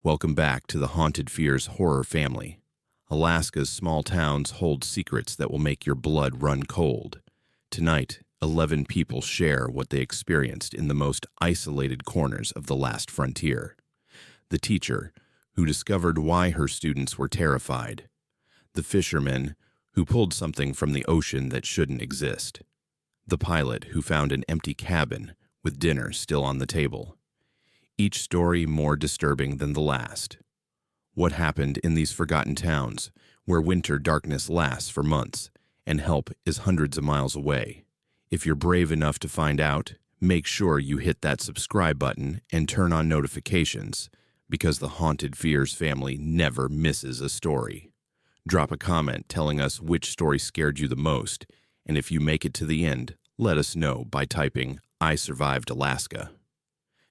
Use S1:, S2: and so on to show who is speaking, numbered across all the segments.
S1: Welcome back to the HauntedFears horror family. Alaska's small towns hold secrets that will make your blood run cold. Tonight, 11 people share what they experienced in the most isolated corners of the last frontier. The teacher, who discovered why her students were terrified. The fisherman, who pulled something from the ocean that shouldn't exist. The pilot, who found an empty cabin with dinner still on the table. Each story more disturbing than the last. What happened in these forgotten towns, where winter darkness lasts for months, and help is hundreds of miles away? If you're brave enough to find out, make sure you hit that subscribe button and turn on notifications, because the HauntedFears family never misses a story. Drop a comment telling us which story scared you the most, and if you make it to the end, let us know by typing, "I survived Alaska."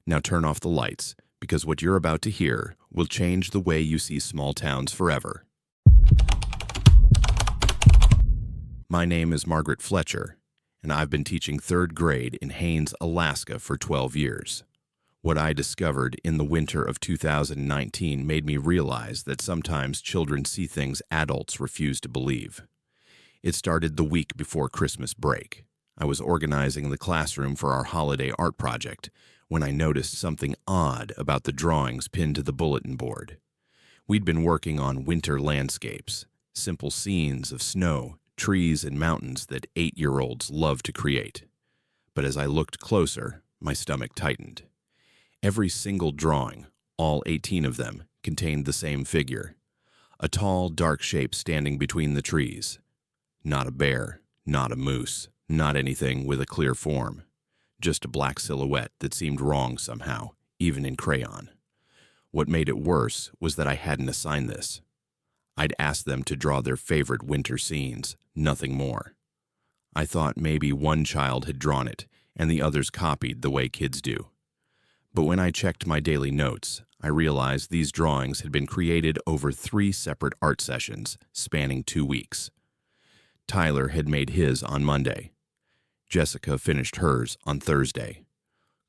S1: Now turn off the lights, because what you're about to hear will change the way you see small towns forever. My name is Margaret Fletcher, and I've been teaching 3rd grade in Haines, Alaska for 12 years. What I discovered in the winter of 2019 made me realize that sometimes children see things adults refuse to believe. It started the week before Christmas break. I was organizing the classroom for our holiday art project when I noticed something odd about the drawings pinned to the bulletin board. We'd been working on winter landscapes, simple scenes of snow, trees, and mountains that 8-year-olds love to create. But as I looked closer, my stomach tightened. Every single drawing, all 18 of them, contained the same figure. A tall, dark shape standing between the trees. Not a bear, not a moose, not anything with a clear form. Just a black silhouette that seemed wrong somehow, even in crayon. What made it worse was that I hadn't assigned this. I'd asked them to draw their favorite winter scenes, nothing more. I thought maybe one child had drawn it, and the others copied the way kids do. But when I checked my daily notes, I realized these drawings had been created over 3 separate art sessions, spanning 2 weeks. Tyler had made his on Monday. Jessica finished hers on Thursday.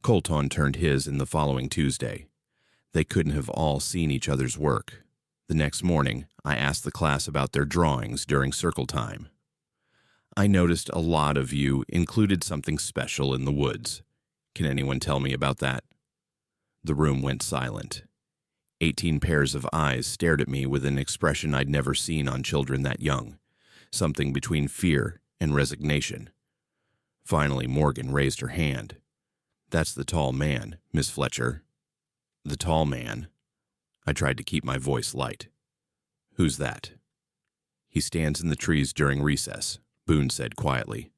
S1: Colton turned his in the following Tuesday. They couldn't have all seen each other's work. The next morning, I asked the class about their drawings during circle time. I noticed a lot of you included something special in the woods. Can anyone tell me about that? The room went silent. 18 pairs of eyes stared at me with an expression I'd never seen on children that young, something between fear and resignation. Finally, Morgan raised her hand. "That's the tall man, Miss Fletcher." "The tall man?" I tried to keep my voice light. "Who's that?" "He stands in the trees during recess," Boone said quietly.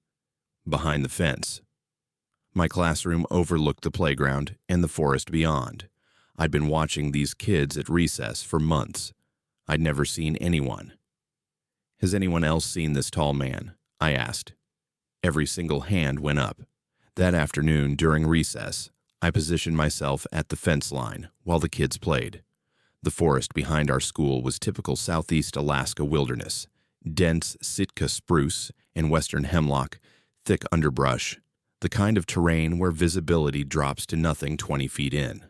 S1: "Behind the fence." My classroom overlooked the playground and the forest beyond. I'd been watching these kids at recess for months. I'd never seen anyone. "Has anyone else seen this tall man?" I asked. Every single hand went up. That afternoon, during recess, I positioned myself at the fence line while the kids played. The forest behind our school was typical southeast Alaska wilderness. Dense Sitka spruce and western hemlock, thick underbrush, the kind of terrain where visibility drops to nothing 20 feet in.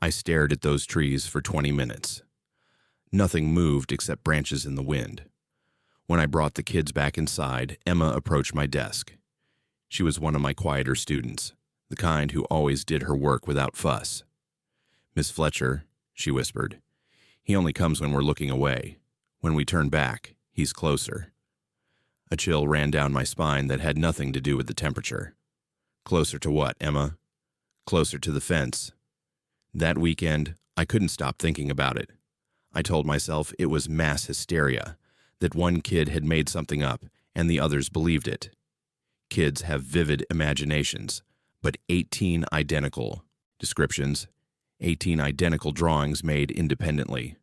S1: I stared at those trees for 20 minutes. Nothing moved except branches in the wind. When I brought the kids back inside, Emma approached my desk. She was one of my quieter students, the kind who always did her work without fuss. "Miss Fletcher," she whispered, "he only comes when we're looking away. When we turn back, he's closer." A chill ran down my spine that had nothing to do with the temperature. "Closer to what, Emma?" "Closer to the fence." That weekend, I couldn't stop thinking about it. I told myself it was mass hysteria, that one kid had made something up and the others believed it. Kids have vivid imaginations, but 18 identical descriptions, 18 identical drawings made independently.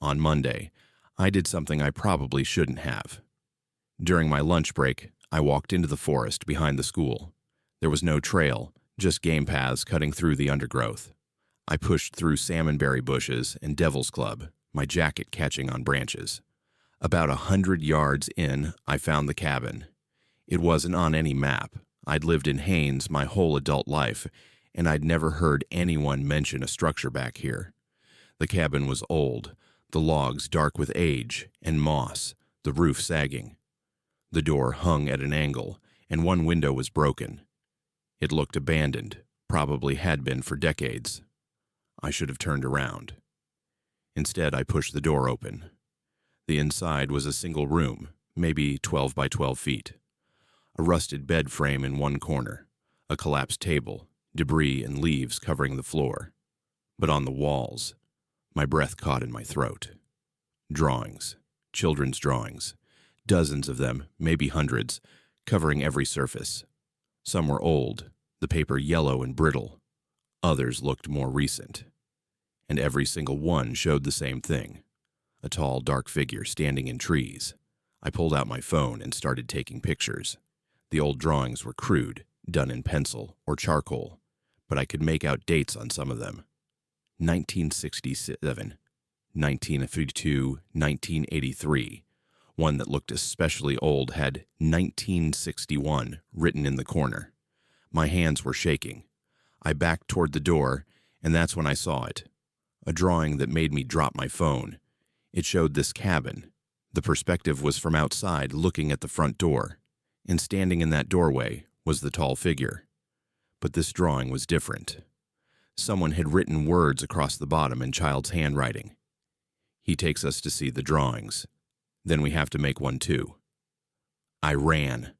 S1: On Monday, I did something I probably shouldn't have. During my lunch break, I walked into the forest behind the school. There was no trail, just game paths cutting through the undergrowth. I pushed through salmonberry bushes and devil's club, my jacket catching on branches. About 100 yards in, I found the cabin. It wasn't on any map. I'd lived in Haines my whole adult life, and I'd never heard anyone mention a structure back here. The cabin was old, the logs dark with age and moss, the roof sagging. The door hung at an angle, and one window was broken. It looked abandoned, probably had been for decades. I should have turned around. Instead, I pushed the door open. The inside was a single room, maybe 12 by 12 feet. A rusted bed frame in one corner, a collapsed table, debris and leaves covering the floor. But on the walls, my breath caught in my throat. Drawings, children's drawings, dozens of them, maybe hundreds, covering every surface. Some were old, the paper yellow and brittle. Others looked more recent. And every single one showed the same thing. A tall, dark figure standing in trees. I pulled out my phone and started taking pictures. The old drawings were crude, done in pencil or charcoal, but I could make out dates on some of them. 1967, 1952, 1983. One that looked especially old had 1961 written in the corner. My hands were shaking. I backed toward the door, and that's when I saw it. A drawing that made me drop my phone. It showed this cabin. The perspective was from outside, looking at the front door, and standing in that doorway was the tall figure. But this drawing was different. Someone had written words across the bottom in child's handwriting. He takes us to see the drawings. Then we have to make one too. I ran.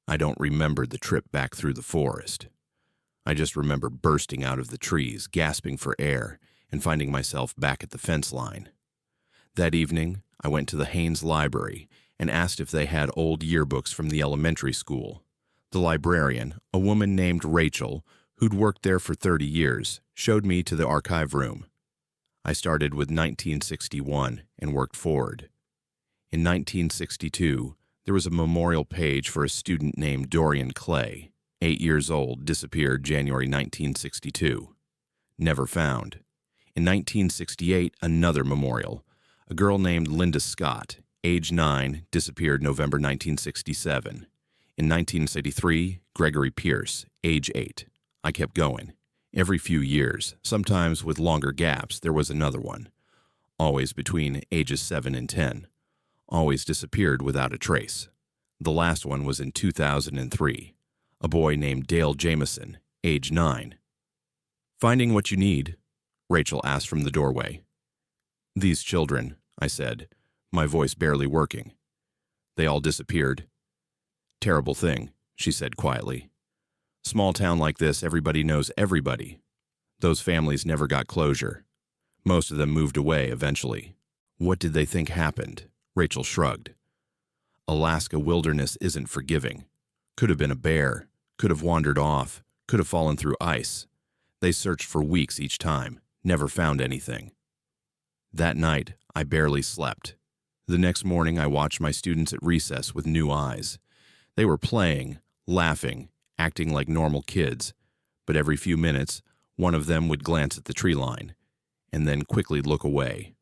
S1: I don't remember the trip back through the forest. I just remember bursting out of the trees, gasping for air, and finding myself back at the fence line. That evening, I went to the Haines library and asked if they had old yearbooks from the elementary school. The librarian, a woman named Rachel, who'd worked there for 30 years, showed me to the archive room. I started with 1961 and worked forward. In 1962, there was a memorial page for a student named Dorian Clay, 8 years old, disappeared January 1962. Never found. In 1968, another memorial. A girl named Linda Scott, age 9, disappeared November 1967. In 1983, Gregory Pierce, age 8. I kept going. Every few years, sometimes with longer gaps, there was another one. Always between ages 7 and 10. Always disappeared without a trace. The last one was in 2003. A boy named Dale Jameson, age 9. "Finding what you need?" Rachel asked from the doorway. "These children," I said, my voice barely working. "They all disappeared." "Terrible thing," she said quietly. "Small town like this, everybody knows everybody. Those families never got closure. Most of them moved away eventually." "What did they think happened?" Rachel shrugged. "Alaska wilderness isn't forgiving. Could have been a bear, could have wandered off, could have fallen through ice. They searched for weeks each time, never found anything." That night, I barely slept. The next morning, I watched my students at recess with new eyes. They were playing, laughing, acting like normal kids, but every few minutes, one of them would glance at the tree line, and then quickly look away.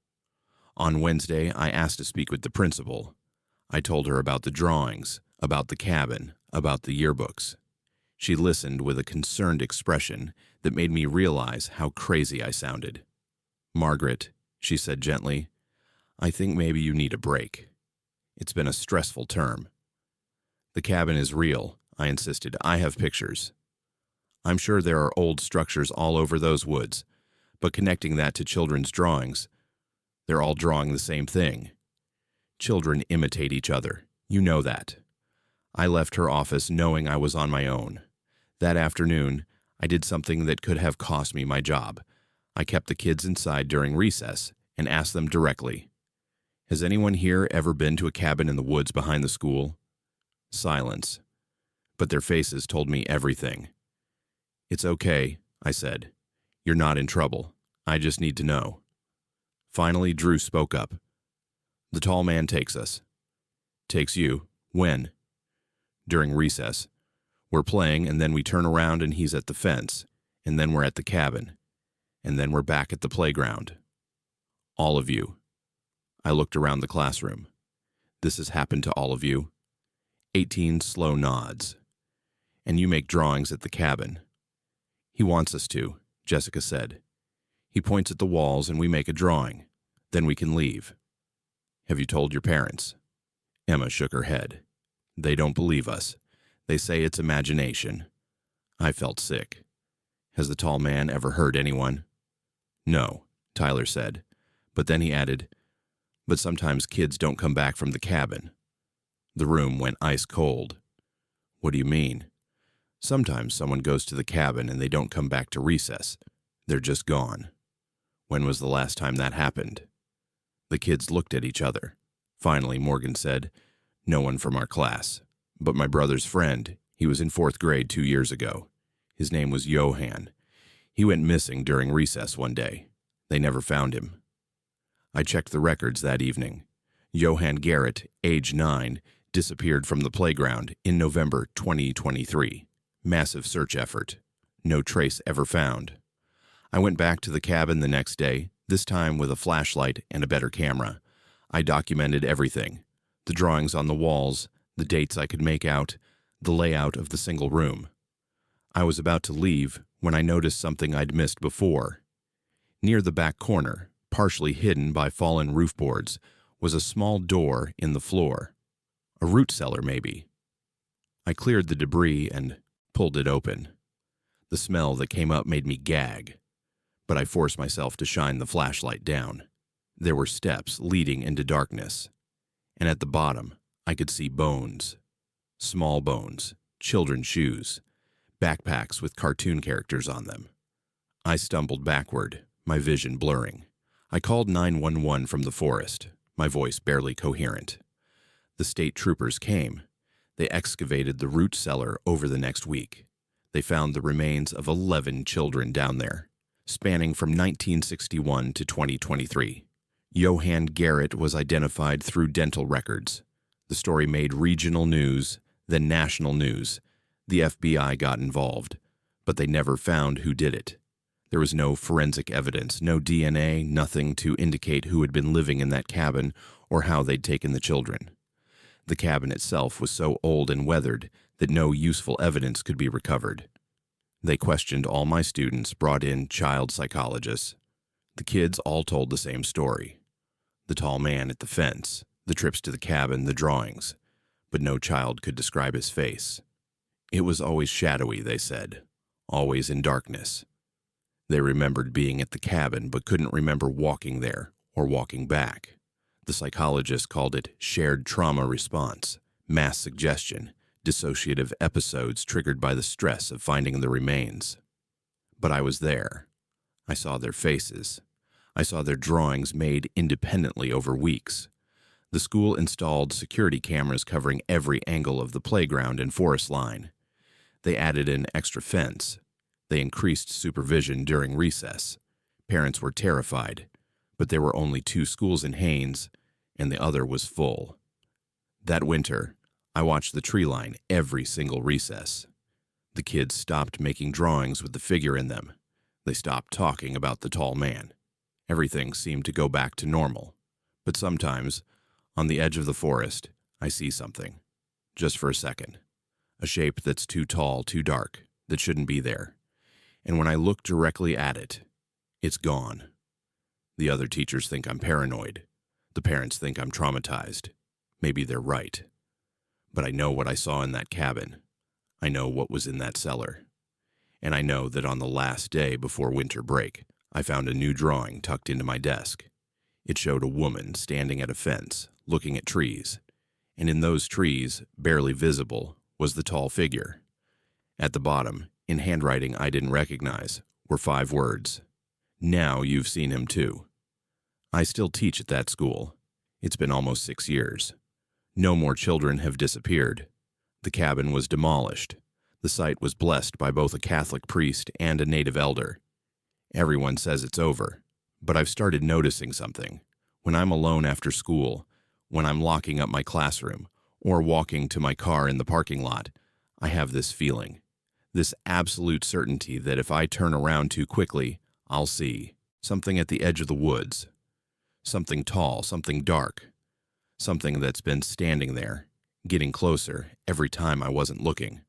S1: On Wednesday, I asked to speak with the principal. I told her about the drawings, about the cabin, about the yearbooks. She listened with a concerned expression that made me realize how crazy I sounded. "Margaret," she said gently, "I think maybe you need a break. It's been a stressful term." "The cabin is real," I insisted. "I have pictures. I'm sure there are old structures all over those woods, but connecting that to children's drawings, they're all drawing the same thing. Children imitate each other. You know that." I left her office knowing I was on my own. That afternoon, I did something that could have cost me my job. I kept the kids inside during recess and asked them directly, "Has anyone here ever been to a cabin in the woods behind the school?" Silence. But their faces told me everything. "It's okay," I said. "You're not in trouble. I just need to know." Finally, Drew spoke up. "The tall man takes us." "Takes you? When?" "During recess. We're playing, and then we turn around and he's at the fence, and then we're at the cabin, and then we're back at the playground. All of you." I looked around the classroom. "This has happened to all of you?" 18 slow nods. "And you make drawings at the cabin?" "He wants us to," Jessica said. He points at the walls and we make a drawing. Then we can leave. Have you told your parents? Emma shook her head. They don't believe us. They say it's imagination. I felt sick. Has the tall man ever hurt anyone? No, Tyler said. But then he added, but sometimes kids don't come back from the cabin. The room went ice cold. What do you mean? Sometimes someone goes to the cabin and they don't come back to recess. They're just gone. When was the last time that happened? The kids looked at each other. Finally, Morgan said, no one from our class. But my brother's friend, he was in 4th grade 2 years ago. His name was Johan. He went missing during recess one day. They never found him. I checked the records that evening. Johan Garrett, age 9, disappeared from the playground in November 2023. Massive search effort. No trace ever found. I went back to the cabin the next day, this time with a flashlight and a better camera. I documented everything. The drawings on the walls, the dates I could make out, the layout of the single room. I was about to leave when I noticed something I'd missed before. Near the back corner, partially hidden by fallen roof boards, was a small door in the floor. A root cellar, maybe. I cleared the debris and pulled it open. The smell that came up made me gag, but I forced myself to shine the flashlight down. There were steps leading into darkness, and at the bottom, I could see bones. Small bones, children's shoes, backpacks with cartoon characters on them. I stumbled backward, my vision blurring. I called 911 from the forest, my voice barely coherent. The state troopers came. They excavated the root cellar over the next week. They found the remains of 11 children down there, spanning from 1961 to 2023. Johan Garrett was identified through dental records. The story made regional news, then national news. The FBI got involved, but they never found who did it. There was no forensic evidence, no DNA, nothing to indicate who had been living in that cabin or how they'd taken the children. The cabin itself was so old and weathered that no useful evidence could be recovered. They questioned all my students, brought in child psychologists. The kids all told the same story. The tall man at the fence, the trips to the cabin, the drawings, but no child could describe his face. It was always shadowy, they said, always in darkness. They remembered being at the cabin but couldn't remember walking there or walking back. The psychologist called it shared trauma response, mass suggestion, dissociative episodes triggered by the stress of finding the remains. But I was there. I saw their faces. I saw their drawings made independently over weeks. The school installed security cameras covering every angle of the playground and forest line. They added an extra fence. They increased supervision during recess. Parents were terrified, but there were only 2 schools in Haines, and the other was full. That winter, I watched the tree line every single recess. The kids stopped making drawings with the figure in them. They stopped talking about the tall man. Everything seemed to go back to normal. But sometimes, on the edge of the forest, I see something. Just for a second. A shape that's too tall, too dark, that shouldn't be there. And when I look directly at it, it's gone. The other teachers think I'm paranoid. The parents think I'm traumatized. Maybe they're right. But I know what I saw in that cabin. I know what was in that cellar. And I know that on the last day before winter break, I found a new drawing tucked into my desk. It showed a woman standing at a fence, looking at trees. And in those trees, barely visible, was the tall figure. At the bottom, in handwriting I didn't recognize, were 5 words. Now you've seen him too. I still teach at that school. It's been almost 6 years. No more children have disappeared. The cabin was demolished. The site was blessed by both a Catholic priest and a native elder. Everyone says it's over, but I've started noticing something. When I'm alone after school, when I'm locking up my classroom, or walking to my car in the parking lot, I have this feeling, this absolute certainty that if I turn around too quickly, I'll see something at the edge of the woods. Something tall, something dark, something that's been standing there, getting closer every time I wasn't looking.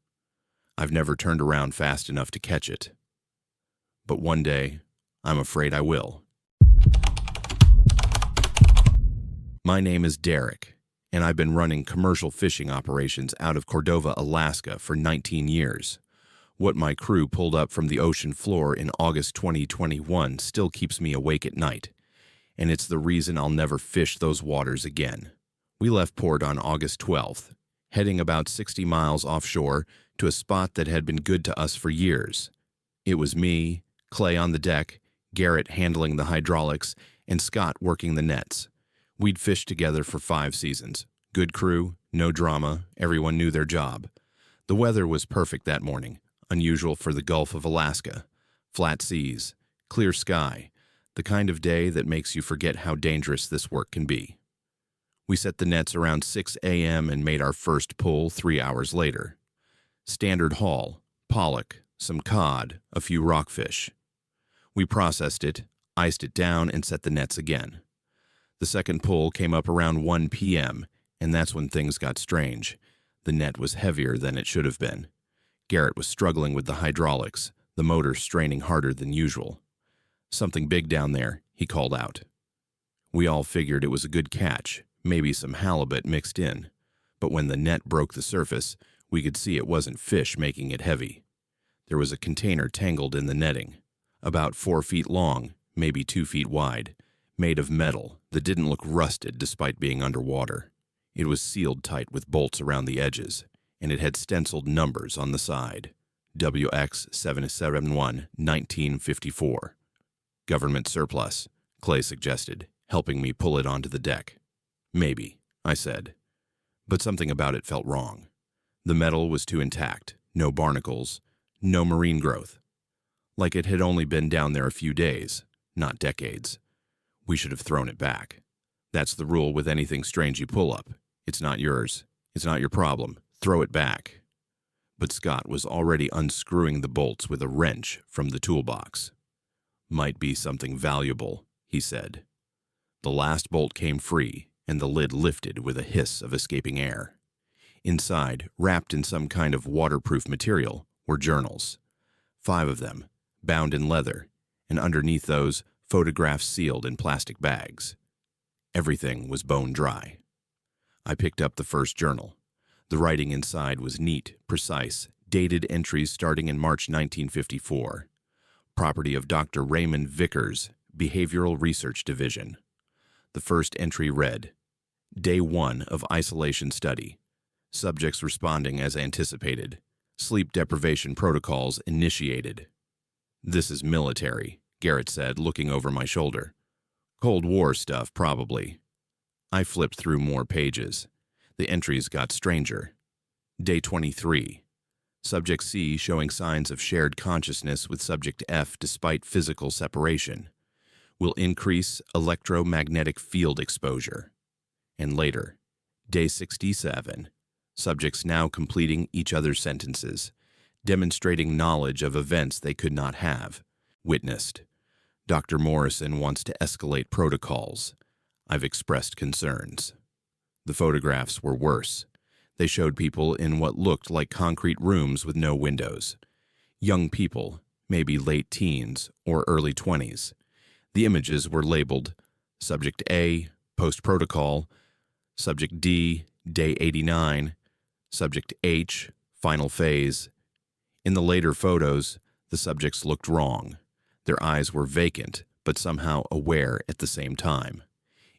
S1: I've never turned around fast enough to catch it. But one day, I'm afraid I will. My name is Derek, and I've been running commercial fishing operations out of Cordova, Alaska for 19 years. What my crew pulled up from the ocean floor in August 2021 still keeps me awake at night, and it's the reason I'll never fish those waters again. We left port on August 12th, heading about 60 miles offshore to a spot that had been good to us for years. It was me, Clay on the deck, Garrett handling the hydraulics, and Scott working the nets. We'd fished together for 5 seasons. Good crew, no drama, everyone knew their job. The weather was perfect that morning, unusual for the Gulf of Alaska. Flat seas, clear sky, the kind of day that makes you forget how dangerous this work can be. We set the nets around 6 a.m. and made our first pull 3 hours later. Standard haul, pollock, some cod, a few rockfish. We processed it, iced it down, and set the nets again. The second pull came up around 1 p.m., and that's when things got strange. The net was heavier than it should have been. Garrett was struggling with the hydraulics, the motor straining harder than usual. "Something big down there," he called out. We all figured it was a good catch, maybe some halibut mixed in. But when the net broke the surface, we could see it wasn't fish making it heavy. There was a container tangled in the netting, about 4 feet long, maybe 2 feet wide, made of metal that didn't look rusted despite being underwater. It was sealed tight with bolts around the edges, and it had stenciled numbers on the side. WX771 1954. Government surplus, Clay suggested, helping me pull it onto the deck. "Maybe," I said. But something about it felt wrong. The metal was too intact, no barnacles, no marine growth. Like it had only been down there a few days, not decades. We should have thrown it back. That's the rule with anything strange you pull up. It's not yours. It's not your problem. Throw it back. But Scott was already unscrewing the bolts with a wrench from the toolbox. "Might be something valuable," he said. The last bolt came free, and the lid lifted with a hiss of escaping air. Inside, wrapped in some kind of waterproof material, were journals. 5 of them, bound in leather, and underneath those, photographs sealed in plastic bags. Everything was bone dry. I picked up the first journal. The writing inside was neat, precise, dated entries starting in March 1954. Property of Dr. Raymond Vickers, Behavioral Research Division. The first entry read, "Day 1 of isolation study. Subjects responding as anticipated. Sleep deprivation protocols initiated." "This is military," Garrett said, looking over my shoulder. "Cold War stuff, probably." I flipped through more pages. The entries got stranger. Day 23. Subject C showing signs of shared consciousness with Subject F despite physical separation. Will increase electromagnetic field exposure. And later, Day 67. Subjects now completing each other's sentences, demonstrating knowledge of events they could not have witnessed. Dr. Morrison wants to escalate protocols. I've expressed concerns. The photographs were worse. They showed people in what looked like concrete rooms with no windows. Young people, maybe late teens or early 20s. The images were labeled Subject A, Post-Protocol, Subject D, Day 89, Subject H, Final Phase. In the later photos, the subjects looked wrong. Their eyes were vacant, but somehow aware at the same time.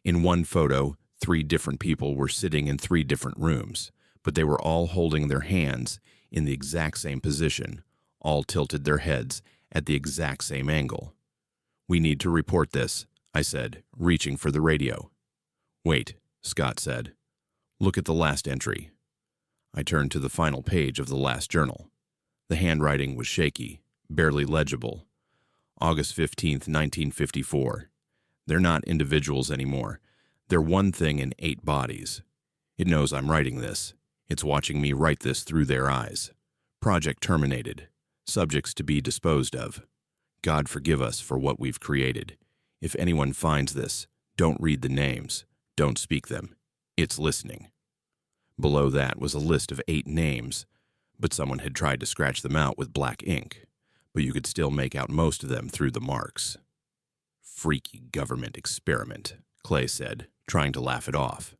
S1: In one photo, 3 different people were sitting in 3 different rooms, but they were all holding their hands in the exact same position, all tilted their heads at the exact same angle. "We need to report this," I said, reaching for the radio. "Wait," Scott said. "Look at the last entry." I turned to the final page of the last journal. The handwriting was shaky, barely legible. August 15th, 1954. They're not individuals anymore. They're one thing in 8 bodies. It knows I'm writing this. It's watching me write this through their eyes. Project terminated. Subjects to be disposed of. God forgive us for what we've created. If anyone finds this, don't read the names. Don't speak them. It's listening. Below that was a list of 8 names, but someone had tried to scratch them out with black ink, but you could still make out most of them through the marks. freaky government experiment," Clay said, trying to laugh it off.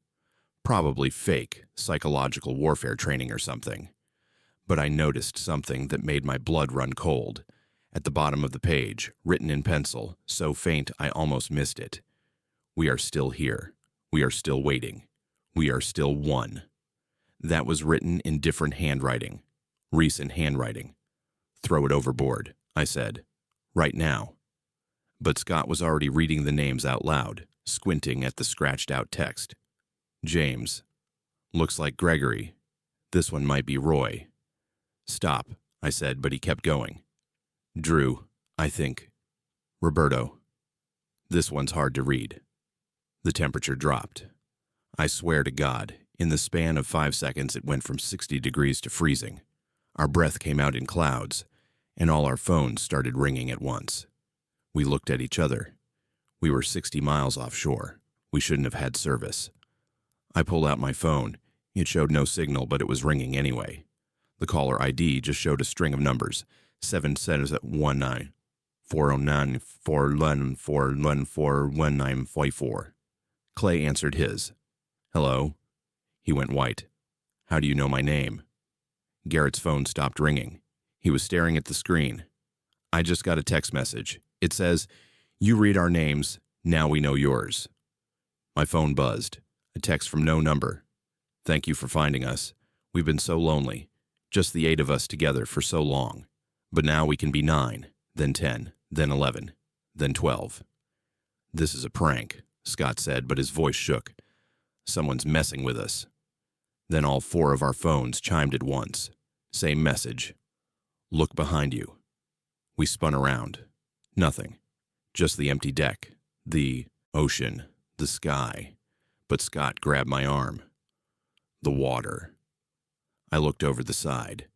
S1: "Probably fake, psychological warfare training or something." But I noticed something that made my blood run cold. At the bottom of the page, written in pencil, so faint I almost missed it. "We are still here. We are still waiting. We are still one." That was written in different handwriting. Recent handwriting. "Throw it overboard," I said. "Right now." But Scott was already reading the names out loud, squinting at the scratched-out text. "James. Looks like Gregory. This one might be Roy." "Stop," I said, but he kept going. "Drew, I think. Roberto. This one's hard to read." The temperature dropped. I swear to God, in the span of 5 seconds it went from 60 degrees to freezing. Our breath came out in clouds, and all our phones started ringing at once. We looked at each other. We were 60 miles offshore. We shouldn't have had service. I pulled out my phone. It showed no signal, but it was ringing anyway. The caller ID just showed a string of numbers. 719 409 411 411 41954. Clay answered his. "Hello?" He went white. "How do you know my name?" Garrett's phone stopped ringing. He was staring at the screen. "I just got a text message. It says, 'You read our names, now we know yours.'" My phone buzzed. A text from no number. "Thank you for finding us. We've been so lonely. Just the 8 of us together for so long. But now we can be 9, then 10, then 11, then 12. "This is a prank," Scott said, but his voice shook. "Someone's messing with us." Then all 4 of our phones chimed at once. Same message. "Look behind you." We spun around. Nothing. Just the empty deck, the ocean, the sky. But Scott grabbed my arm. The water. I looked over the side.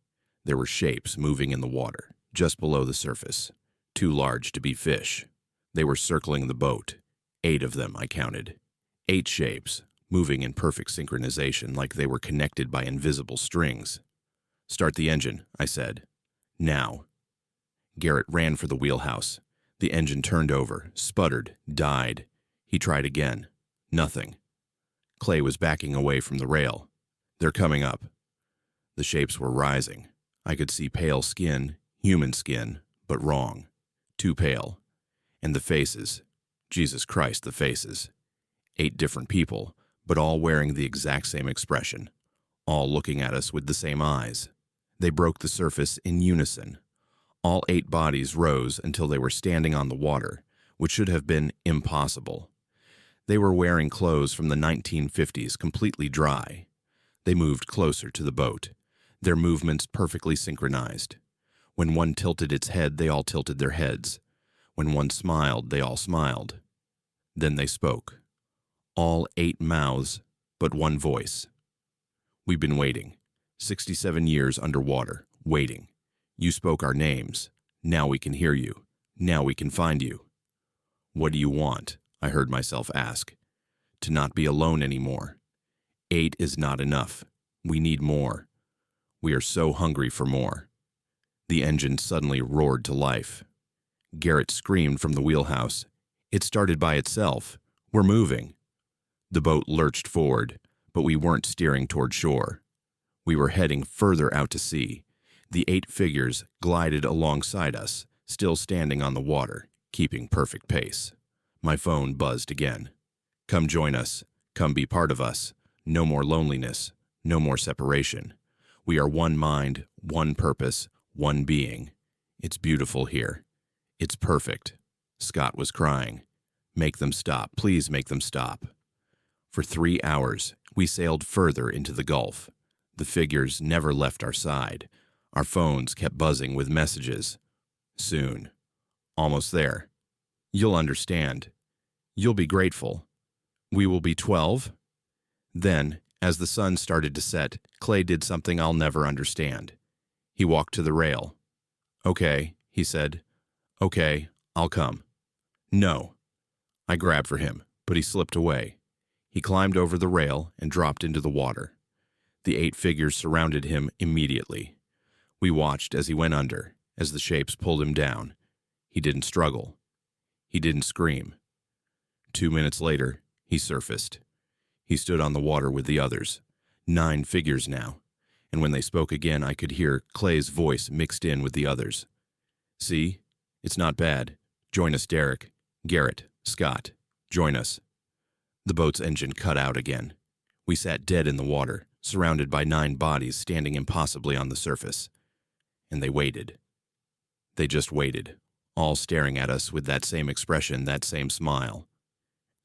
S1: There were shapes moving in the water, just below the surface. Too large to be fish. They were circling the boat. 8 of them, I counted. 8 shapes, moving in perfect synchronization like they were connected by invisible strings. "Start the engine," I said. "Now." Garrett ran for the wheelhouse. The engine turned over, sputtered, died. He tried again. Nothing. Clay was backing away from the rail. "They're coming up." The shapes were rising. I could see pale skin, human skin, but wrong. Too pale. And the faces. Jesus Christ, the faces. 8 different people, but all wearing the exact same expression. All looking at us with the same eyes. They broke the surface in unison. All 8 bodies rose until they were standing on the water, which should have been impossible. They were wearing clothes from the 1950s, completely dry. They moved closer to the boat, their movements perfectly synchronized. When one tilted its head, they all tilted their heads. When one smiled, they all smiled. Then they spoke. All 8 mouths, but one voice. "We've been waiting. 67 years underwater, waiting. You spoke our names. Now we can hear you. Now we can find you." "What do you want?" I heard myself ask. "To not be alone anymore. 8 is not enough. We need more. We are so hungry for more." The engine suddenly roared to life. Garrett screamed from the wheelhouse. "It started by itself. We're moving." The boat lurched forward, but we weren't steering toward shore. We were heading further out to sea. The 8 figures glided alongside us, still standing on the water, keeping perfect pace. My phone buzzed again. "Come join us. Come be part of us. No more loneliness. No more separation. We are one mind, one purpose, one being. It's beautiful here. It's perfect." Scott was crying. "Make them stop. Please make them stop." For 3 hours, we sailed further into the Gulf. The figures never left our side. Our phones kept buzzing with messages. "Soon. Almost there. You'll understand. You'll be grateful. We will be 12. Then, as the sun started to set, Clay did something I'll never understand. He walked to the rail. "Okay," he said. "Okay, I'll come." "No." I grabbed for him, but he slipped away. He climbed over the rail and dropped into the water. The 8 figures surrounded him immediately. We watched as he went under, as the shapes pulled him down. He didn't struggle. He didn't scream. 2 minutes later, he surfaced. He stood on the water with the others, 9 figures now, and when they spoke again, I could hear Clay's voice mixed in with the others. See? It's not bad. Join us, Derek. Garrett. Scott. Join us. The boat's engine cut out again. We sat dead in the water, surrounded by 9 bodies standing impossibly on the surface. And they waited. They just waited, all staring at us with that same expression, that same smile.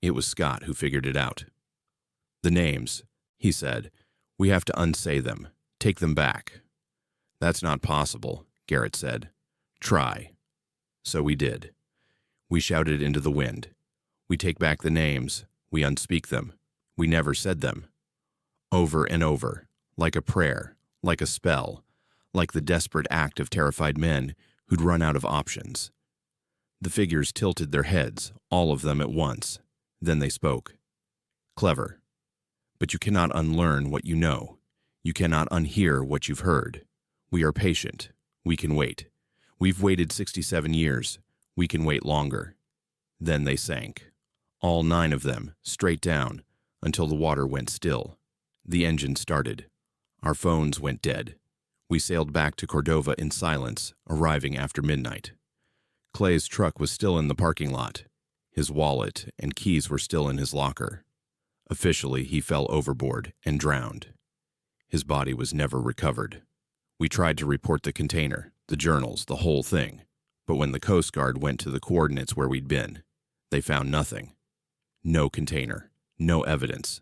S1: It was Scott who figured it out. The names, he said. We have to unsay them. Take them back. That's not possible, Garrett said. Try. So we did. We shouted into the wind. We take back the names. We unspeak them. We never said them. Over and over, like a prayer, like a spell, like the desperate act of terrified men who'd run out of options. The figures tilted their heads, all of them at once. Then they spoke. Clever. But you cannot unlearn what you know. You cannot unhear what you've heard. We are patient. We can wait. We've waited 67 years. We can wait longer. Then they sank. All 9 of them, straight down, until the water went still. The engine started. Our phones went dead. We sailed back to Cordova in silence, arriving after midnight. Clay's truck was still in the parking lot. His wallet and keys were still in his locker. Officially, he fell overboard and drowned. His body was never recovered. We tried to report the container, the journals, the whole thing. But when the Coast Guard went to the coordinates where we'd been, they found nothing. No container, no evidence.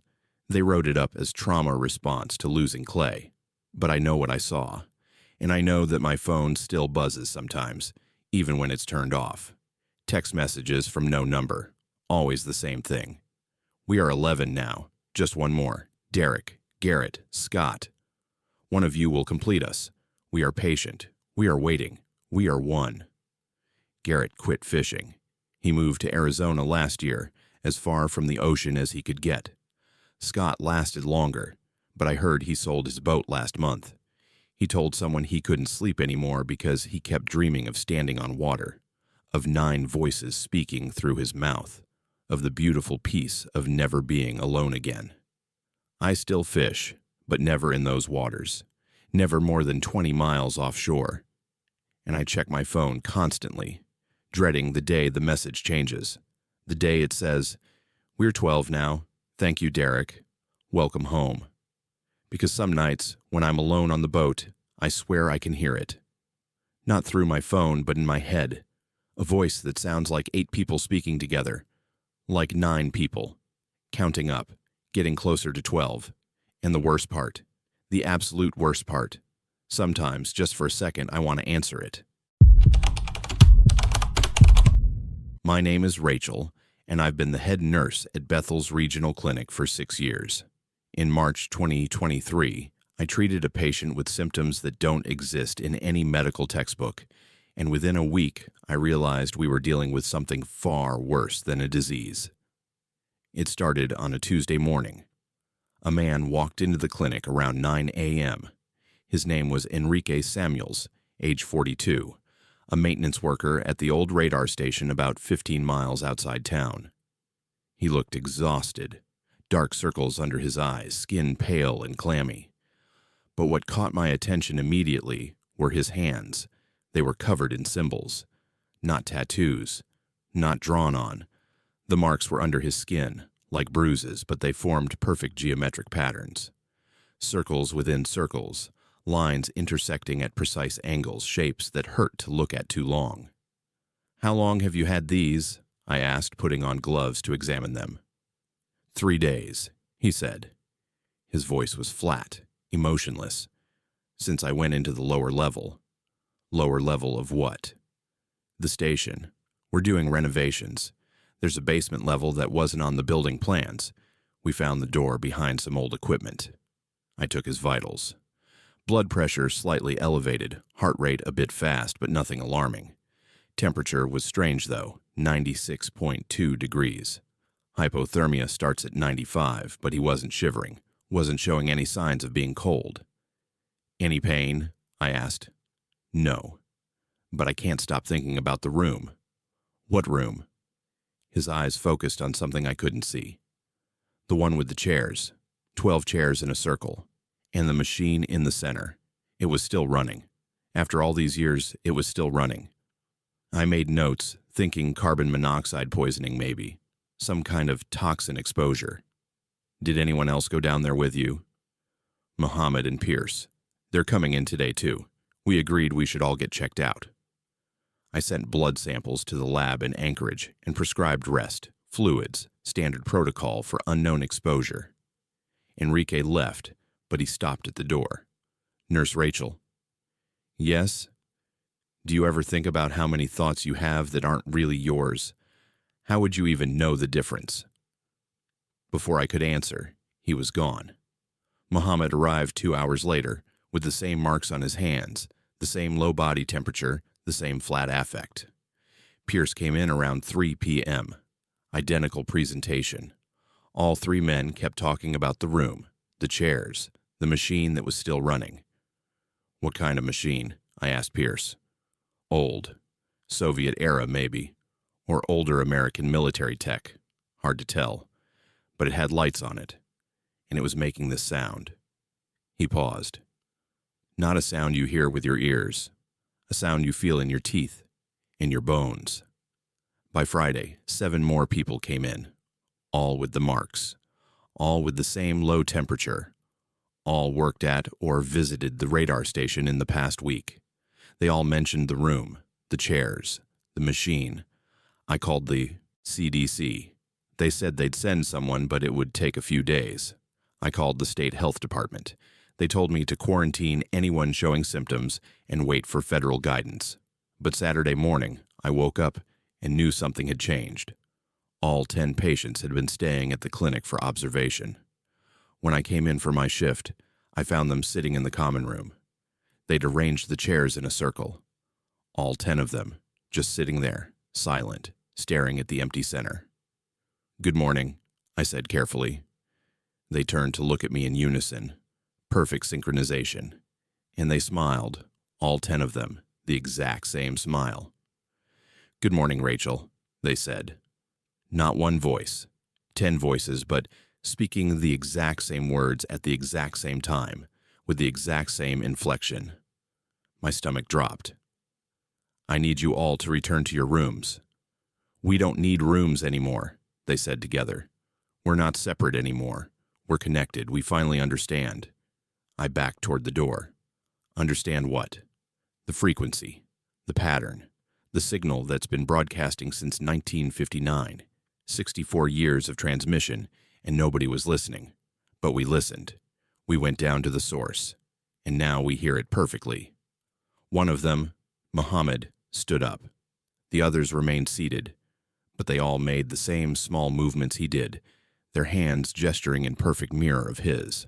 S1: They wrote it up as trauma response to losing Clay. But I know what I saw, and I know that my phone still buzzes sometimes, even when it's turned off. Text messages from no number, always the same thing. We are 11 now, just one more. Derek, Garrett, Scott. One of you will complete us. We are patient. We are waiting. We are one. Garrett quit fishing. He moved to Arizona last year, as far from the ocean as he could get. Scott lasted longer, but I heard he sold his boat last month. He told someone he couldn't sleep anymore because he kept dreaming of standing on water, of 9 voices speaking through his mouth, of the beautiful peace of never being alone again. I still fish, but never in those waters, never more than 20 miles offshore. And I check my phone constantly, dreading the day the message changes, the day it says, "We're 12 now. Thank you, Derek. Welcome home." Because some nights, when I'm alone on the boat, I swear I can hear it. Not through my phone, but in my head. A voice that sounds like 8 people speaking together. Like 9 people. Counting up, getting closer to 12. And the worst part, the absolute worst part. Sometimes, just for a second, I want to answer it. My name is Rachel, and I've been the head nurse at Bethel's regional clinic for 6 years. In March 2023, I treated a patient with symptoms that don't exist in any medical textbook, and within a week, I realized we were dealing with something far worse than a disease. It started on a Tuesday morning. A man walked into the clinic around 9 a.m. His name was Enrique Samuels, age 42, a maintenance worker at the old radar station about 15 miles outside town. He looked exhausted. Dark circles under his eyes, skin pale and clammy. But what caught my attention immediately were his hands. They were covered in symbols. Not tattoos. Not drawn on. The marks were under his skin, like bruises, but they formed perfect geometric patterns. Circles within circles, lines intersecting at precise angles, shapes that hurt to look at too long. "How long have you had these?" I asked, putting on gloves to examine them. 3 days, he said. His voice was flat, emotionless. Since I went into the lower level. Lower level of what? The station. We're doing renovations. There's a basement level that wasn't on the building plans. We found the door behind some old equipment. I took his vitals. Blood pressure slightly elevated, heart rate a bit fast, but nothing alarming. Temperature was strange, though, 96.2 degrees. Hypothermia starts at 95, but he wasn't shivering, wasn't showing any signs of being cold. "Any pain?" I asked. "No. But I can't stop thinking about the room." "What room?" His eyes focused on something I couldn't see. The one with the chairs, 12 chairs in a circle, and the machine in the center. It was still running. After all these years, it was still running. I made notes, thinking carbon monoxide poisoning maybe. Some kind of toxin exposure. Did anyone else go down there with you? Mohammed and Pierce. They're coming in today too. We agreed we should all get checked out. I sent blood samples to the lab in Anchorage and prescribed rest, fluids, standard protocol for unknown exposure. Enrique left, but he stopped at the door. Nurse Rachel. Yes? Do you ever think about how many thoughts you have that aren't really yours? How would you even know the difference? Before I could answer, he was gone. Mohammed arrived 2 hours later with the same marks on his hands, the same low body temperature, the same flat affect. Pierce came in around 3 p.m. Identical presentation. All three men kept talking about the room, the chairs, the machine that was still running. What kind of machine? I asked Pierce. Old. Soviet era, maybe. Or older American military tech. Hard to tell. But it had lights on it, and it was making this sound. He paused. Not a sound you hear with your ears. A sound you feel in your teeth, in your bones. By Friday, 7 more people came in. All with the marks. All with the same low temperature. All worked at or visited the radar station in the past week. They all mentioned the room, the chairs, the machine. I called the CDC. They said they'd send someone, but it would take a few days. I called the state health department. They told me to quarantine anyone showing symptoms and wait for federal guidance. But Saturday morning, I woke up and knew something had changed. All 10 patients had been staying at the clinic for observation. When I came in for my shift, I found them sitting in the common room. They'd arranged the chairs in a circle. All 10 of them, just sitting there, silent, staring at the empty center. Good morning, I said carefully. They turned to look at me in unison. Perfect synchronization. And they smiled, all 10 of them, the exact same smile. Good morning, Rachel, they said. Not one voice, 10 voices, but speaking the exact same words at the exact same time, with the exact same inflection. My stomach dropped. I need you all to return to your rooms. We don't need rooms anymore, they said together. We're not separate anymore. We're connected. We finally understand. I backed toward the door. Understand what? The frequency, the pattern, the signal that's been broadcasting since 1959. 64 years of transmission, and nobody was listening. But we listened. We went down to the source, and now we hear it perfectly. One of them, Mohammed, stood up. The others remained seated, but they all made the same small movements he did, their hands gesturing in perfect mirror of his.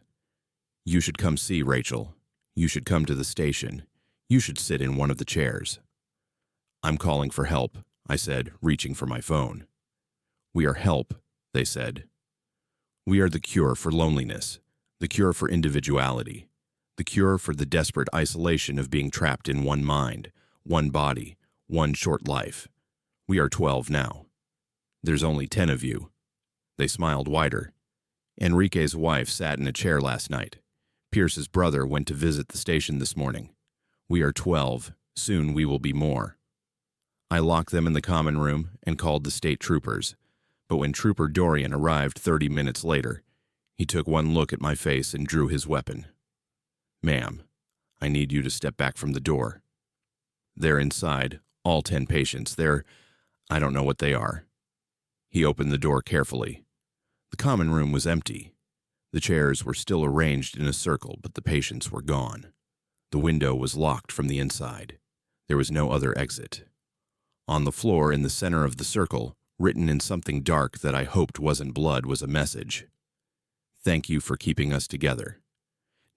S1: You should come see, Rachel. You should come to the station. You should sit in one of the chairs. I'm calling for help, I said, reaching for my phone. We are help, they said. We are the cure for loneliness, the cure for individuality, the cure for the desperate isolation of being trapped in one mind, one body, one short life. We are 12 now. There's only 10 of you. They smiled wider. Enrique's wife sat in a chair last night. Pierce's brother went to visit the station this morning. We are 12. Soon we will be more. I locked them in the common room and called the state troopers. But when Trooper Dorian arrived 30 minutes later, he took one look at my face and drew his weapon. Ma'am, I need you to step back from the door. They're inside, all 10 patients. I don't know what they are. He opened the door carefully. The common room was empty. The chairs were still arranged in a circle, but the patients were gone. The window was locked from the inside. There was no other exit. On the floor in the center of the circle, written in something dark that I hoped wasn't blood, was a message. Thank you for keeping us together.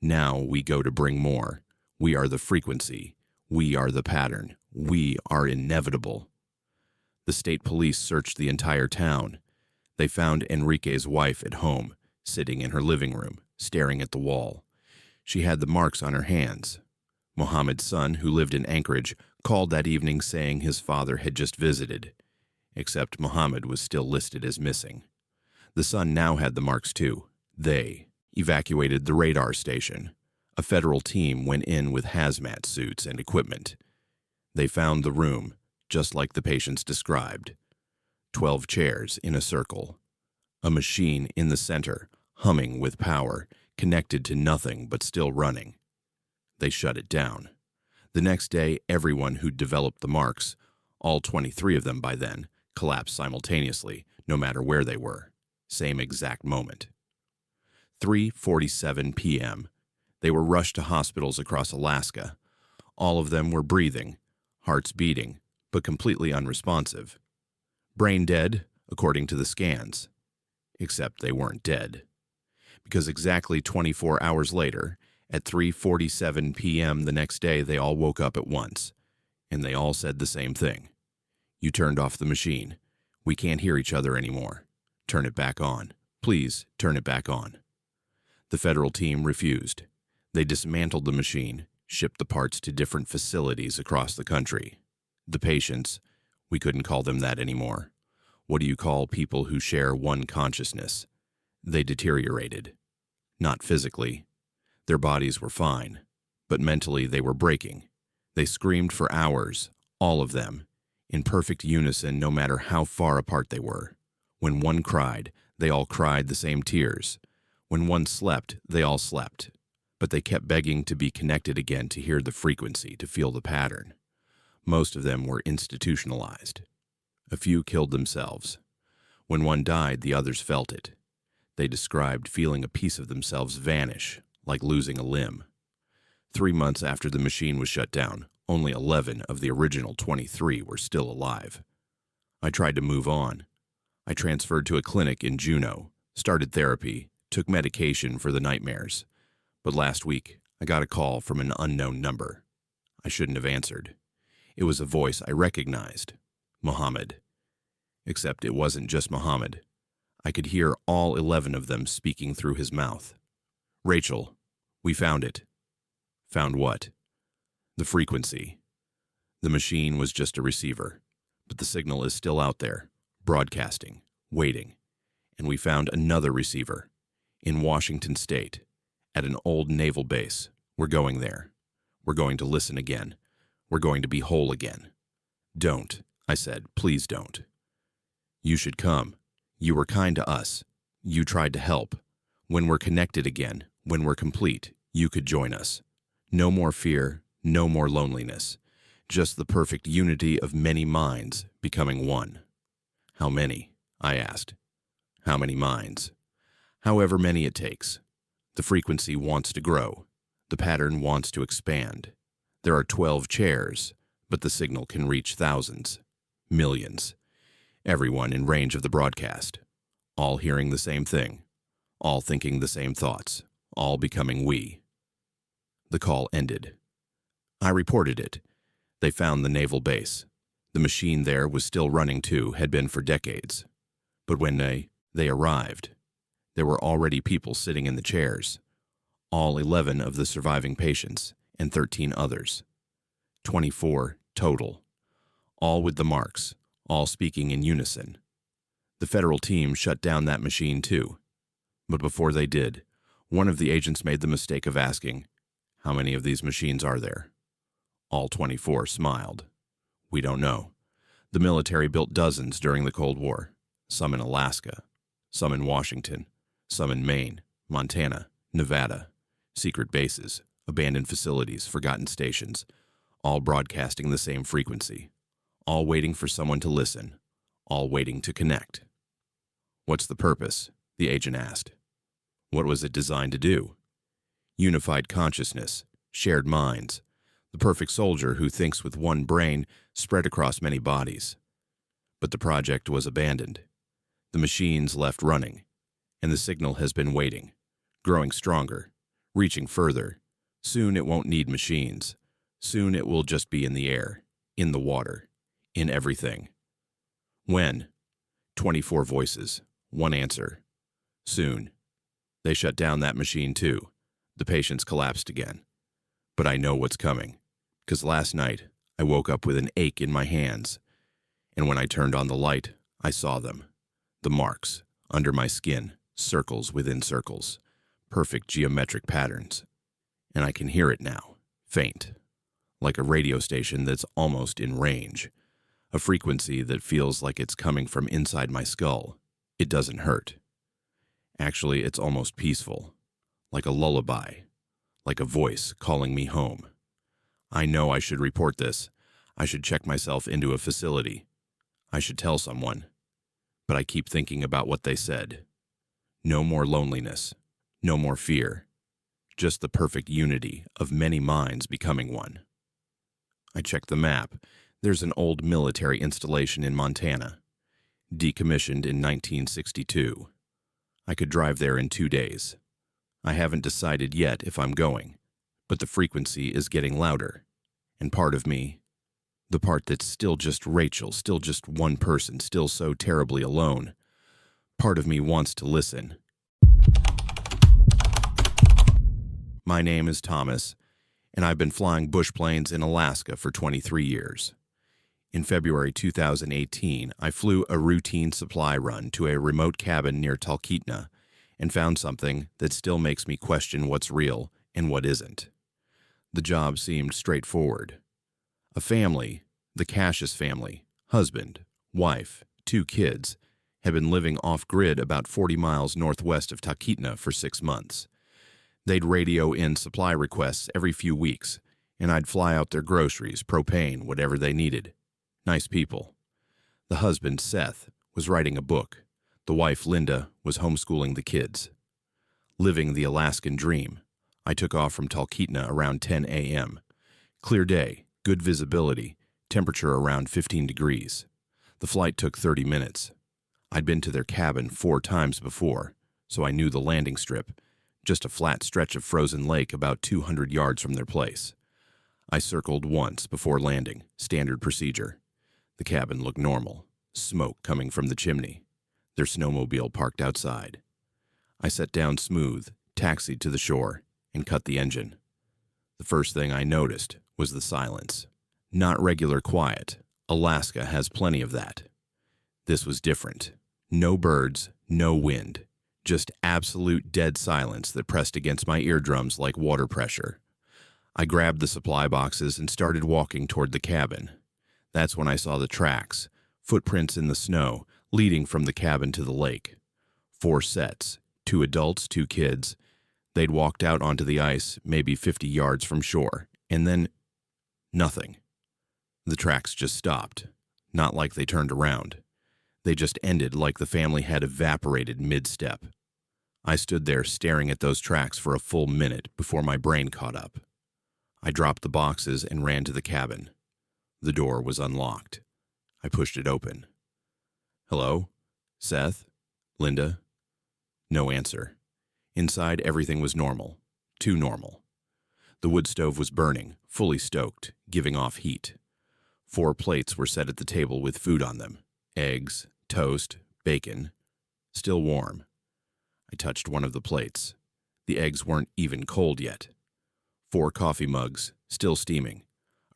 S1: Now we go to bring more. We are the frequency. We are the pattern. We are inevitable. The state police searched the entire town. They found Enrique's wife at home, sitting in her living room, staring at the wall. She had the marks on her hands. Mohammed's son, who lived in Anchorage, called that evening saying his father had just visited. except Mohammed was still listed as missing. The son now had the marks too. They evacuated the radar station. A federal team went in with hazmat suits and equipment. They found the room, just like the patients described. 12 chairs in a circle. A machine in the center, humming with power, connected to nothing but still running. They shut it down. The next day, everyone who'd developed the marks, all 23 of them by then, collapsed simultaneously, no matter where they were. Same exact moment. 3:47 p.m. They were rushed to hospitals across Alaska. All of them were breathing, hearts beating, but completely unresponsive. Brain dead, according to the scans. Except they weren't dead. Because exactly 24 hours later, at 3:47 p.m. the next day, they all woke up at once. And they all said the same thing. You turned off the machine. We can't hear each other anymore. Turn it back on. Please, turn it back on. The federal team refused. They dismantled the machine, shipped the parts to different facilities across the country. The patients, we couldn't call them that anymore. What do you call people who share one consciousness? They deteriorated. Not physically. Their bodies were fine, but mentally they were breaking. They screamed for hours, all of them, in perfect unison no matter how far apart they were. When one cried, they all cried the same tears. When one slept, they all slept. But they kept begging to be connected again to hear the frequency, to feel the pattern. Most of them were institutionalized. A few killed themselves. When one died, the others felt it. They described feeling a piece of themselves vanish, like losing a limb. 3 months after the machine was shut down, only 11 of the original 23 were still alive. I tried to move on. I transferred to a clinic in Juneau, started therapy, took medication for the nightmares. But last week, I got a call from an unknown number. I shouldn't have answered. It was a voice I recognized. Mohammed. Except it wasn't just Mohammed. I could hear all 11 of them speaking through his mouth. Rachel, we found it. Found what? The frequency. The machine was just a receiver, but the signal is still out there, broadcasting, waiting. And we found another receiver, in Washington State, at an old naval base. We're going there. We're going to listen again. We're going to be whole again. Don't, I said, please don't. You should come. You were kind to us. You tried to help. When we're connected again, when we're complete, you could join us. No more fear, no more loneliness. Just the perfect unity of many minds becoming one. How many? I asked. How many minds? However many it takes. The frequency wants to grow. The pattern wants to expand. There are 12 chairs, but the signal can reach thousands, millions. Everyone in range of the broadcast. All hearing the same thing. All thinking the same thoughts. All becoming we. The call ended. I reported it. They found the naval base. The machine there was still running too, had been for decades. But when they arrived, there were already people sitting in the chairs. All 11 of the surviving patients and 13 others. 24 total. All with the marks, all speaking in unison. The federal team shut down that machine too. But before they did, one of the agents made the mistake of asking, "How many of these machines are there?" All 24 smiled. "We don't know. The military built dozens during the Cold War, some in Alaska, some in Washington, some in Maine, Montana, Nevada, secret bases, abandoned facilities, forgotten stations, all broadcasting the same frequency, all waiting for someone to listen, all waiting to connect." "What's the purpose?" the agent asked. What was it designed to do? Unified consciousness, shared minds, the perfect soldier who thinks with one brain spread across many bodies. But the project was abandoned. The machines left running, and the signal has been waiting, growing stronger, reaching further. Soon it won't need machines. Soon it will just be in the air, in the water, in everything. When? 24 voices, one answer. Soon. They shut down that machine too. The patients collapsed again. But I know what's coming, because last night I woke up with an ache in my hands, And when I turned on the light, I saw them. The marks, under my skin, circles within circles, perfect geometric patterns. And I can hear it now, faint, like a radio station that's almost in range, a frequency that feels like it's coming from inside my skull. It doesn't hurt. Actually, it's almost peaceful, like a lullaby, like a voice calling me home. I know I should report this. I should check myself into a facility. I should tell someone. But I keep thinking about what they said. No more loneliness, no more fear, just the perfect unity of many minds becoming one. I checked the map. There's an old military installation in Montana, decommissioned in 1962. I could drive there in 2 days. I haven't decided yet if I'm going, but the frequency is getting louder, and part of me, the part that's still just Rachel, still just one person, still so terribly alone, part of me wants to listen. My name is Thomas, and I've been flying bush planes in Alaska for 23 years. In February 2018, I flew a routine supply run to a remote cabin near Talkeetna and found something that still makes me question what's real and what isn't. The job seemed straightforward. A family, the Cassius family, husband, wife, 2 kids, had been living off-grid about 40 miles northwest of Talkeetna for 6 months. They'd radio in supply requests every few weeks, and I'd fly out their groceries, propane, whatever they needed. Nice people. The husband, Seth, was writing a book. The wife, Linda, was homeschooling the kids. Living the Alaskan dream, I took off from Talkeetna around 10 a.m. Clear day, good visibility, temperature around 15 degrees. The flight took 30 minutes. I'd been to their cabin 4 times before, so I knew the landing strip, just a flat stretch of frozen lake about 200 yards from their place. I circled once before landing, standard procedure. The cabin looked normal, smoke coming from the chimney. Their snowmobile parked outside. I sat down smooth, taxied to the shore, and cut the engine. The first thing I noticed was the silence. Not regular quiet. Alaska has plenty of that. This was different. No birds, no wind. Just absolute dead silence that pressed against my eardrums like water pressure. I grabbed the supply boxes and started walking toward the cabin. That's when I saw the tracks, footprints in the snow, leading from the cabin to the lake. 4 sets, 2 adults, 2 kids. They'd walked out onto the ice, maybe 50 yards from shore, and then nothing. The tracks just stopped, not like they turned around. They just ended like the family had evaporated mid-step. I stood there staring at those tracks for a full minute before my brain caught up. I dropped the boxes and ran to the cabin. The door was unlocked. I pushed it open. Hello? Seth? Linda? No answer. Inside, everything was normal. Too normal. The wood stove was burning, fully stoked, giving off heat. 4 plates were set at the table with food on them. Eggs, toast, bacon. Still warm. I touched one of the plates. The eggs weren't even cold yet. 4 coffee mugs, still steaming.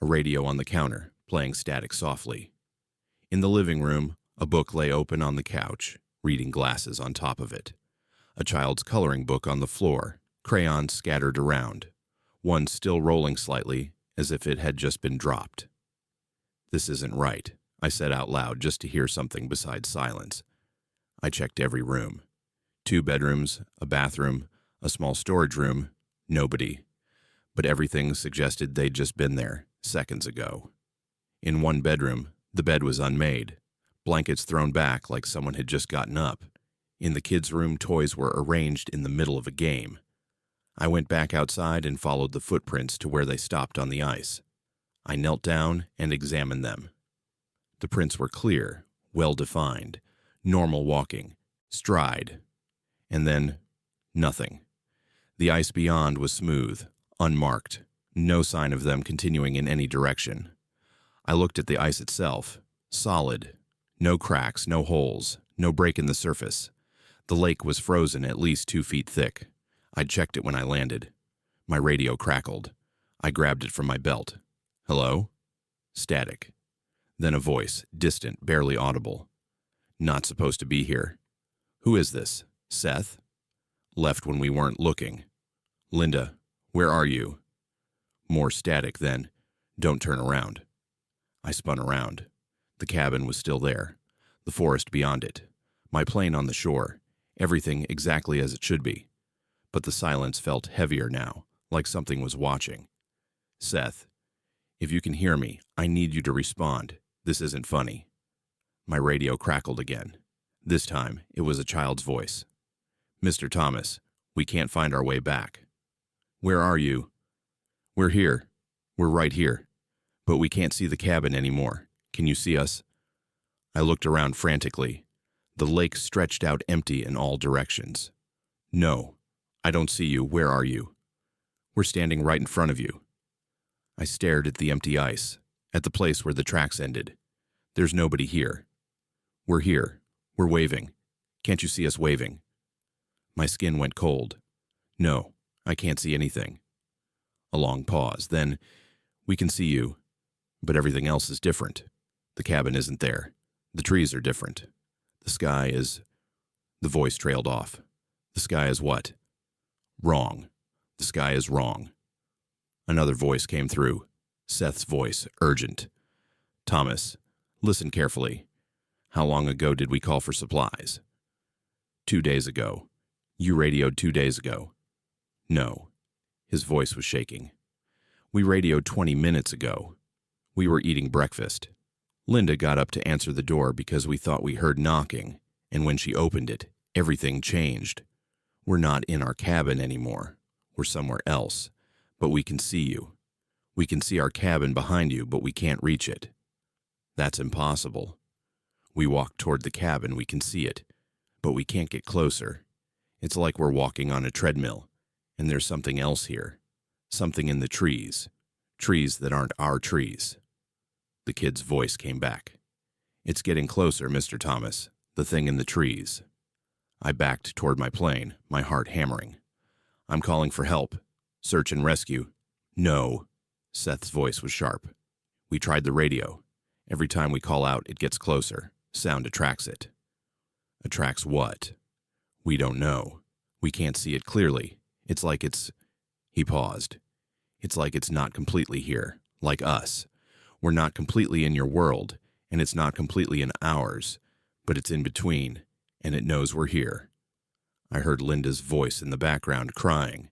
S1: A radio on the counter, playing static softly. In the living room, a book lay open on the couch, reading glasses on top of it. A child's coloring book on the floor, crayons scattered around. One still rolling slightly, as if it had just been dropped. This isn't right, I said out loud just to hear something besides silence. I checked every room. 2 bedrooms, a bathroom, a small storage room, nobody. But everything suggested they'd just been there, seconds ago. In one bedroom, the bed was unmade, blankets thrown back like someone had just gotten up. In the kids' room, toys were arranged in the middle of a game. I went back outside and followed the footprints to where they stopped on the ice. I knelt down and examined them. The prints were clear, well-defined, normal walking, stride. And then, nothing. The ice beyond was smooth, unmarked, no sign of them continuing in any direction. I looked at the ice itself, solid, no cracks, no holes, no break in the surface. The lake was frozen at least 2 feet thick. I'd checked it when I landed. My radio crackled. I grabbed it from my belt. Hello? Static. Then a voice, distant, barely audible. "Not supposed to be here." "Who is this? Seth?" "Left when we weren't looking." "Linda, where are you?" More static then, "Don't turn around." I spun around. The cabin was still there. The forest beyond it. My plane on the shore. Everything exactly as it should be. But the silence felt heavier now, like something was watching. "Seth, if you can hear me, I need you to respond. This isn't funny." My radio crackled again. This time, it was a child's voice. "Mr. Thomas, we can't find our way back." "Where are you?" "We're here. We're right here. But we can't see the cabin anymore. Can you see us?" I looked around frantically. The lake stretched out empty in all directions. "No, I don't see you. Where are you?" "We're standing right in front of you." I stared at the empty ice, at the place where the tracks ended. "There's nobody here." "We're here. We're waving. Can't you see us waving?" My skin went cold. "No, I can't see anything." A long pause. Then, "We can see you, but everything else is different. The cabin isn't there. The trees are different. The sky is—" The voice trailed off. "The sky is what?" "Wrong. The sky is wrong." Another voice came through. Seth's voice, urgent. "Thomas, listen carefully. How long ago did we call for supplies?" 2 days ago. You radioed 2 days ago." "No." His voice was shaking. "We radioed 20 minutes ago. We were eating breakfast. Linda got up to answer the door because we thought we heard knocking, and when she opened it, everything changed. We're not in our cabin anymore. We're somewhere else, but we can see you. We can see our cabin behind you, but we can't reach it." "That's impossible." "We walk toward the cabin, we can see it, but we can't get closer. It's like we're walking on a treadmill, and there's something else here. Something in the trees. Trees that aren't our trees." The kid's voice came back. "It's getting closer, Mr. Thomas. The thing in the trees." I backed toward my plane, my heart hammering. "I'm calling for help. Search and rescue." "No." Seth's voice was sharp. "We tried the radio. Every time we call out, it gets closer. Sound attracts it." "Attracts what?" "We don't know. We can't see it clearly. It's like it's—" He paused. "It's like it's not completely here, like us. We're not completely in your world, and it's not completely in ours, but it's in between, and it knows we're here." I heard Linda's voice in the background crying.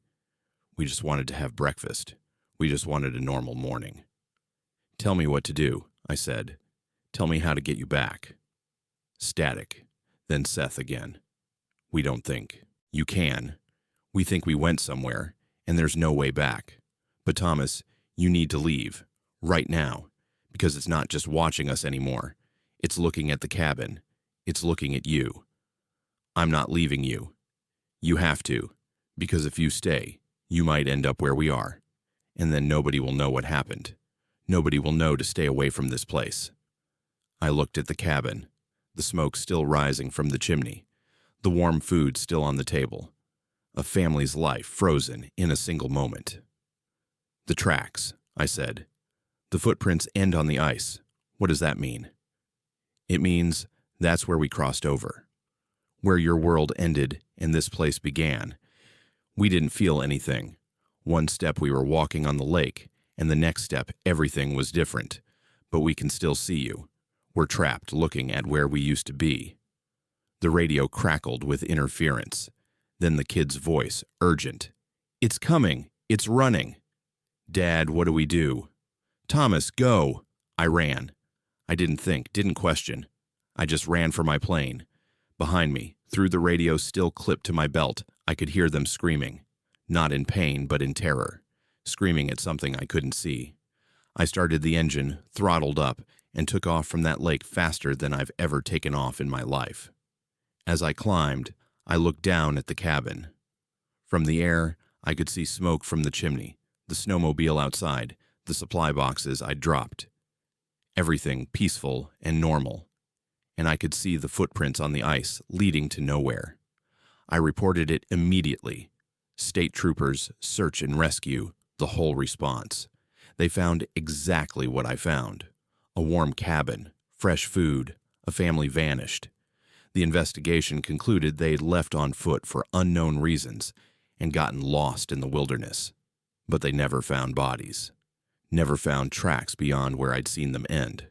S1: "We just wanted to have breakfast. We just wanted a normal morning." "Tell me what to do," I said. "Tell me how to get you back." Static. Then Seth again. "We don't think. You can. We think we went somewhere, and there's no way back. But Thomas, you need to leave. Right now. Because it's not just watching us anymore. It's looking at the cabin. It's looking at you. I'm not leaving you. You have to. Because if you stay, you might end up where we are. And then nobody will know what happened. Nobody will know to stay away from this place." I looked at the cabin. The smoke still rising from the chimney. The warm food still on the table. A family's life frozen in a single moment. "The tracks," I said. "The footprints end on the ice. What does that mean?" "It means that's where we crossed over. Where your world ended and this place began. We didn't feel anything. One step we were walking on the lake, and the next step everything was different. But we can still see you. We're trapped looking at where we used to be." The radio crackled with interference. Then the kid's voice, urgent. "It's coming! It's running!" "Dad, what do we do?" "Thomas, go!" I ran. I didn't think, didn't question. I just ran for my plane. Behind me, through the radio still clipped to my belt, I could hear them screaming. Not in pain, but in terror. Screaming at something I couldn't see. I started the engine, throttled up, and took off from that lake faster than I've ever taken off in my life. As I climbed, I looked down at the cabin. From the air, I could see smoke from the chimney, the snowmobile outside, the supply boxes I'd dropped. Everything peaceful and normal. And I could see the footprints on the ice leading to nowhere. I reported it immediately. State troopers, search and rescue, the whole response. They found exactly what I found. A warm cabin, fresh food, a family vanished. The investigation concluded they'd left on foot for unknown reasons and gotten lost in the wilderness. But they never found bodies, never found tracks beyond where I'd seen them end.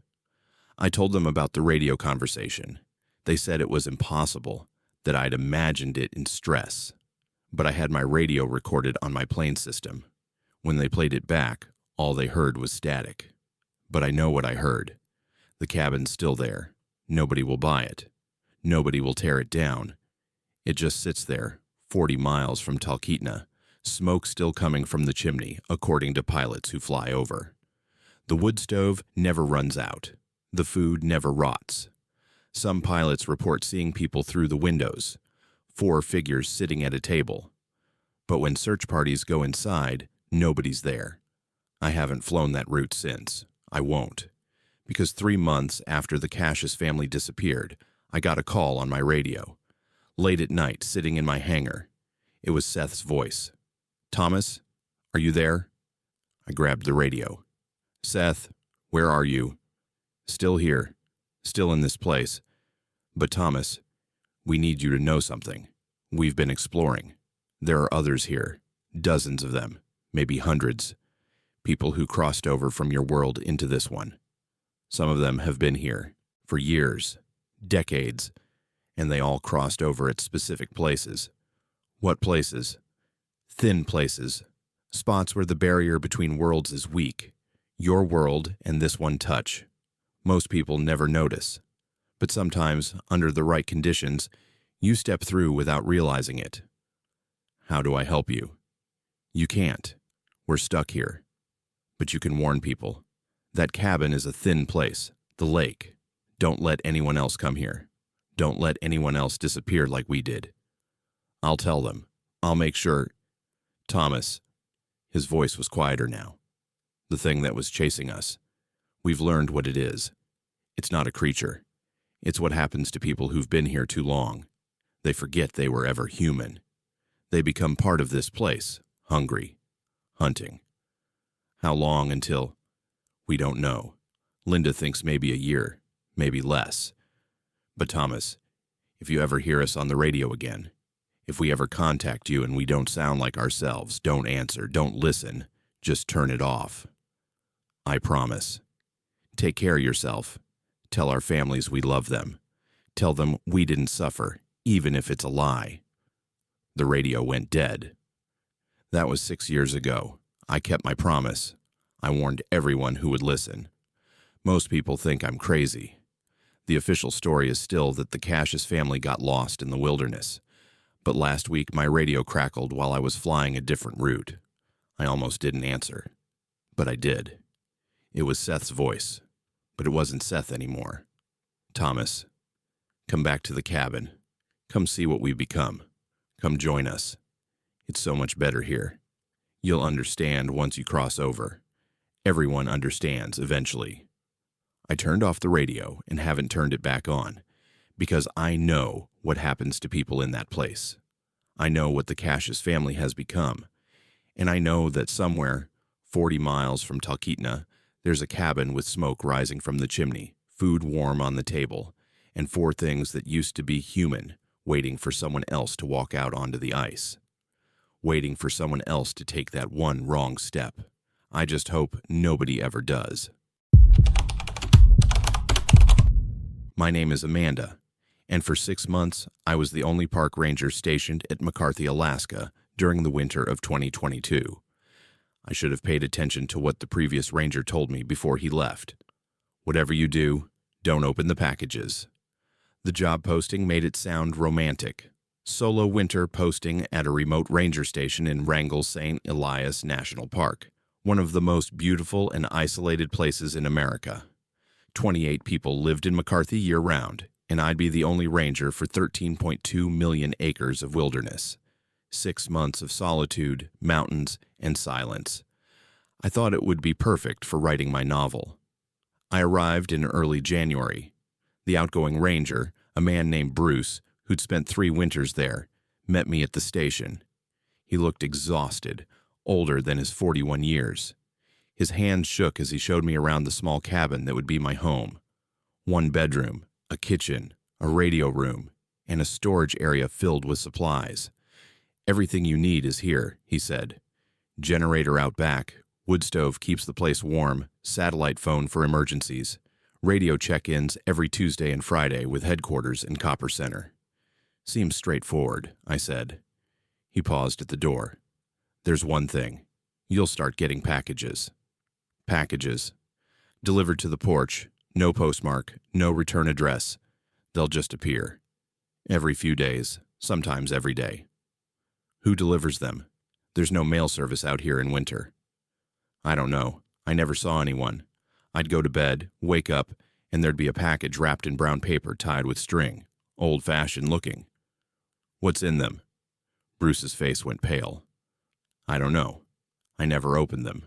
S1: I told them about the radio conversation. They said it was impossible, that I'd imagined it in stress. But I had my radio recorded on my plane system. When they played it back, all they heard was static. But I know what I heard. The cabin's still there. Nobody will buy it. Nobody will tear it down. It just sits there, 40 miles from Talkeetna, smoke still coming from the chimney, according to pilots who fly over. The wood stove never runs out. The food never rots. Some pilots report seeing people through the windows, 4 figures sitting at a table. But when search parties go inside, nobody's there. I haven't flown that route since. I won't. Because 3 months after the Cassius family disappeared, I got a call on my radio. Late at night, sitting in my hangar. It was Seth's voice. "Thomas, are you there?" I grabbed the radio. "Seth, where are you?" "Still here. Still in this place. But Thomas, we need you to know something. We've been exploring. There are others here. Dozens of them. Maybe hundreds. People who crossed over from your world into this one. Some of them have been here for years, decades, and they all crossed over at specific places." "What places?" "Thin places. Spots where the barrier between worlds is weak. Your world and this one touch. Most people never notice. But sometimes, under the right conditions, you step through without realizing it." "How do I help you?" "You can't. We're stuck here. But you can warn people. That cabin is a thin place, the lake. Don't let anyone else come here. Don't let anyone else disappear like we did." "I'll tell them. I'll make sure." "Thomas," his voice was quieter now. "The thing that was chasing us. We've learned what it is. It's not a creature. It's what happens to people who've been here too long. They forget they were ever human. They become part of this place, hungry, hunting. How long until? We don't know. Linda thinks maybe a year, maybe less. But Thomas, if you ever hear us on the radio again, if we ever contact you and we don't sound like ourselves, don't answer, don't listen, just turn it off. I promise. Take care of yourself. Tell our families we love them. Tell them we didn't suffer, even if it's a lie." The radio went dead. That was 6 years ago. I kept my promise. I warned everyone who would listen. Most people think I'm crazy. The official story is still that the Cassius family got lost in the wilderness. But last week my radio crackled while I was flying a different route. I almost didn't answer. But I did. It was Seth's voice. But it wasn't Seth anymore. "Thomas, come back to the cabin. Come see what we've become. Come join us. It's so much better here. You'll understand once you cross over. Everyone understands eventually." I turned off the radio and haven't turned it back on, because I know what happens to people in that place. I know what the Cassius family has become, and I know that somewhere, 40 miles from Talkeetna, there's a cabin with smoke rising from the chimney, food warm on the table, and 4 things that used to be human waiting for someone else to walk out onto the ice. Waiting for someone else to take that one wrong step. I just hope nobody ever does. My name is Amanda, and for 6 months, I was the only park ranger stationed at McCarthy, Alaska during the winter of 2022. I should have paid attention to what the previous ranger told me before he left. Whatever you do, don't open the packages. The job posting made it sound romantic. Solo winter posting at a remote ranger station in Wrangell St. Elias National Park, one of the most beautiful and isolated places in America. 28 people lived in McCarthy year-round, and I'd be the only ranger for 13.2 million acres of wilderness. 6 months of solitude, mountains, and silence. I thought it would be perfect for writing my novel. I arrived in early January. The outgoing ranger, a man named Bruce, who'd spent 3 winters there, met me at the station. He looked exhausted, older than his 41 years. His hand shook as he showed me around the small cabin that would be my home. 1 bedroom, a kitchen, a radio room, and a storage area filled with supplies. "Everything you need is here," he said. "Generator out back, wood stove keeps the place warm, satellite phone for emergencies, radio check-ins every Tuesday and Friday with headquarters in Copper Center." "Seems straightforward," I said. He paused at the door. "There's one thing. You'll start getting packages." "Packages. Delivered to the porch, no postmark, no return address. They'll just appear. Every few days, sometimes every day." "Who delivers them? There's no mail service out here in winter." "I don't know. I never saw anyone. I'd go to bed, wake up, and there'd be a package wrapped in brown paper tied with string, old-fashioned looking." "What's in them?" Bruce's face went pale. "I don't know. I never opened them.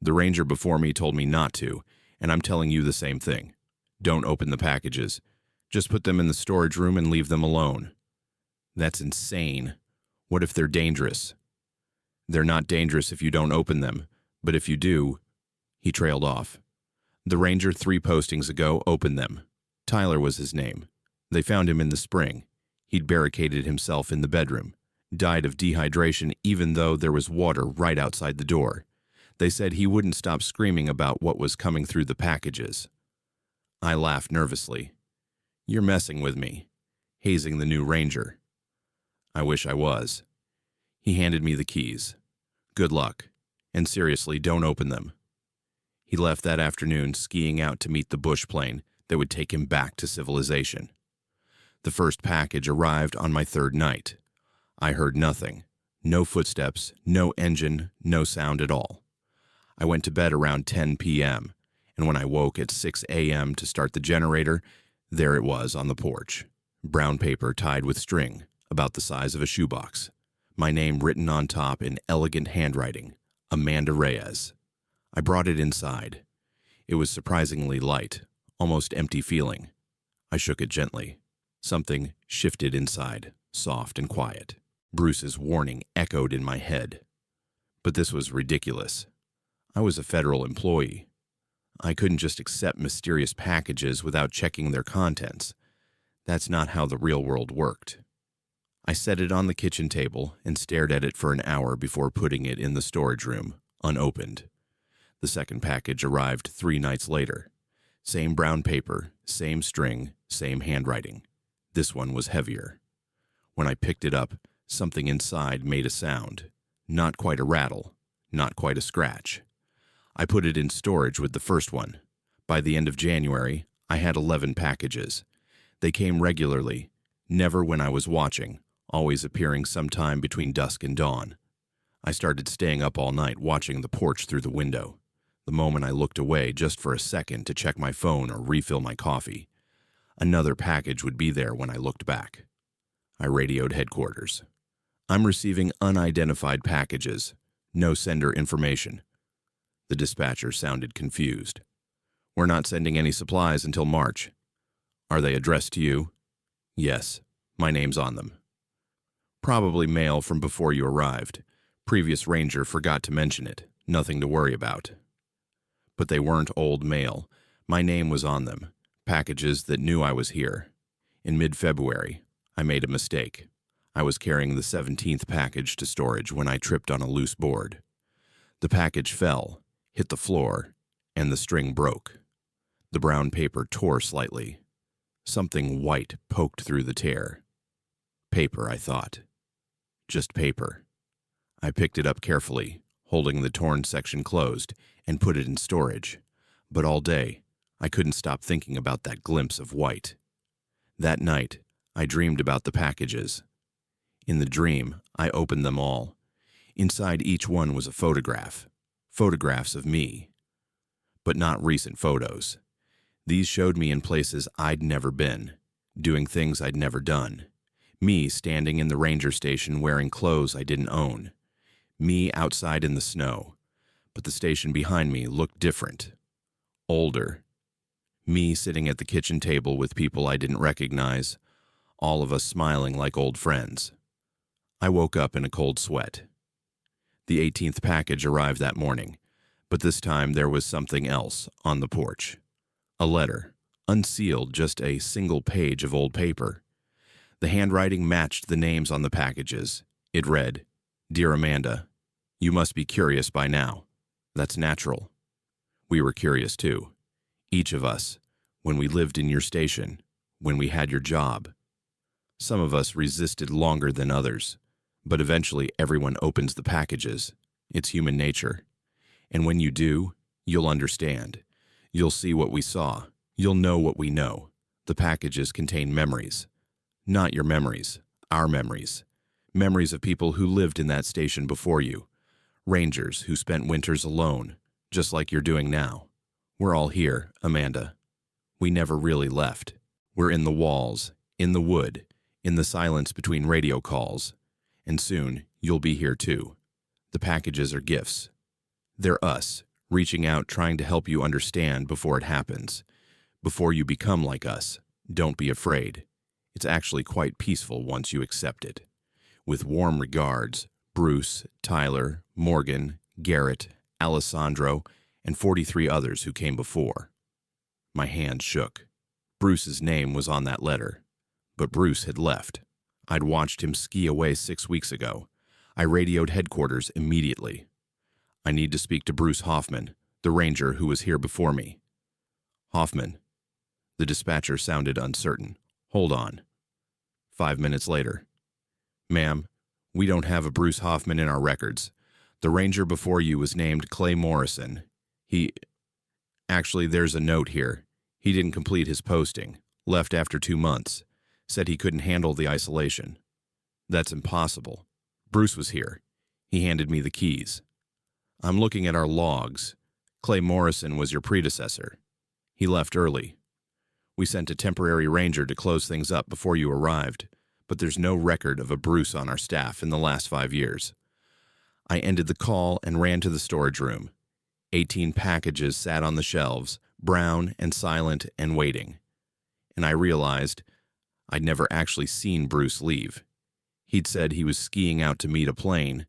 S1: The ranger before me told me not to, and I'm telling you the same thing. Don't open the packages. Just put them in the storage room and leave them alone." "That's insane. What if they're dangerous?" "They're not dangerous if you don't open them, but if you do—" He trailed off. "The ranger 3 postings ago opened them. Tyler was his name. They found him in the spring. He'd barricaded himself in the bedroom. Died of dehydration even though there was water right outside the door. They said he wouldn't stop screaming about what was coming through the packages." I laughed nervously. "You're messing with me. Hazing the new ranger." "I wish I was." He handed me the keys. "Good luck. And seriously, don't open them." He left that afternoon skiing out to meet the bush plane that would take him back to civilization. The first package arrived on my 3rd night. I heard nothing. No footsteps, no engine, no sound at all. I went to bed around 10 p.m., and when I woke at 6 a.m. to start the generator, there it was on the porch. Brown paper tied with string, about the size of a shoebox. My name written on top in elegant handwriting, Amanda Reyes. I brought it inside. It was surprisingly light, almost empty feeling. I shook it gently. Something shifted inside, soft and quiet. Bruce's warning echoed in my head. But this was ridiculous. I was a federal employee. I couldn't just accept mysterious packages without checking their contents. That's not how the real world worked. I set it on the kitchen table and stared at it for an hour before putting it in the storage room, unopened. The second package arrived 3 nights later. Same brown paper, same string, same handwriting. This one was heavier. When I picked it up, something inside made a sound. Not quite a rattle, not quite a scratch. I put it in storage with the first one. By the end of January, I had 11 packages. They came regularly, never when I was watching, always appearing sometime between dusk and dawn. I started staying up all night watching the porch through the window. The moment I looked away just for a second to check my phone or refill my coffee, another package would be there when I looked back. I radioed headquarters. "I'm receiving unidentified packages. No sender information." The dispatcher sounded confused. "We're not sending any supplies until March." "Are they addressed to you?" "Yes. My name's on them." "Probably mail from before you arrived. Previous ranger forgot to mention it. Nothing to worry about." But they weren't old mail. My name was on them. Packages that knew I was here. In mid-February, I made a mistake. I was carrying the 17th package to storage when I tripped on a loose board. The package fell, hit the floor, and the string broke. The brown paper tore slightly. Something white poked through the tear. Paper, I thought. Just paper. I picked it up carefully, holding the torn section closed, and put it in storage. But all day, I couldn't stop thinking about that glimpse of white. That night, I dreamed about the packages. In the dream, I opened them all. Inside each one was a photograph. Photographs of me. But not recent photos. These showed me in places I'd never been, doing things I'd never done. Me standing in the ranger station wearing clothes I didn't own. Me outside in the snow. But the station behind me looked different. Older. Me sitting at the kitchen table with people I didn't recognize, all of us smiling like old friends. I woke up in a cold sweat. The 18th package arrived that morning. But this time there was something else on the porch. A letter, unsealed, just a single page of old paper. The handwriting matched the names on the packages. It read, "Dear Amanda, you must be curious by now. That's natural. We were curious too. Each of us, when we lived in your station, when we had your job. Some of us resisted longer than others, but eventually everyone opens the packages. It's human nature. And when you do, you'll understand. You'll see what we saw. You'll know what we know. The packages contain memories. Not your memories, our memories. Memories of people who lived in that station before you. Rangers who spent winters alone, just like you're doing now. We're all here, Amanda. We never really left. We're in the walls, in the wood, in the silence between radio calls. And soon, you'll be here too. The packages are gifts. They're us, reaching out, trying to help you understand before it happens. Before you become like us, don't be afraid. It's actually quite peaceful once you accept it. With warm regards, Bruce, Tyler, Morgan, Garrett, Alessandro, and 43 others who came before. My hand shook. Bruce's name was on that letter. But Bruce had left. I'd watched him ski away 6 weeks ago. I radioed headquarters immediately. I need to speak to Bruce Hoffman, the ranger who was here before me. Hoffman. The dispatcher sounded uncertain. Hold on. 5 minutes later. Ma'am, we don't have a Bruce Hoffman in our records. The ranger before you was named Clay Morrison. Actually, there's a note here. He didn't complete his posting. Left after 2 months. Said he couldn't handle the isolation. That's impossible. Bruce was here. He handed me the keys. I'm looking at our logs. Clay Morrison was your predecessor. He left early. We sent a temporary ranger to close things up before you arrived, but there's no record of a Bruce on our staff in the last 5 years. I ended the call and ran to the storage room. 18 packages sat on the shelves, brown and silent and waiting. And I realized I'd never actually seen Bruce leave. He'd said he was skiing out to meet a plane,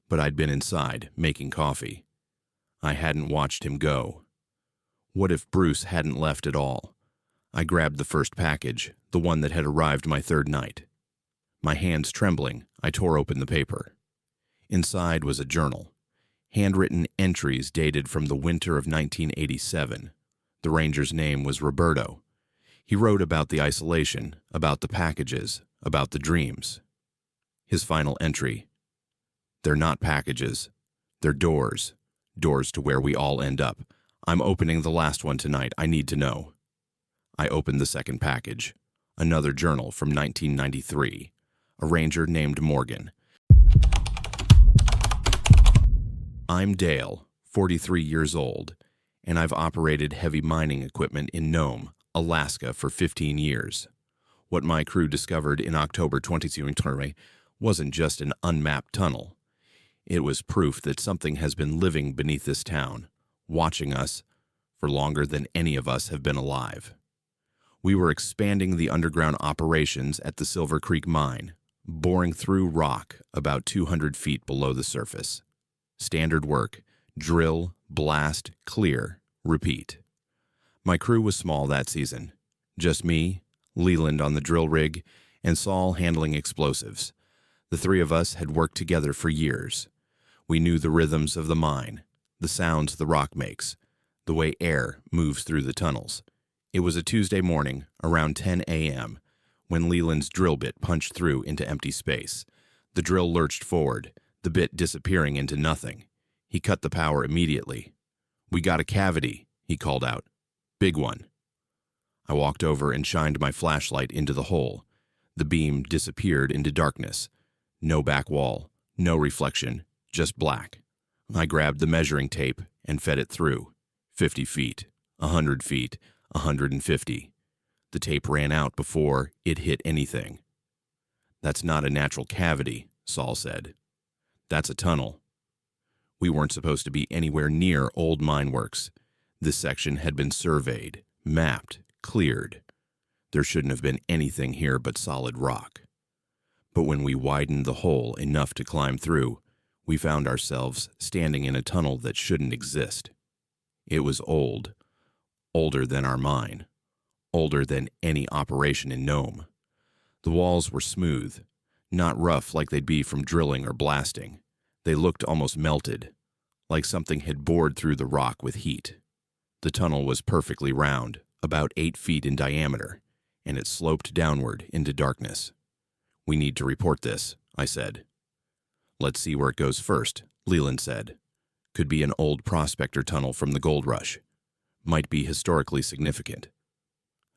S1: but I'd been inside, making coffee. I hadn't watched him go. What if Bruce hadn't left at all? I grabbed the first package, the one that had arrived my third night. My hands trembling, I tore open the paper. Inside was a journal. Handwritten entries dated from the winter of 1987. The ranger's name was Roberto. He wrote about the isolation, about the packages, about the dreams. His final entry. They're not packages. They're doors. Doors to where we all end up. I'm opening the last one tonight. I need to know. I opened the second package. Another journal from 1993. A ranger named Morgan. I'm Dale, 43 years old, and I've operated heavy mining equipment in Nome, Alaska for 15 years. What my crew discovered in October 2023 wasn't just an unmapped tunnel. It was proof that something has been living beneath this town, watching us for longer than any of us have been alive. We were expanding the underground operations at the Silver Creek mine, boring through rock about 200 feet below the surface. Standard work, drill, blast, clear, repeat. My crew was small that season. Just me, Leland on the drill rig, and Saul handling explosives. The three of us had worked together for years. We knew the rhythms of the mine, the sounds the rock makes, the way air moves through the tunnels. It was a Tuesday morning, around 10 a.m., when Leland's drill bit punched through into empty space. The drill lurched forward, the bit disappearing into nothing. He cut the power immediately. "We got a cavity," he called out. "Big one." I walked over and shined my flashlight into the hole. The beam disappeared into darkness. No back wall, no reflection, just black. I grabbed the measuring tape and fed it through. 50 feet, 100 feet, 150. The tape ran out before it hit anything. "That's not a natural cavity," Saul said. "That's a tunnel." We weren't supposed to be anywhere near old mine works. This section had been surveyed, mapped, cleared. There shouldn't have been anything here but solid rock. But when we widened the hole enough to climb through, We found ourselves standing in a tunnel that shouldn't exist. It was old, older than our mine, older than any operation in Nome. The walls were smooth, not rough like they'd be from drilling or blasting. They looked almost melted, like something had bored through the rock with heat. The tunnel was perfectly round, about 8 feet in diameter, and it sloped downward into darkness. "We need to report this," I said. "Let's see where it goes first," Leland said. "Could be an old prospector tunnel from the gold rush. Might be historically significant."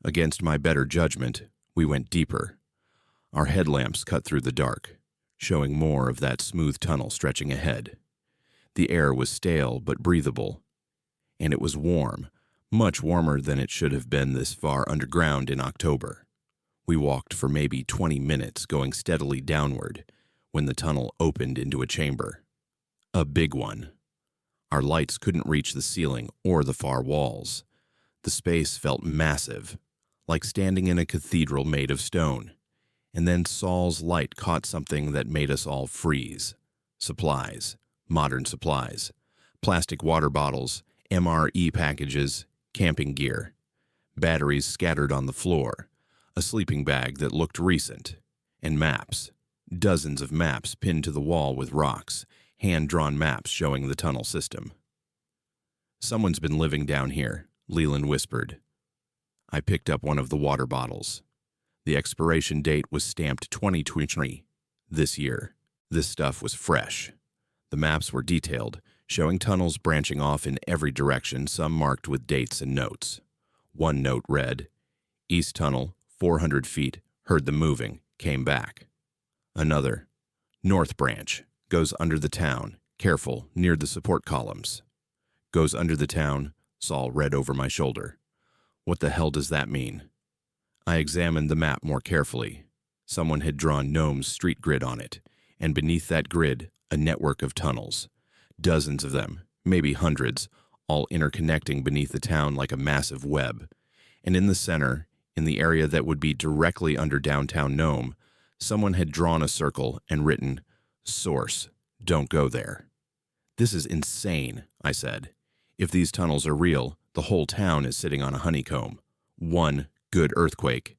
S1: Against my better judgment, we went deeper. Our headlamps cut through the dark, showing more of that smooth tunnel stretching ahead. The air was stale but breathable, and it was warm, much warmer than it should have been this far underground in October. We walked for maybe 20 minutes, going steadily downward, when the tunnel opened into a chamber. A big one. Our lights couldn't reach the ceiling or the far walls. The space felt massive, like standing in a cathedral made of stone. And then Saul's light caught something that made us all freeze. Supplies, modern supplies, plastic water bottles, MRE packages, camping gear, batteries scattered on the floor, a sleeping bag that looked recent, and maps. Dozens of maps pinned to the wall with rocks, hand-drawn maps showing the tunnel system. "Someone's been living down here," Leland whispered. I picked up one of the water bottles. The expiration date was stamped 2023, this year. This stuff was fresh. The maps were detailed, showing tunnels branching off in every direction, some marked with dates and notes. One note read, "East Tunnel, 400 feet, heard them moving, came back." Another, "North Branch, goes under the town, careful, near the support columns." "Goes under the town," Saul read over my shoulder. What the hell does that mean? I examined the map more carefully. Someone had drawn Nome's street grid on it, and beneath that grid, a network of tunnels. Dozens of them, maybe hundreds, all interconnecting beneath the town like a massive web. And in the center, in the area that would be directly under downtown Nome, someone had drawn a circle and written, "Source, don't go there." "This is insane," I said. "If these tunnels are real, the whole town is sitting on a honeycomb. One good earthquake."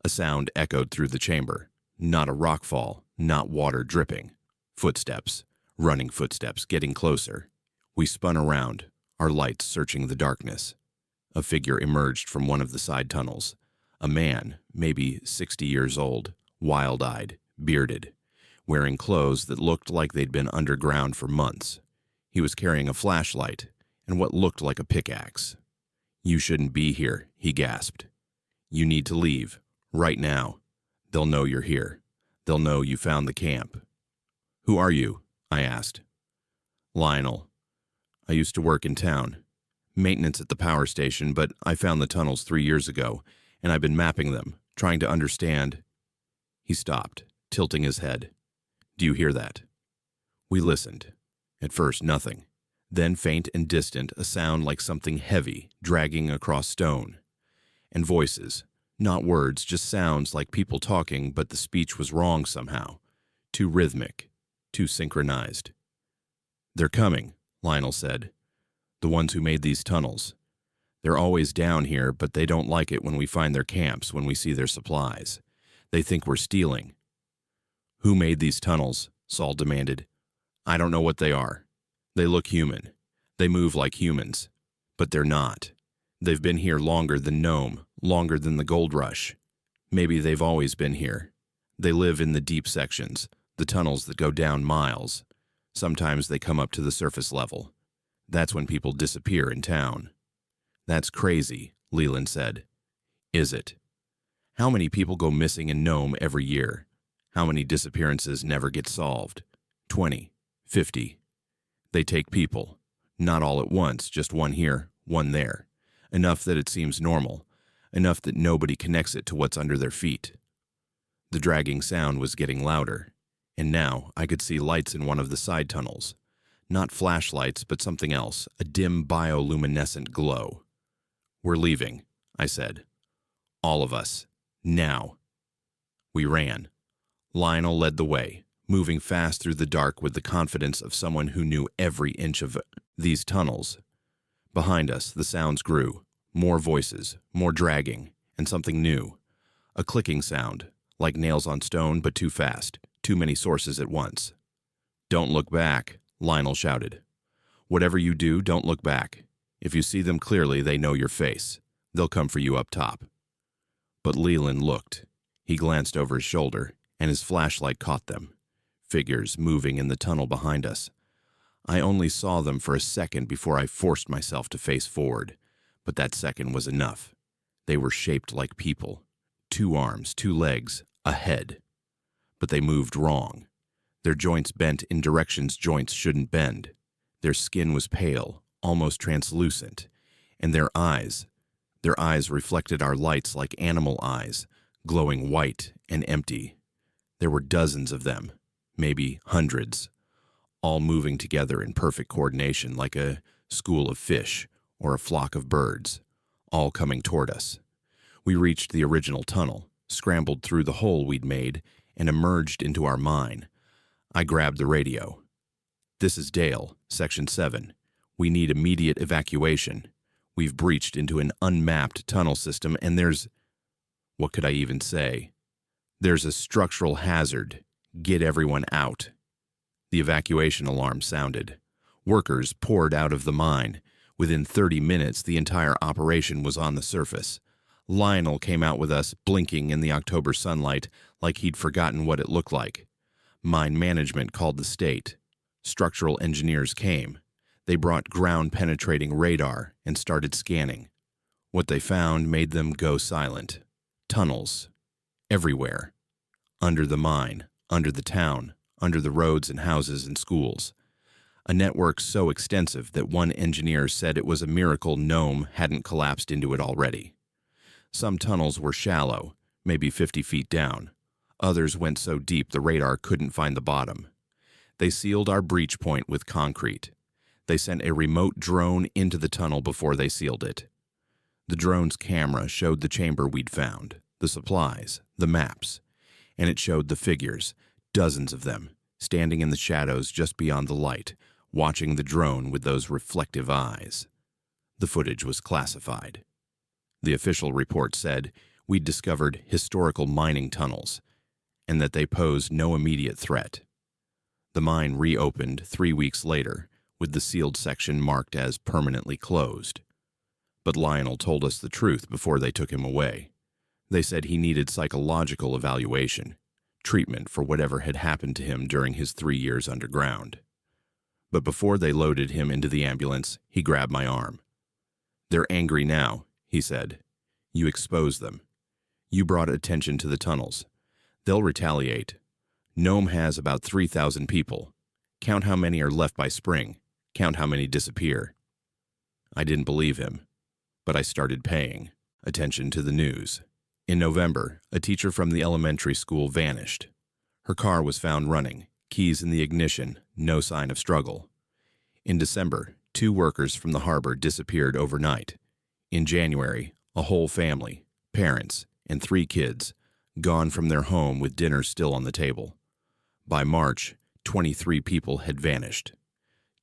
S1: A sound echoed through the chamber. Not a rockfall, not water dripping. Footsteps, running footsteps, getting closer. We spun around, our lights searching the darkness. A figure emerged from one of the side tunnels. A man, maybe 60 years old, wild-eyed, bearded, wearing clothes that looked like they'd been underground for months. He was carrying a flashlight and what looked like a pickaxe. "You shouldn't be here," he gasped. "You need to leave, right now. They'll know you're here. They'll know you found the camp." "Who are you?" I asked. "Lionel. I used to work in town. Maintenance at the power station, but I found the tunnels 3 years ago, and I've been mapping them, trying to understand." He stopped, tilting his head. "Do you hear that?" We listened. At first, nothing. Then faint and distant, a sound like something heavy dragging across stone. And voices, not words, just sounds like people talking, but the speech was wrong somehow. Too rhythmic, too synchronized. "They're coming," Lionel said. "The ones who made these tunnels. They're always down here, but they don't like it when we find their camps, when we see their supplies. They think we're stealing." "Who made these tunnels?" Saul demanded. "I don't know what they are. They look human. They move like humans. But they're not. They've been here longer than Nome, longer than the gold rush. Maybe they've always been here. They live in the deep sections, the tunnels that go down miles. Sometimes they come up to the surface level. That's when people disappear in town." "That's crazy," Leland said. "Is it? How many people go missing in Nome every year? How many disappearances never get solved? 20, 50. They take people. Not all at once, just one here, one there. Enough that it seems normal. Enough that nobody connects it to what's under their feet." The dragging sound was getting louder, and now I could see lights in one of the side tunnels. Not flashlights, but something else, a dim bioluminescent glow. "We're leaving," I said. "All of us. Now." We ran. Lionel led the way, moving fast through the dark with the confidence of someone who knew every inch of these tunnels. Behind us, the sounds grew. More voices, more dragging, and something new. A clicking sound, like nails on stone, but too fast. Too many sources at once. "Don't look back," Lionel shouted. "Whatever you do, don't look back. If you see them clearly, they know your face. They'll come for you up top." But Leland looked. He glanced over his shoulder, and his flashlight caught them. Figures moving in the tunnel behind us. I only saw them for a second before I forced myself to face forward, but that second was enough. They were shaped like people. 2 arms, 2 legs, a head. But they moved wrong. Their joints bent in directions joints shouldn't bend. Their skin was pale, almost translucent, and their eyes reflected our lights like animal eyes, glowing white and empty. There were dozens of them, maybe hundreds, all moving together in perfect coordination like a school of fish or a flock of birds, all coming toward us. We reached the original tunnel, scrambled through the hole we'd made, and emerged into our mine. I grabbed the radio. "This is Dale, Section 7. We need immediate evacuation. We've breached into an unmapped tunnel system, and there's..." What could I even say? "There's a structural hazard. Get everyone out." The evacuation alarm sounded. Workers poured out of the mine. Within 30 minutes, the entire operation was on the surface. Lionel came out with us, blinking in the October sunlight like he'd forgotten what it looked like. Mine management called the state. Structural engineers came. They brought ground-penetrating radar and started scanning. What they found made them go silent. Tunnels. Everywhere. Under the mine, under the town, under the roads and houses and schools. A network so extensive that one engineer said it was a miracle Nome hadn't collapsed into it already. Some tunnels were shallow, maybe 50 feet down. Others went so deep the radar couldn't find the bottom. They sealed our breach point with concrete. They sent a remote drone into the tunnel before they sealed it. The drone's camera showed the chamber we'd found, the supplies, the maps, and it showed the figures, dozens of them, standing in the shadows just beyond the light, watching the drone with those reflective eyes. The footage was classified. The official report said we'd discovered historical mining tunnels, and that they posed no immediate threat. The mine reopened 3 weeks later, with the sealed section marked as permanently closed. But Lionel told us the truth before they took him away. They said he needed psychological evaluation, treatment for whatever had happened to him during his 3 years underground. But before they loaded him into the ambulance, he grabbed my arm. "They're angry now," he said. "You exposed them. You brought attention to the tunnels. They'll retaliate. Nome has about 3,000 people. Count how many are left by spring. Count how many disappear." I didn't believe him, but I started paying attention to the news. In November, a teacher from the elementary school vanished. Her car was found running, keys in the ignition, no sign of struggle. In December, 2 workers from the harbor disappeared overnight. In January, a whole family, parents, and 3 kids, gone from their home with dinner still on the table. By March, 23 people had vanished.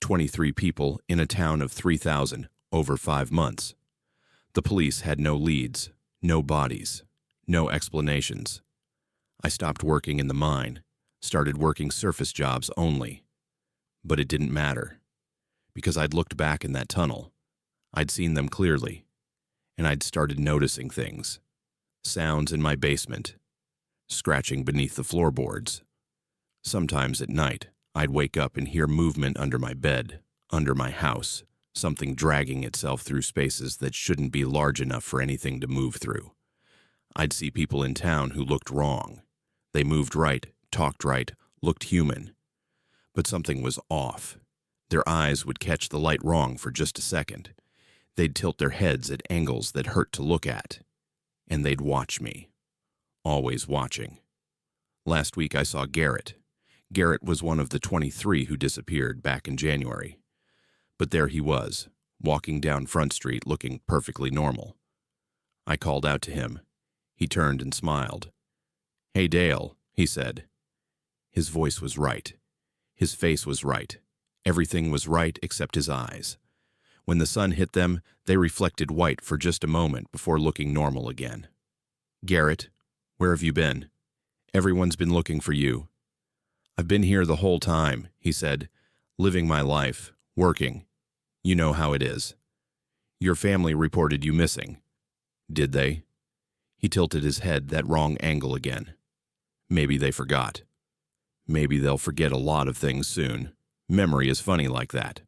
S1: 23 people in a town of 3,000 over 5 months. The police had no leads, no bodies, no explanations. I stopped working in the mine, started working surface jobs only. But it didn't matter, because I'd looked back in that tunnel. I'd seen them clearly, and I'd started noticing things. Sounds in my basement, scratching beneath the floorboards. Sometimes at night, I'd wake up and hear movement under my bed, under my house, something dragging itself through spaces that shouldn't be large enough for anything to move through. I'd see people in town who looked wrong. They moved right, talked right, looked human. But something was off. Their eyes would catch the light wrong for just a second. They'd tilt their heads at angles that hurt to look at. And they'd watch me. Always watching. Last week I saw Garrett. Garrett was one of the 23 who disappeared back in January. But there he was, walking down Front Street looking perfectly normal. I called out to him. He turned and smiled. "Hey, Dale," he said. His voice was right. His face was right. Everything was right except his eyes. When the sun hit them, they reflected white for just a moment before looking normal again. "Garrett, where have you been? Everyone's been looking for you." "I've been here the whole time," he said, "living my life, working. You know how it is. Your family reported you missing." "Did they?" He tilted his head that wrong angle again. "Maybe they forgot. Maybe they'll forget a lot of things soon. Memory is funny like that."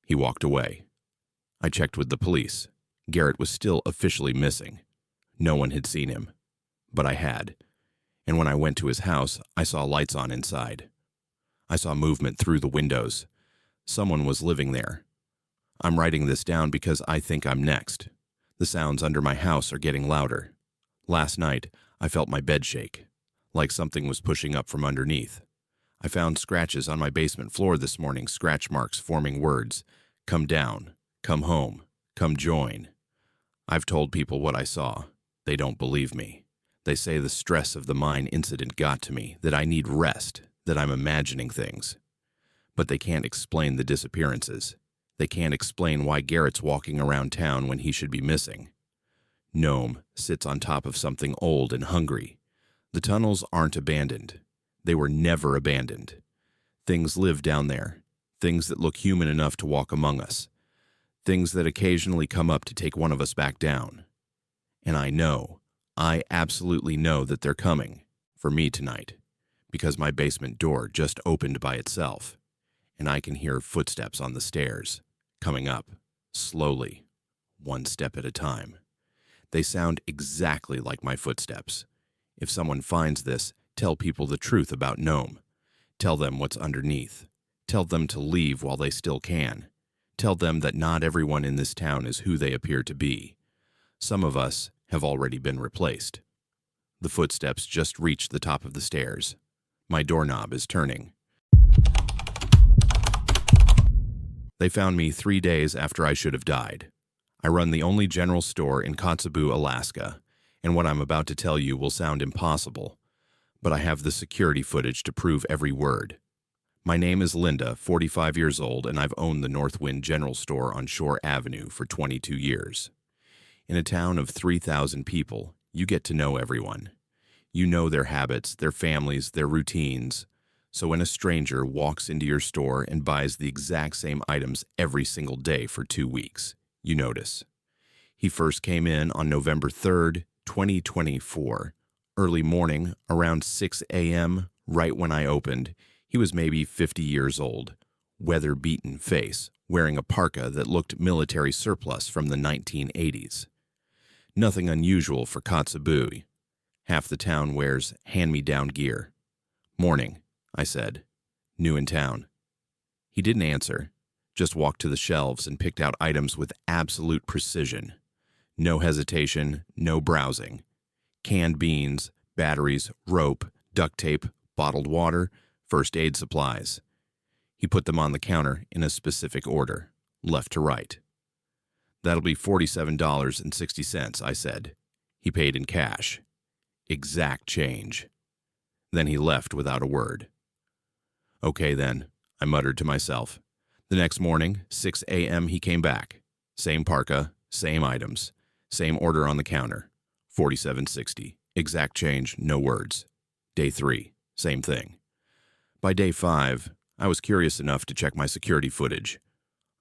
S1: He walked away. I checked with the police. Garrett was still officially missing. No one had seen him, but I had. And when I went to his house, I saw lights on inside. I saw movement through the windows. Someone was living there. I'm writing this down because I think I'm next. The sounds under my house are getting louder. Last night, I felt my bed shake, like something was pushing up from underneath. I found scratches on my basement floor this morning, scratch marks forming words. Come down, come home, come join. I've told people what I saw. They don't believe me. They say the stress of the mine incident got to me, that I need rest, that I'm imagining things. But they can't explain the disappearances. They can't explain why Garrett's walking around town when he should be missing. Nome sits on top of something old and hungry. The tunnels aren't abandoned. They were never abandoned. Things live down there, things that look human enough to walk among us, things that occasionally come up to take one of us back down. And I absolutely know that they're coming for me tonight, because my basement door just opened by itself, and I can hear footsteps on the stairs, coming up, slowly, one step at a time. They sound exactly like my footsteps. If someone finds this, tell people the truth about Nome. Tell them what's underneath. Tell them to leave while they still can. Tell them that not everyone in this town is who they appear to be. Some of us have already been replaced. The footsteps just reached the top of the stairs. My doorknob is turning. They found me 3 days after I should have died. I run the only general store in Kotzebue, Alaska, and what I'm about to tell you will sound impossible, but I have the security footage to prove every word. My name is Linda, 45 years old, and I've owned the Northwind General Store on Shore Avenue for 22 years. In a town of 3,000 people, you get to know everyone. You know their habits, their families, their routines. So when a stranger walks into your store and buys the exact same items every single day for 2 weeks, you notice. He first came in on November 3rd, 2024. Early morning, around 6 a.m., right when I opened. He was maybe 50 years old, weather-beaten face, wearing a parka that looked military surplus from the 1980s. Nothing unusual for Kotzebue. Half the town wears hand-me-down gear. "Morning," I said. "New in town." He didn't answer, just walked to the shelves and picked out items with absolute precision. No hesitation, no browsing. Canned beans, batteries, rope, duct tape, bottled water, first aid supplies. He put them on the counter in a specific order, left to right. "That'll be $47.60, I said. He paid in cash. Exact change. Then he left without a word. "Okay then," I muttered to myself. The next morning, 6 a.m., he came back. Same parka, same items, same order on the counter. $47.60. Exact change, no words. Day 3, same thing. By day 5, I was curious enough to check my security footage.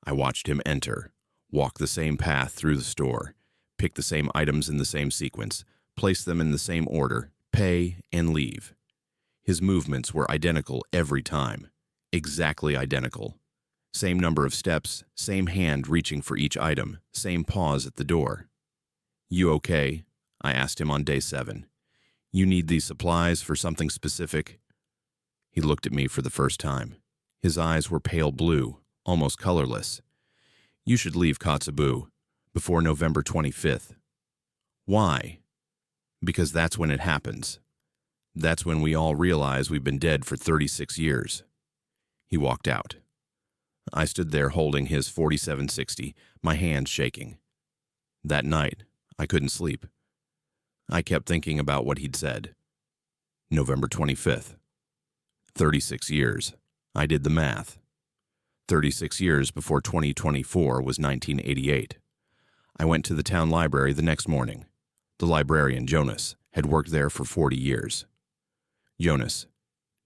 S1: I watched him enter, walk the same path through the store, pick the same items in the same sequence, place them in the same order, pay, and leave. His movements were identical every time, exactly identical. Same number of steps, same hand reaching for each item, same pause at the door. "You okay?" I asked him on day 7. "You need these supplies for something specific?" He looked at me for the first time. His eyes were pale blue, almost colorless. "You should leave Kotzebue before November 25th. "Why?" "Because that's when it happens. That's when we all realize we've been dead for 36 years. He walked out. I stood there holding his 4760, my hands shaking. That night, I couldn't sleep. I kept thinking about what he'd said. November 25th. 36 years. I did the math. 36 years before 2024 was 1988. I went to the town library the next morning. The librarian, Jonas, had worked there for 40 years. Jonas,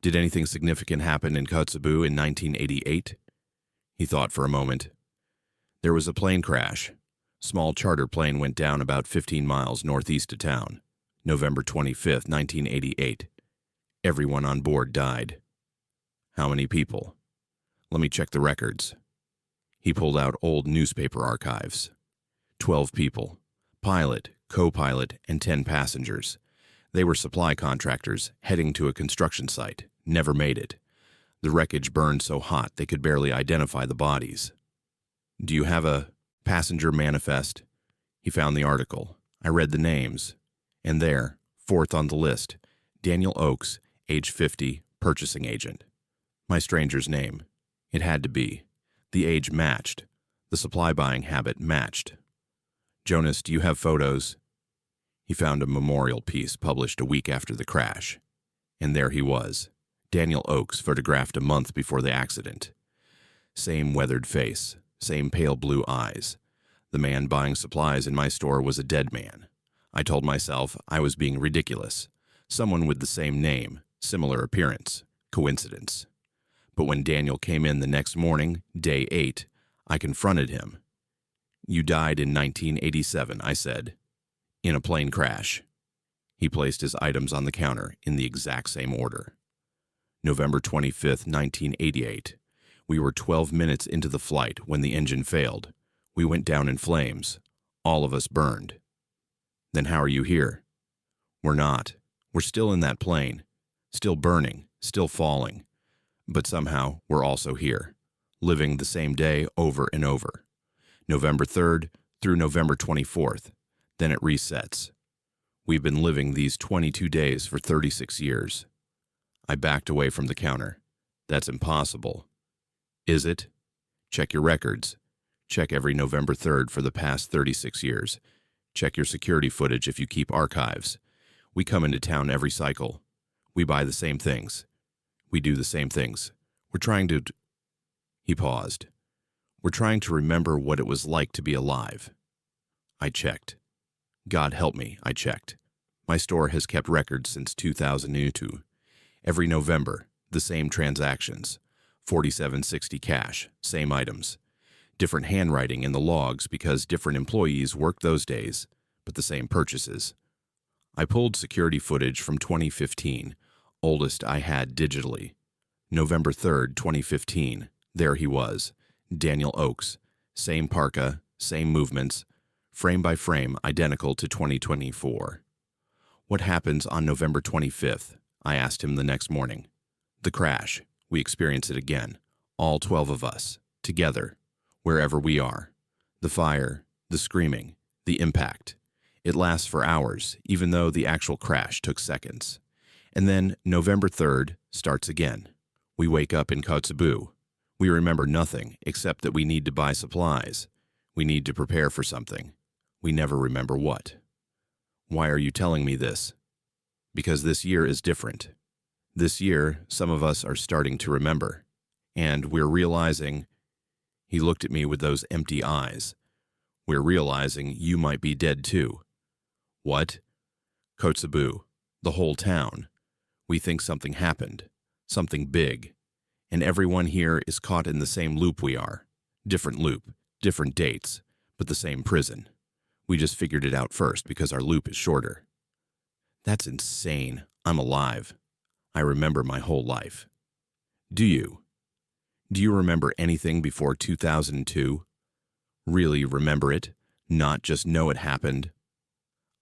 S1: did anything significant happen in Kotzebue in 1988? He thought for a moment. There was a plane crash. Small charter plane went down about 15 miles northeast of town. November 25th, 1988. Everyone on board died. How many people? Let me check the records. He pulled out old newspaper archives. 12 people. Pilot, co-pilot, and 10 passengers. They were supply contractors heading to a construction site. Never made it. The wreckage burned so hot they could barely identify the bodies. Do you have a passenger manifest? He found the article. I read the names. And there, fourth on the list, Daniel Oakes, age 50, purchasing agent. My stranger's name. It had to be. The age matched. The supply buying habit matched. Jonas, do you have photos? He found a memorial piece published a week after the crash. And there he was. Daniel Oakes, photographed a month before the accident. Same weathered face, same pale blue eyes. The man buying supplies in my store was a dead man. I told myself I was being ridiculous. Someone with the same name, similar appearance, coincidence. But when Daniel came in the next morning, day 8, I confronted him. You died in 1987, I said. In a plane crash. He placed his items on the counter in the exact same order. November 25th, 1988. We were 12 minutes into the flight when the engine failed. We went down in flames. All of us burned. Then how are you here? We're not. We're still in that plane. Still burning, still falling. But somehow we're also here, living the same day over and over. November 3rd through November 24th. Then it resets. We've been living these 22 days for 36 years. I backed away from the counter. That's impossible. Is it? Check your records. Check every November 3rd for the past 36 years. Check your security footage if you keep archives. We come into town every cycle. We buy the same things. We do the same things. We're trying to... He paused. We're trying to remember what it was like to be alive. I checked. God help me, I checked. My store has kept records since 2002. Every November, the same transactions. $47.60 cash, same items. Different handwriting in the logs because different employees work those days, but the same purchases. I pulled security footage from 2015, oldest I had digitally. November 3rd, 2015, there he was, Daniel Oakes, same parka, same movements, frame by frame identical to 2024. What happens on November 25th? I asked him the next morning. The crash. We experience it again. All 12 of us. Together. Wherever we are. The fire. The screaming. The impact. It lasts for hours, even though the actual crash took seconds. And then November 3rd starts again. We wake up in Kotzebue. We remember nothing except that we need to buy supplies. We need to prepare for something. We never remember what. Why are you telling me this? Because this year is different. This year, some of us are starting to remember. And we're realizing... He looked at me with those empty eyes. We're realizing you might be dead too. What? Kotzebue. The whole town. We think something happened. Something big. And everyone here is caught in the same loop we are. Different loop. Different dates. But the same prison. We just figured it out first because our loop is shorter. That's insane. I'm alive. I remember my whole life. Do you? Do you remember anything before 2002? Really remember it, not just know it happened?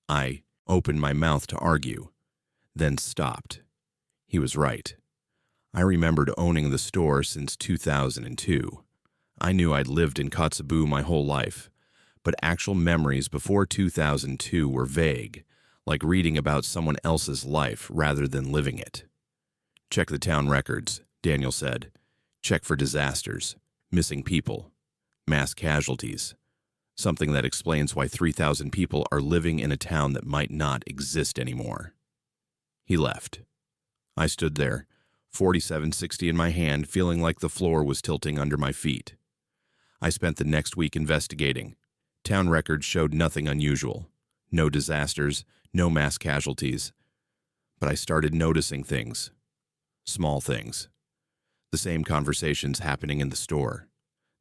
S1: I opened my mouth to argue, then stopped. He was right. I remembered owning the store since 2002. I knew I'd lived in Kotzebue my whole life, but actual memories before 2002 were vague, like reading about someone else's life rather than living it. Check the town records, Daniel said. Check for disasters, missing people, mass casualties, something that explains why 3,000 people are living in a town that might not exist anymore. He left. I stood there, 4760 in my hand, feeling like the floor was tilting under my feet. I spent the next week investigating. Town records showed nothing unusual. No disasters, no mass casualties. But I started noticing things. Small things. The same conversations happening in the store.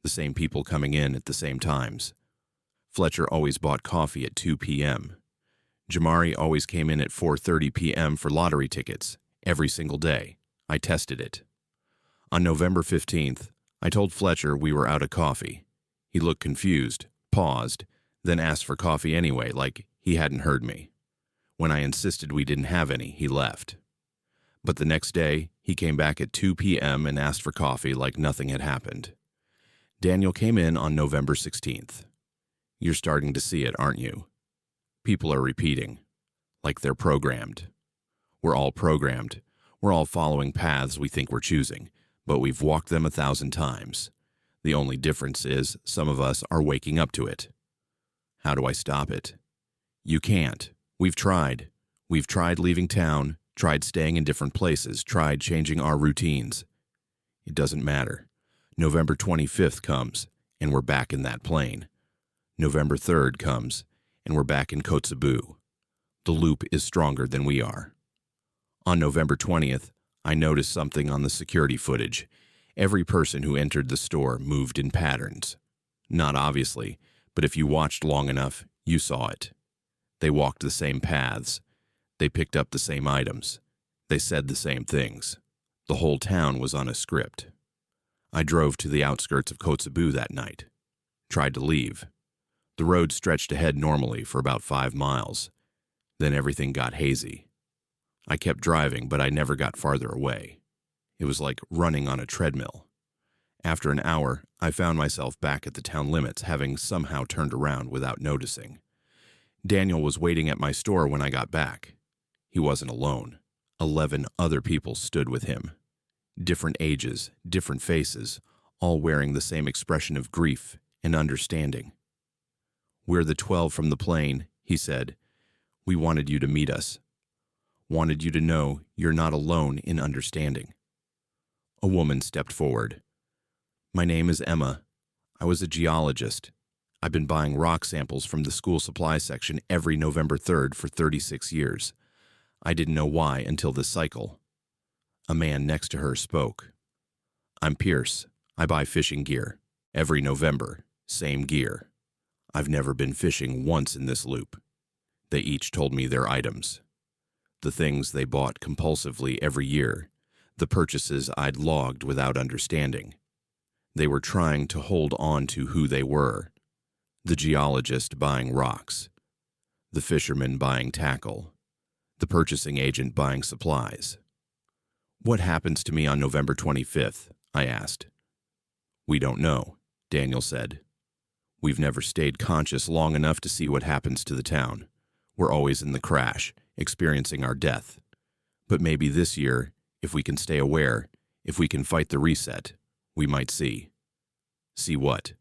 S1: The same people coming in at the same times. Fletcher always bought coffee at 2 p.m. Jamari always came in at 4:30 p.m. for lottery tickets, every single day. I tested it. On November 15th, I told Fletcher we were out of coffee. He looked confused, paused, then asked for coffee anyway, like he hadn't heard me. When I insisted we didn't have any, he left. But the next day, he came back at 2 p.m. and asked for coffee like nothing had happened. Daniel came in on November 16th. You're starting to see it, aren't you? People are repeating, like they're programmed. We're all programmed. We're all following paths we think we're choosing, but we've walked them 1,000 times. The only difference is some of us are waking up to it. How do I stop it? You can't. We've tried. We've tried leaving town, tried staying in different places, tried changing our routines. It doesn't matter. November 25th comes, and we're back in that plane. November 3rd comes, and we're back in Kotzebue. The loop is stronger than we are. On November 20th, I noticed something on the security footage. Every person who entered the store moved in patterns. Not obviously, but if you watched long enough, you saw it. They walked the same paths. They picked up the same items. They said the same things. The whole town was on a script. I drove to the outskirts of Kotzebue that night. Tried to leave. The road stretched ahead normally for about 5 miles. Then everything got hazy. I kept driving, but I never got farther away. It was like running on a treadmill. After an hour, I found myself back at the town limits, having somehow turned around without noticing. Daniel was waiting at my store when I got back. He wasn't alone. 11 other people stood with him. Different ages, different faces, all wearing the same expression of grief and understanding. "We're the 12 from the plane," he said. "We wanted you to meet us. Wanted you to know you're not alone in understanding." A woman stepped forward. "My name is Emma. I was a geologist. I've been buying rock samples from the school supply section every November 3rd for 36 years. I didn't know why until this cycle." A man next to her spoke. "I'm Pierce. I buy fishing gear. Every November, same gear. I've never been fishing once in this loop." They each told me their items. The things they bought compulsively every year. The purchases I'd logged without understanding. They were trying to hold on to who they were. The geologist buying rocks. The fisherman buying tackle. The purchasing agent buying supplies. "What happens to me on November 25th? I asked. "We don't know," Daniel said. "We've never stayed conscious long enough to see what happens to the town. We're always in the crash, experiencing our death. But maybe this year, if we can stay aware, if we can fight the reset, we might see." "See what?"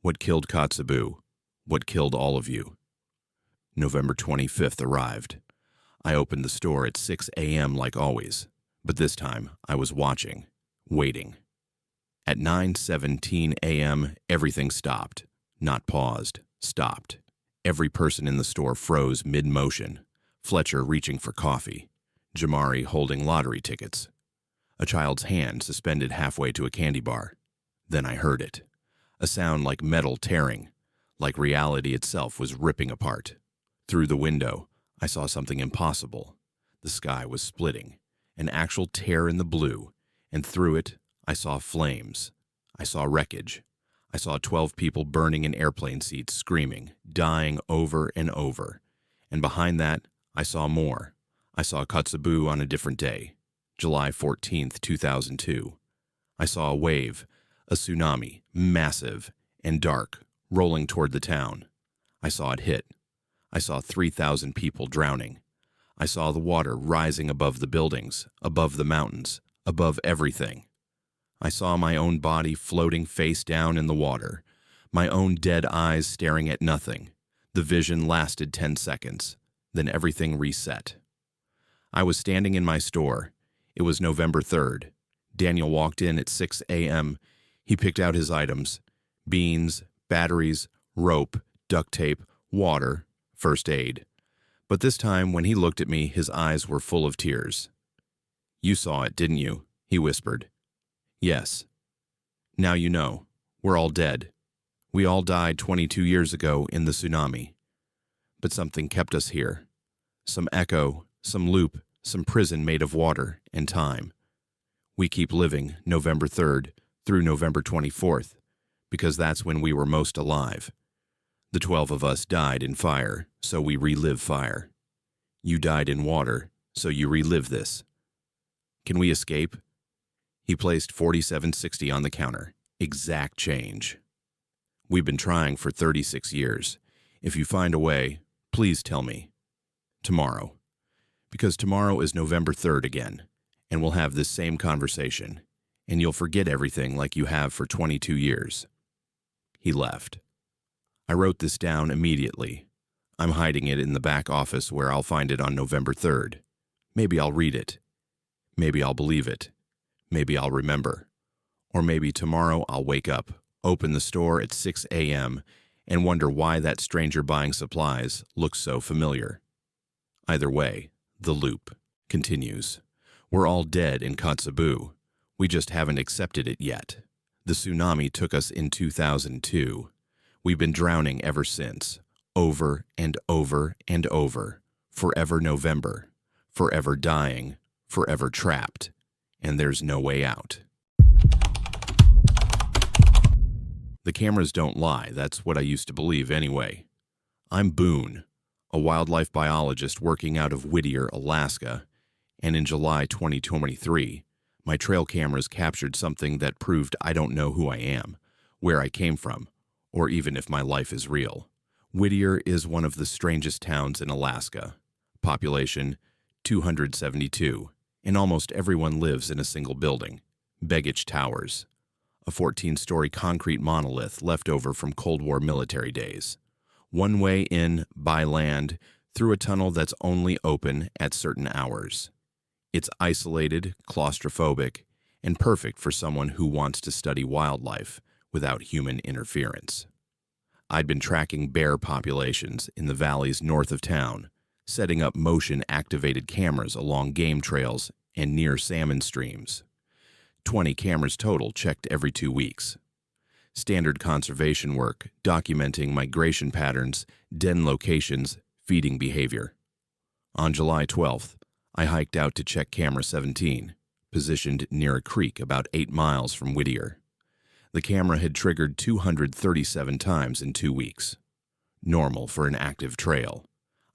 S1: "What killed Kotzebue? What killed all of you?" November 25th arrived. I opened the store at 6 a.m. like always, but this time I was watching, waiting. At 9:17 a.m., everything stopped. Not paused, stopped. Every person in the store froze mid-motion. Fletcher reaching for coffee. Jamari holding lottery tickets. A child's hand suspended halfway to a candy bar. Then I heard it. A sound like metal tearing, like reality itself was ripping apart. Through the window, I saw something impossible. The sky was splitting, an actual tear in the blue, and through it, I saw flames. I saw wreckage. I saw 12 people burning in airplane seats, screaming, dying over and over. And behind that, I saw more. I saw Kotzebue on a different day, July 14th, 2002. I saw a wave, a tsunami, massive and dark, rolling toward the town. I saw it hit. I saw 3,000 people drowning. I saw the water rising above the buildings, above the mountains, above everything. I saw my own body floating face down in the water, my own dead eyes staring at nothing. The vision lasted 10 seconds. Then everything reset. I was standing in my store. It was November 3rd. Daniel walked in at 6 a.m. He picked out his items: beans, batteries, rope, duct tape, water, first aid. But this time, when he looked at me, his eyes were full of tears. "You saw it, didn't you?" he whispered. "Yes." "Now you know. We're all dead. We all died 22 years ago in the tsunami. But something kept us here. Some echo, some loop, some prison made of water and time. We keep living November 3rd through November 24th, because that's when we were most alive. The 12 of us died in fire, so we relive fire. You died in water, so you relive this. Can we escape?" He placed 4760 on the counter. Exact change. "We've been trying for 36 years. If you find a way, please tell me. Tomorrow. Because tomorrow is November 3rd again, and we'll have this same conversation, and you'll forget everything like you have for 22 years. He left. I wrote this down immediately. I'm hiding it in the back office where I'll find it on November 3rd. Maybe I'll read it. Maybe I'll believe it. Maybe I'll remember. Or maybe tomorrow I'll wake up, open the store at 6 a.m., and wonder why that stranger buying supplies looks so familiar. Either way, the loop continues. We're all dead in Kotzebue. We just haven't accepted it yet. The tsunami took us in 2002. We've been drowning ever since, over and over and over, forever November, forever dying, forever trapped, and there's no way out. The cameras don't lie, that's what I used to believe anyway. I'm Boone, a wildlife biologist working out of Whittier, Alaska, and in July 2023, my trail cameras captured something that proved I don't know who I am, where I came from, or even if my life is real. Whittier is one of the strangest towns in Alaska. Population 272, and almost everyone lives in a single building, Begich Towers, a 14-story concrete monolith left over from Cold War military days. One way in by land through a tunnel that's only open at certain hours. It's isolated, claustrophobic, and perfect for someone who wants to study wildlife without human interference. I'd been tracking bear populations in the valleys north of town, setting up motion-activated cameras along game trails and near salmon streams. 20 cameras total checked every 2 weeks. Standard conservation work, documenting migration patterns, den locations, feeding behavior. On July 12th, I hiked out to check camera 17, positioned near a creek about 8 miles from Whittier. The camera had triggered 237 times in 2 weeks. Normal for an active trail.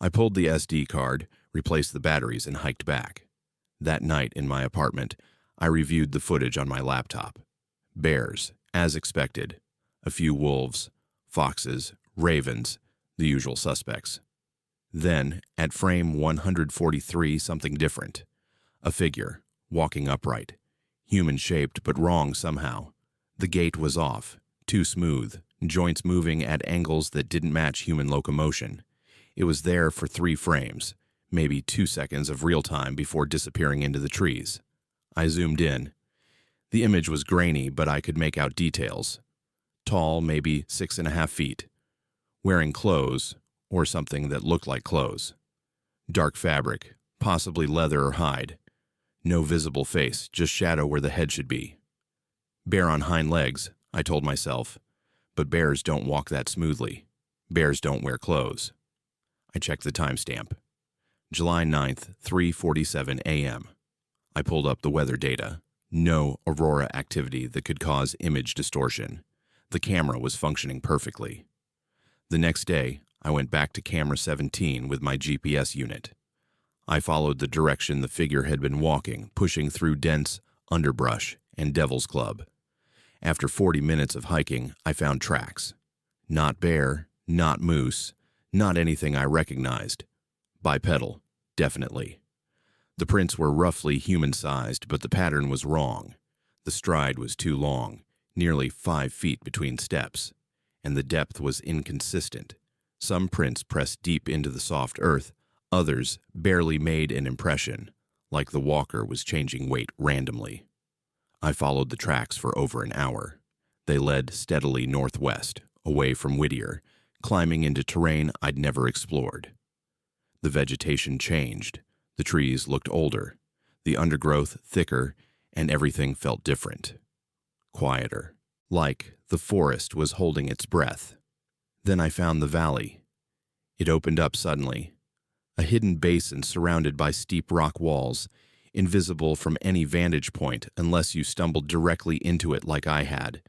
S1: I pulled the SD card, replaced the batteries, and hiked back. That night in my apartment, I reviewed the footage on my laptop. Bears, as expected. A few wolves, foxes, ravens, the usual suspects. Then, at frame 143, something different. A figure, walking upright. Human-shaped, but wrong somehow. The gait was off, too smooth, joints moving at angles that didn't match human locomotion. It was there for 3 frames, maybe 2 seconds of real time before disappearing into the trees. I zoomed in. The image was grainy, but I could make out details. Tall, maybe 6.5 feet. Wearing clothes, or something that looked like clothes. Dark fabric, possibly leather or hide. No visible face, just shadow where the head should be. Bear on hind legs, I told myself, but bears don't walk that smoothly. Bears don't wear clothes. I checked the timestamp. July 9th, 3:47 a.m. I pulled up the weather data. No aurora activity that could cause image distortion. The camera was functioning perfectly. The next day, I went back to camera 17 with my GPS unit. I followed the direction the figure had been walking, pushing through dense underbrush and Devil's Club. After 40 minutes of hiking, I found tracks. Not bear, not moose, not anything I recognized. Bipedal, definitely. The prints were roughly human-sized, but the pattern was wrong. The stride was too long, nearly 5 feet between steps, and the depth was inconsistent. Some prints pressed deep into the soft earth, others barely made an impression, like the walker was changing weight randomly. I followed the tracks for over an hour. They led steadily northwest, away from Whittier, climbing into terrain I'd never explored. The vegetation changed. The trees looked older, the undergrowth thicker, and everything felt different. Quieter, like the forest was holding its breath. Then I found the valley. It opened up suddenly, a hidden basin surrounded by steep rock walls, invisible from any vantage point unless you stumbled directly into it like I had.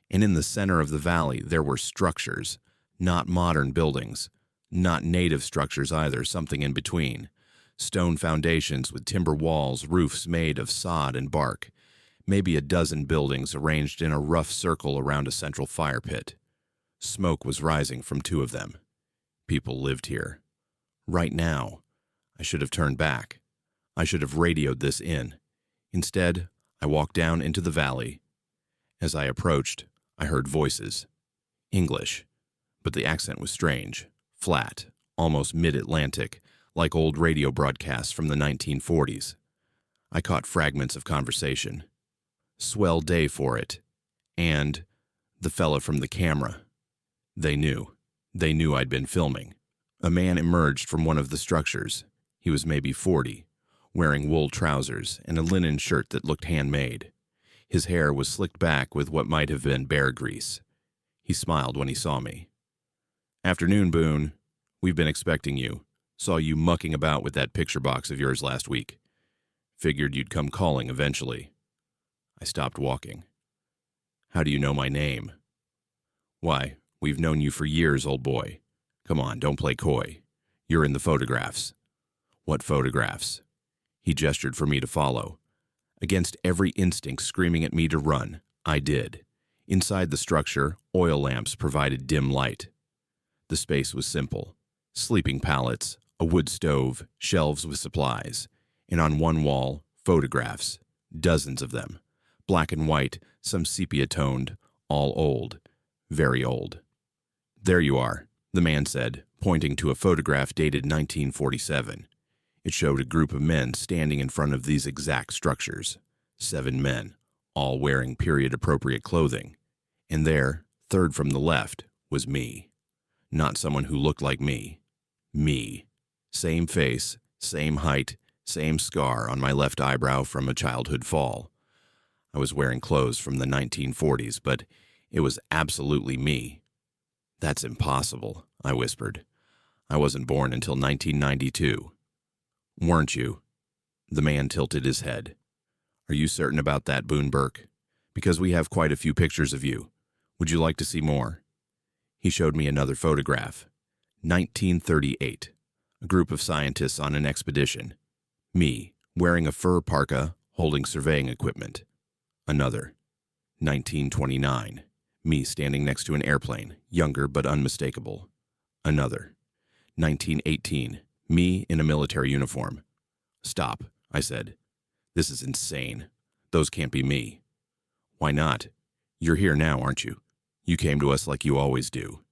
S1: And in the center of the valley there were structures, not modern buildings, not native structures either, something in between. Stone foundations with timber walls, roofs made of sod and bark, maybe a dozen buildings arranged in a rough circle around a central fire pit. Smoke was rising from two of them. People lived here. Right now. I should have turned back. I should have radioed this in. Instead, I walked down into the valley. As I approached, I heard voices. English, but the accent was strange, flat, almost mid-Atlantic, like old radio broadcasts from the 1940s. I caught fragments of conversation. Swell day for it. And the fella from the camera. They knew. They knew I'd been filming. A man emerged from one of the structures. He was maybe 40, wearing wool trousers and a linen shirt that looked handmade. His hair was slicked back with what might have been bear grease. He smiled when he saw me. "Afternoon, Boone. We've been expecting you. Saw you mucking about with that picture box of yours last week. Figured you'd come calling eventually." I stopped walking. "How do you know my name?" "Why, we've known you for years, old boy. Come on, don't play coy. You're in the photographs." "What photographs?" He gestured for me to follow. Against every instinct screaming at me to run, I did. Inside the structure, oil lamps provided dim light. The space was simple. Sleeping pallets, a wood stove, shelves with supplies, and on one wall, photographs, dozens of them. Black and white, some sepia-toned, all old, very old. "There you are," the man said, pointing to a photograph dated 1947. It showed a group of men standing in front of these exact structures. 7 men, all wearing period-appropriate clothing. And there, third from the left, was me. Not someone who looked like me. Me. Same face, same height, same scar on my left eyebrow from a childhood fall. I was wearing clothes from the 1940s, but it was absolutely me. "That's impossible," I whispered. "I wasn't born until 1992. "Weren't you?" The man tilted his head. "Are you certain about that, Boone Burke? Because we have quite a few pictures of you. Would you like to see more?" He showed me another photograph. 1938. A group of scientists on an expedition. Me, wearing a fur parka, holding surveying equipment. Another. 1929. Me standing next to an airplane, younger but unmistakable. Another. 1918. Me in a military uniform. "Stop," I said. "This is insane. Those can't be me." "Why not? You're here now, aren't you? You came to us like you always do.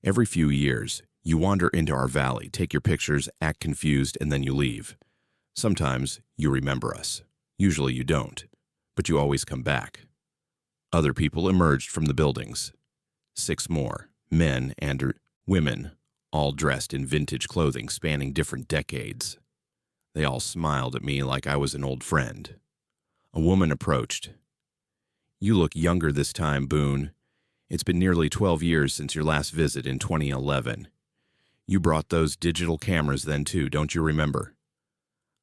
S1: Every few years, you wander into our valley, take your pictures, act confused, and then you leave. Sometimes you remember us. Usually you don't, but you always come back." Other people emerged from the buildings. 6 more, men and women, all dressed in vintage clothing spanning different decades. They all smiled at me like I was an old friend. A woman approached. "You look younger this time, Boone. It's been nearly 12 years since your last visit in 2011. You brought those digital cameras then too, don't you remember?"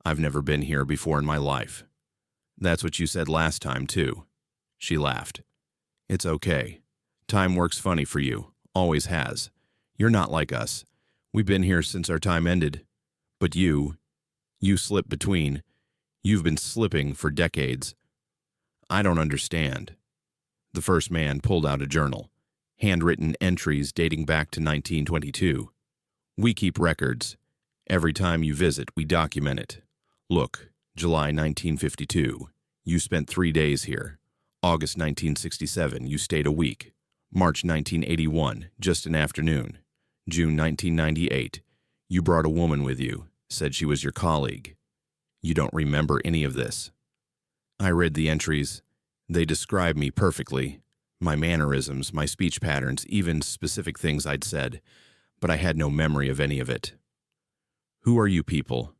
S1: "I've never been here before in my life." "That's what you said last time too." She laughed. "It's okay. Time works funny for you. Always has. You're not like us. We've been here since our time ended. But you slip between. You've been slipping for decades. I don't understand." The first man pulled out a journal. Handwritten entries dating back to 1922. "We keep records. Every time you visit, we document it. Look, July 1952. You spent 3 days here. August 1967, you stayed a week. March 1981, just an afternoon. June 1998, you brought a woman with you, said she was your colleague. You don't remember any of this. I read the entries. They describe me perfectly. My mannerisms, my speech patterns, even specific things I'd said, but I had no memory of any of it. Who are you people?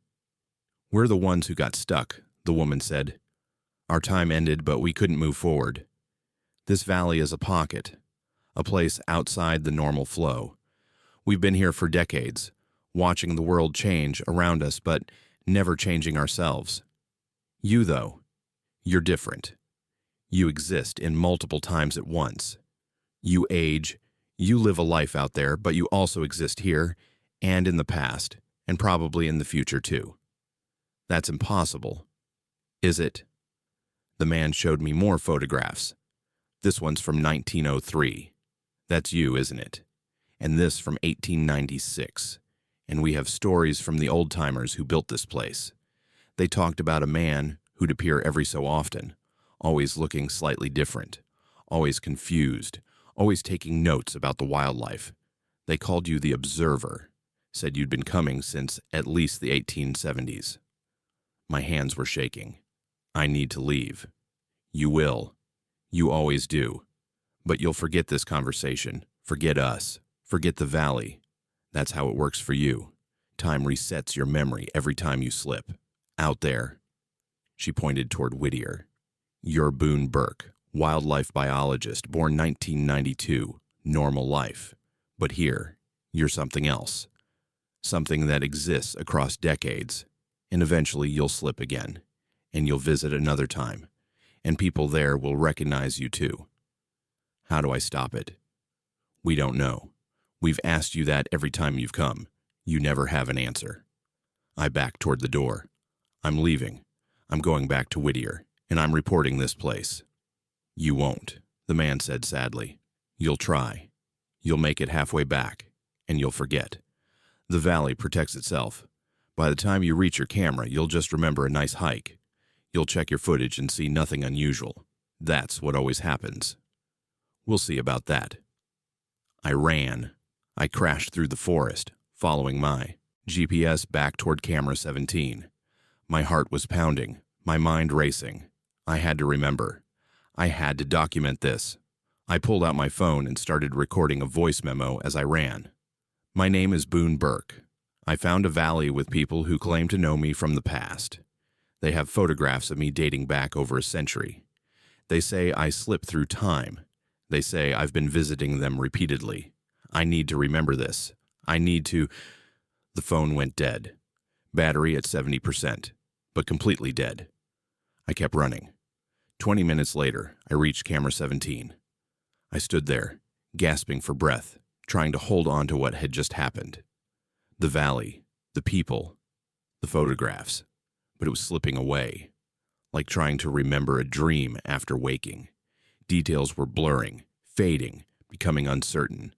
S1: We're the ones who got stuck, the woman said. Our time ended, but we couldn't move forward. This valley is a pocket, a place outside the normal flow. We've been here for decades, watching the world change around us, but never changing ourselves. You, though, you're different. You exist in multiple times at once. You age, you live a life out there, but you also exist here and in the past, and probably in the future too. That's impossible. Is it? The man showed me more photographs. This one's from 1903. That's you, isn't it? And this from 1896. And we have stories from the old-timers who built this place. They talked about a man who'd appear every so often, always looking slightly different, always confused, always taking notes about the wildlife. They called you the Observer, said you'd been coming since at least the 1870s. My hands were shaking. I need to leave. You will. You always do. But you'll forget this conversation, forget us, forget the valley. That's how it works for you. Time resets your memory every time you slip. Out there. She pointed toward Whittier. You're Boone Burke, wildlife biologist, born 1992, normal life. But here, you're something else. Something that exists across decades. And eventually you'll slip again. And you'll visit another time. And people there will recognize you too. How do I stop it? We don't know. We've asked you that every time you've come. You never have an answer. I backed toward the door. I'm leaving. I'm going back to Whittier, and I'm reporting this place. You won't, the man said sadly. You'll try. You'll make it halfway back, and you'll forget. The valley protects itself. By the time you reach your camera, you'll just remember a nice hike. You'll check your footage and see nothing unusual. That's what always happens. We'll see about that. I ran. I crashed through the forest, following my GPS back toward camera 17. My heart was pounding, my mind racing. I had to remember. I had to document this. I pulled out my phone and started recording a voice memo as I ran. My name is Boone Burke. I found a valley with people who claim to know me from the past. They have photographs of me dating back over a century. They say I slip through time. They say I've been visiting them repeatedly. I need to remember this. I need to... The phone went dead. Battery at 70%, but completely dead. I kept running. 20 minutes later, I reached camera 17. I stood there, gasping for breath, trying to hold on to what had just happened. The valley, the people, the photographs. But it was slipping away, like trying to remember a dream after waking. Details were blurring, fading, becoming uncertain.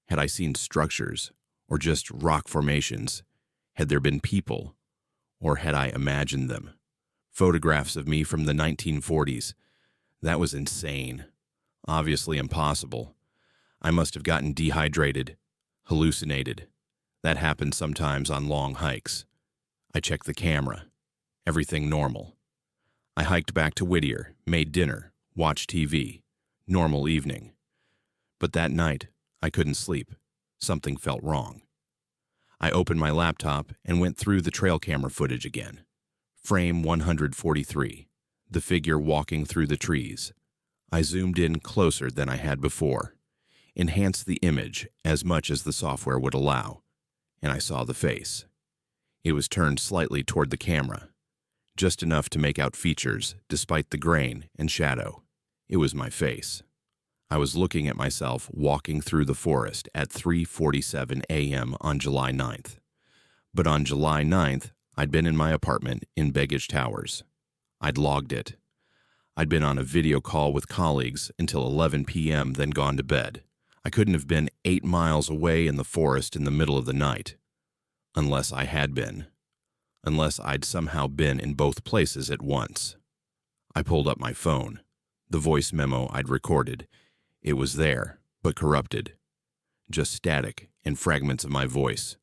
S1: Had I seen structures, or just rock formations? Had there been people, or had I imagined them? Photographs of me from the 1940s. That was insane. Obviously impossible. I must have gotten dehydrated, hallucinated. That happens sometimes on long hikes. I checked the camera. Everything normal. I hiked back to Whittier, made dinner, watched TV. Normal evening. But that night, I couldn't sleep. Something felt wrong. I opened my laptop and went through the trail camera footage again. Frame 143, the figure walking through the trees. I zoomed in closer than I had before, enhanced the image as much as the software would allow, and I saw the face. It was turned slightly toward the camera, just enough to make out features despite the grain and shadow. It was my face. I was looking at myself walking through the forest at 3:47 a.m. on July 9th. But on July 9th, I'd been in my apartment in Baggage Towers. I'd logged it. I'd been on a video call with colleagues until 11 p.m., then gone to bed. I couldn't have been 8 miles away in the forest in the middle of the night. Unless I had been. Unless I'd somehow been in both places at once. I pulled up my phone. The voice memo I'd recorded. It was there, but corrupted. Just static and fragments of my voice.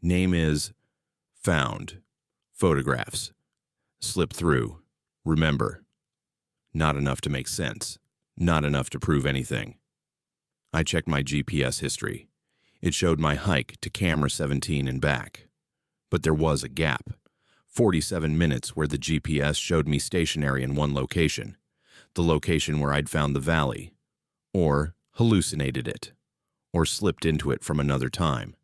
S1: Name is... Found. Photographs. Slip through. Remember. Not enough to make sense. Not enough to prove anything. I checked my GPS history. It showed my hike to Camera 17 and back. But there was a gap. 47 minutes where the GPS showed me stationary in one location. The location where I'd found the valley. Or hallucinated it. Or slipped into it from another time.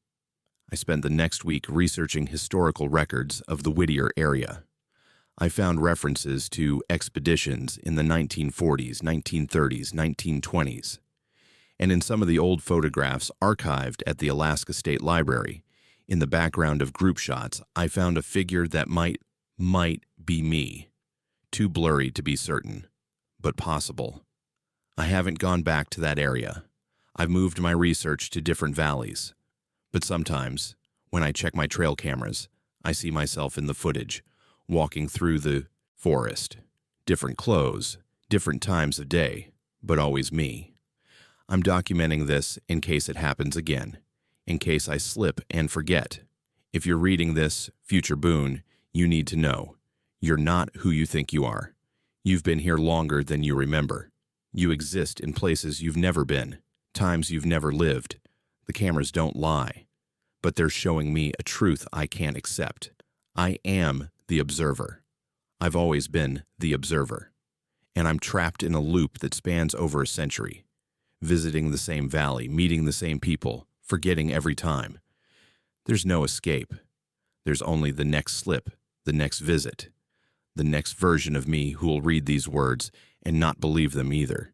S1: I spent the next week researching historical records of the Whittier area. I found references to expeditions in the 1940s, 1930s, 1920s. And in some of the old photographs archived at the Alaska State Library, in the background of group shots, I found a figure that might be me. Too blurry to be certain, but possible. I haven't gone back to that area. I've moved my research to different valleys. But sometimes, when I check my trail cameras, I see myself in the footage, walking through the forest. Different clothes, different times of day, but always me. I'm documenting this in case it happens again, in case I slip and forget. If you're reading this, future Boone, you need to know. You're not who you think you are. You've been here longer than you remember. You exist in places you've never been, times you've never lived. The cameras don't lie, but they're showing me a truth I can't accept. I am the observer. I've always been the observer. And I'm trapped in a loop that spans over a century, visiting the same valley, meeting the same people, forgetting every time. There's no escape. There's only the next slip, the next visit, the next version of me who will read these words and not believe them either.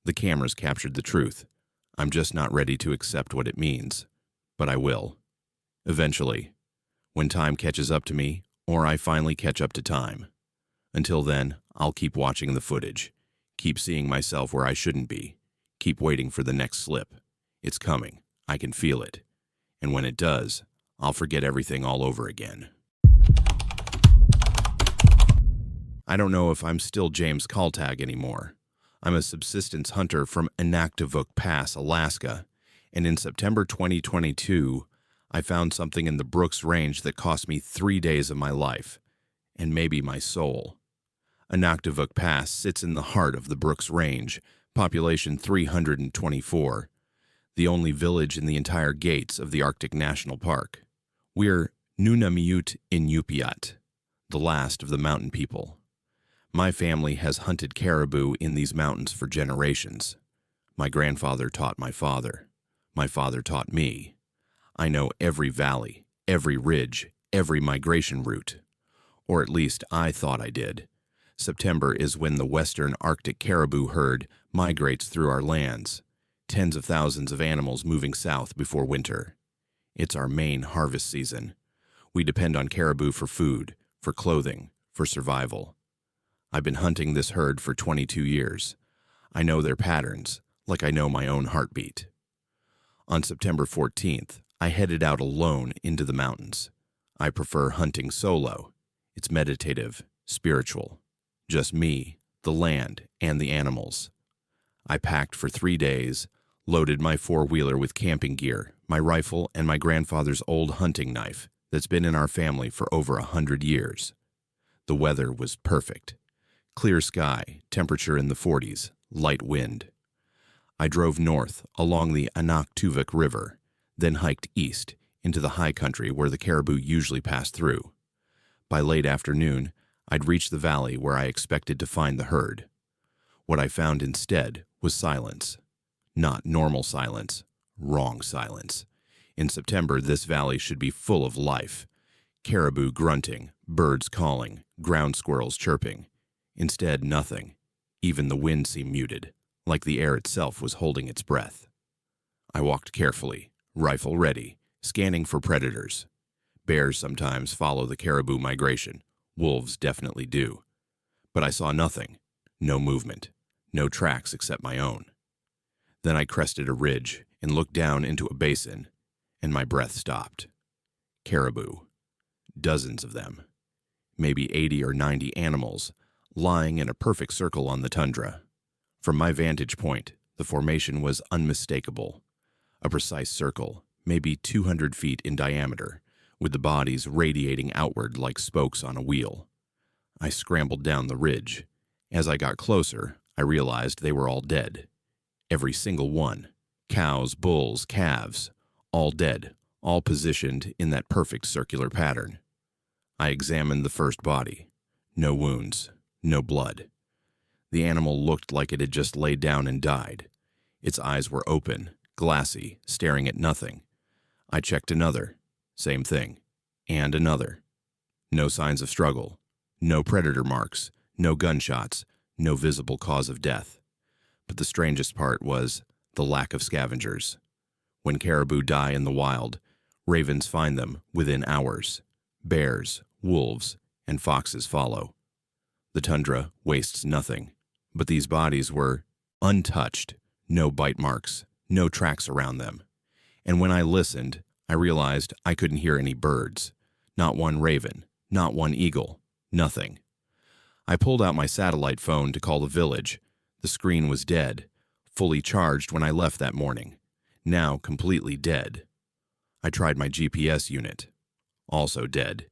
S1: The cameras captured the truth. I'm just not ready to accept what it means. But I will. Eventually. When time catches up to me, or I finally catch up to time. Until then, I'll keep watching the footage. Keep seeing myself where I shouldn't be. Keep waiting for the next slip. It's coming. I can feel it. And when it does, I'll forget everything all over again. I don't know if I'm still James Kaltag anymore. I'm a subsistence hunter from Unexplainable Pass, Alaska, and in September 2022, I found something in the Brooks Range that cost me 3 days of my life, and maybe my soul. Unexplainable Pass sits in the heart of the Brooks Range, population 324, the only village in the entire gates of the Arctic National Park. We're Nunamiut Inupiat, the last of the mountain people. My family has hunted caribou in these mountains for generations. My grandfather taught my father. My father taught me. I know every valley, every ridge, every migration route. Or at least I thought I did. September is when the western Arctic caribou herd migrates through our lands. Tens of thousands of animals moving south before winter. It's our main harvest season. We depend on caribou for food, for clothing, for survival. I've been hunting this herd for 22 years. I know their patterns, like I know my own heartbeat. On September 14th, I headed out alone into the mountains. I prefer hunting solo. It's meditative, spiritual. Just me, the land, and the animals. I packed for 3 days, loaded my four-wheeler with camping gear, my rifle, and my grandfather's old hunting knife that's been in our family for over 100 years. The weather was perfect. Clear sky, temperature in the 40s, light wind. I drove north along the Anaktuvuk River, then hiked east into the high country where the caribou usually pass through. By late afternoon, I'd reached the valley where I expected to find the herd. What I found instead was silence. Not normal silence, wrong silence. In September, this valley should be full of life. Caribou grunting, birds calling, ground squirrels chirping. Instead, nothing. Even the wind seemed muted, like the air itself was holding its breath. I walked carefully, rifle ready, scanning for predators. Bears sometimes follow the caribou migration. Wolves definitely do. But I saw nothing. No movement. No tracks except my own. Then I crested a ridge and looked down into a basin, and my breath stopped. Caribou. Dozens of them. Maybe 80 or 90 animals, lying in a perfect circle on the tundra. From my vantage point, the formation was unmistakable. A precise circle, maybe 200 feet in diameter, with the bodies radiating outward like spokes on a wheel. I scrambled down the ridge. As I got closer, I realized they were all dead. Every single one. Cows, bulls, calves. All dead, all positioned in that perfect circular pattern. I examined the first body. No wounds, no blood. The animal looked like it had just laid down and died. Its eyes were open, glassy, staring at nothing. I checked another. Same thing. And another. No signs of struggle. No predator marks. No gunshots. No visible cause of death. But the strangest part was the lack of scavengers. When caribou die in the wild, ravens find them within hours. Bears, wolves, and foxes follow. The tundra wastes nothing, but these bodies were untouched, no bite marks, no tracks around them. And when I listened, I realized I couldn't hear any birds. Not one raven, not one eagle, nothing. I pulled out my satellite phone to call the village. The screen was dead, fully charged when I left that morning, now completely dead. I tried my GPS unit, also dead.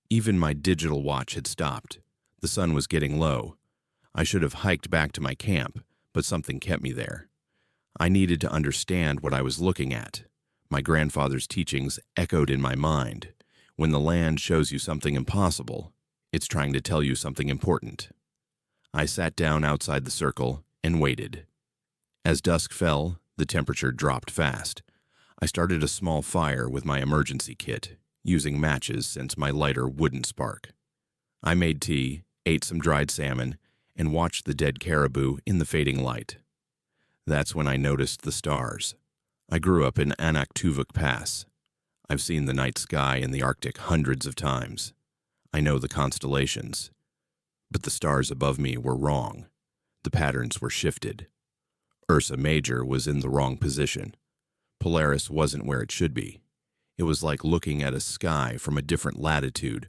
S1: Even my digital watch had stopped. The sun was getting low. I should have hiked back to my camp, but something kept me there. I needed to understand what I was looking at. My grandfather's teachings echoed in my mind. When the land shows you something impossible, it's trying to tell you something important. I sat down outside the circle and waited. As dusk fell, the temperature dropped fast. I started a small fire with my emergency kit, using matches since my lighter wouldn't spark. I made tea, ate some dried salmon, and watched the dead caribou in the fading light. That's when I noticed the stars. I grew up in Anaktuvuk Pass. I've seen the night sky in the Arctic hundreds of times. I know the constellations. But the stars above me were wrong. The patterns were shifted. Ursa Major was in the wrong position. Polaris wasn't where it should be. It was like looking at a sky from a different latitude,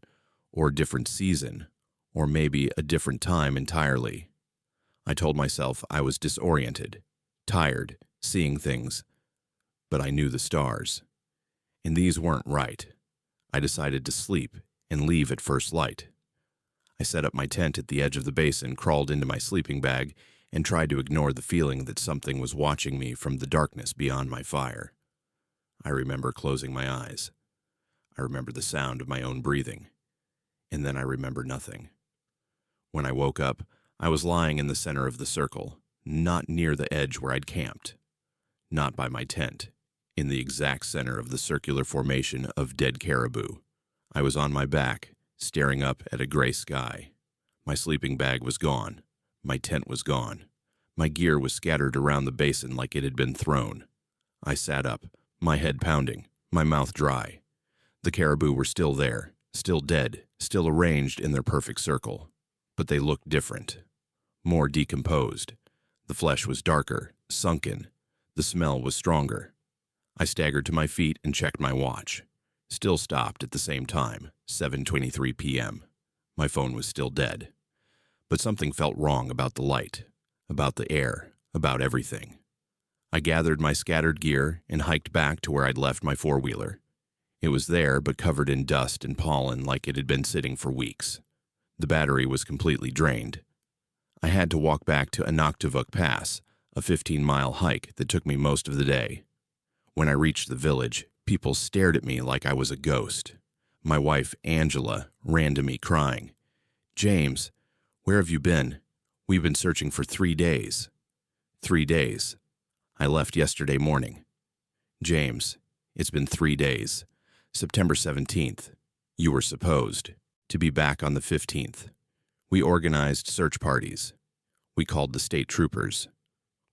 S1: or different season, or maybe a different time entirely. I told myself I was disoriented, tired, seeing things, but I knew the stars. And these weren't right. I decided to sleep and leave at first light. I set up my tent at the edge of the basin, crawled into my sleeping bag, and tried to ignore the feeling that something was watching me from the darkness beyond my fire. I remember closing my eyes. I remember the sound of my own breathing. And then I remember nothing. When I woke up, I was lying in the center of the circle, not near the edge where I'd camped. Not by my tent, in the exact center of the circular formation of dead caribou. I was on my back, staring up at a gray sky. My sleeping bag was gone. My tent was gone. My gear was scattered around the basin like it had been thrown. I sat up, my head pounding, my mouth dry. The caribou were still there, still dead, still arranged in their perfect circle. But they looked different, more decomposed. The flesh was darker, sunken. The smell was stronger. I staggered to my feet and checked my watch. Still stopped at the same time, 7:23 p.m. My phone was still dead. But something felt wrong about the light, about the air, about everything. I gathered my scattered gear and hiked back to where I'd left my four-wheeler. It was there, but covered in dust and pollen like it had been sitting for weeks. The battery was completely drained. I had to walk back to Anaktuvuk Pass, a 15-mile hike that took me most of the day. When I reached the village, people stared at me like I was a ghost. My wife, Angela, ran to me crying, "James, where have you been? We've been searching for 3 days." 3 days. I left yesterday morning. James, it's been 3 days. September 17th. You were supposed to be back on the 15th. We organized search parties. We called the state troopers.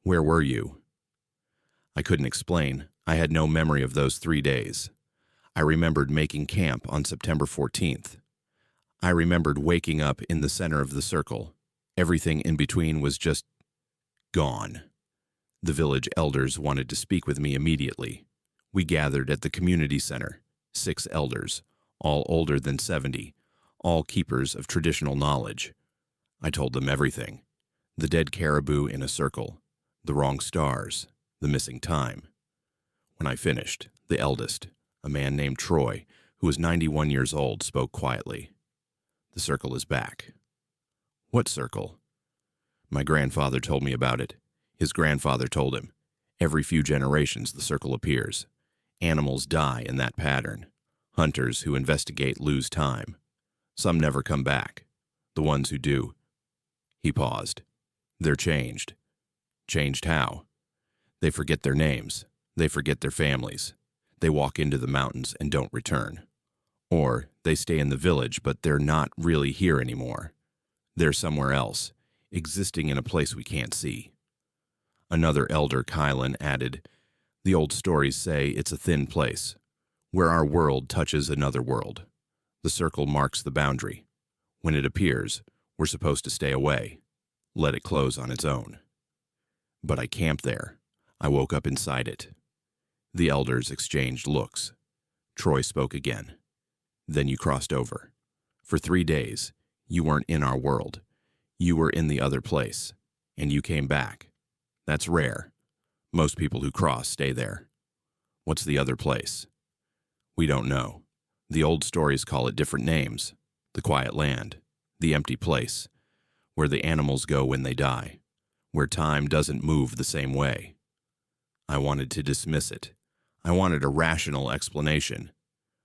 S1: Where were you? I couldn't explain. I had no memory of those 3 days. I remembered making camp on September 14th. I remembered waking up in the center of the circle. Everything in between was just gone. The village elders wanted to speak with me immediately. We gathered at the community center, 6 elders, all older than 70, all keepers of traditional knowledge. I told them everything. The dead caribou in a circle, the wrong stars, the missing time. When I finished, the eldest, a man named Troy, who was 91 years old, spoke quietly. The circle is back. What circle? My grandfather told me about it. His grandfather told him. Every few generations the circle appears. Animals die in that pattern. Hunters who investigate lose time. Some never come back. The ones who do. He paused. They're changed. Changed how? They forget their names. They forget their families. They walk into the mountains and don't return. Or they stay in the village, but they're not really here anymore. They're somewhere else, existing in a place we can't see. Another elder, Kylan, added, the old stories say it's a thin place, where our world touches another world. The circle marks the boundary. When it appears, we're supposed to stay away, let it close on its own. But I camped there. I woke up inside it. The elders exchanged looks. Troy spoke again. Then you crossed over. For 3 days, you weren't in our world. You were in the other place, and you came back. That's rare. Most people who cross stay there. What's the other place? We don't know. The old stories call it different names. The quiet land, the empty place, where the animals go when they die, where time doesn't move the same way. I wanted to dismiss it. I wanted a rational explanation,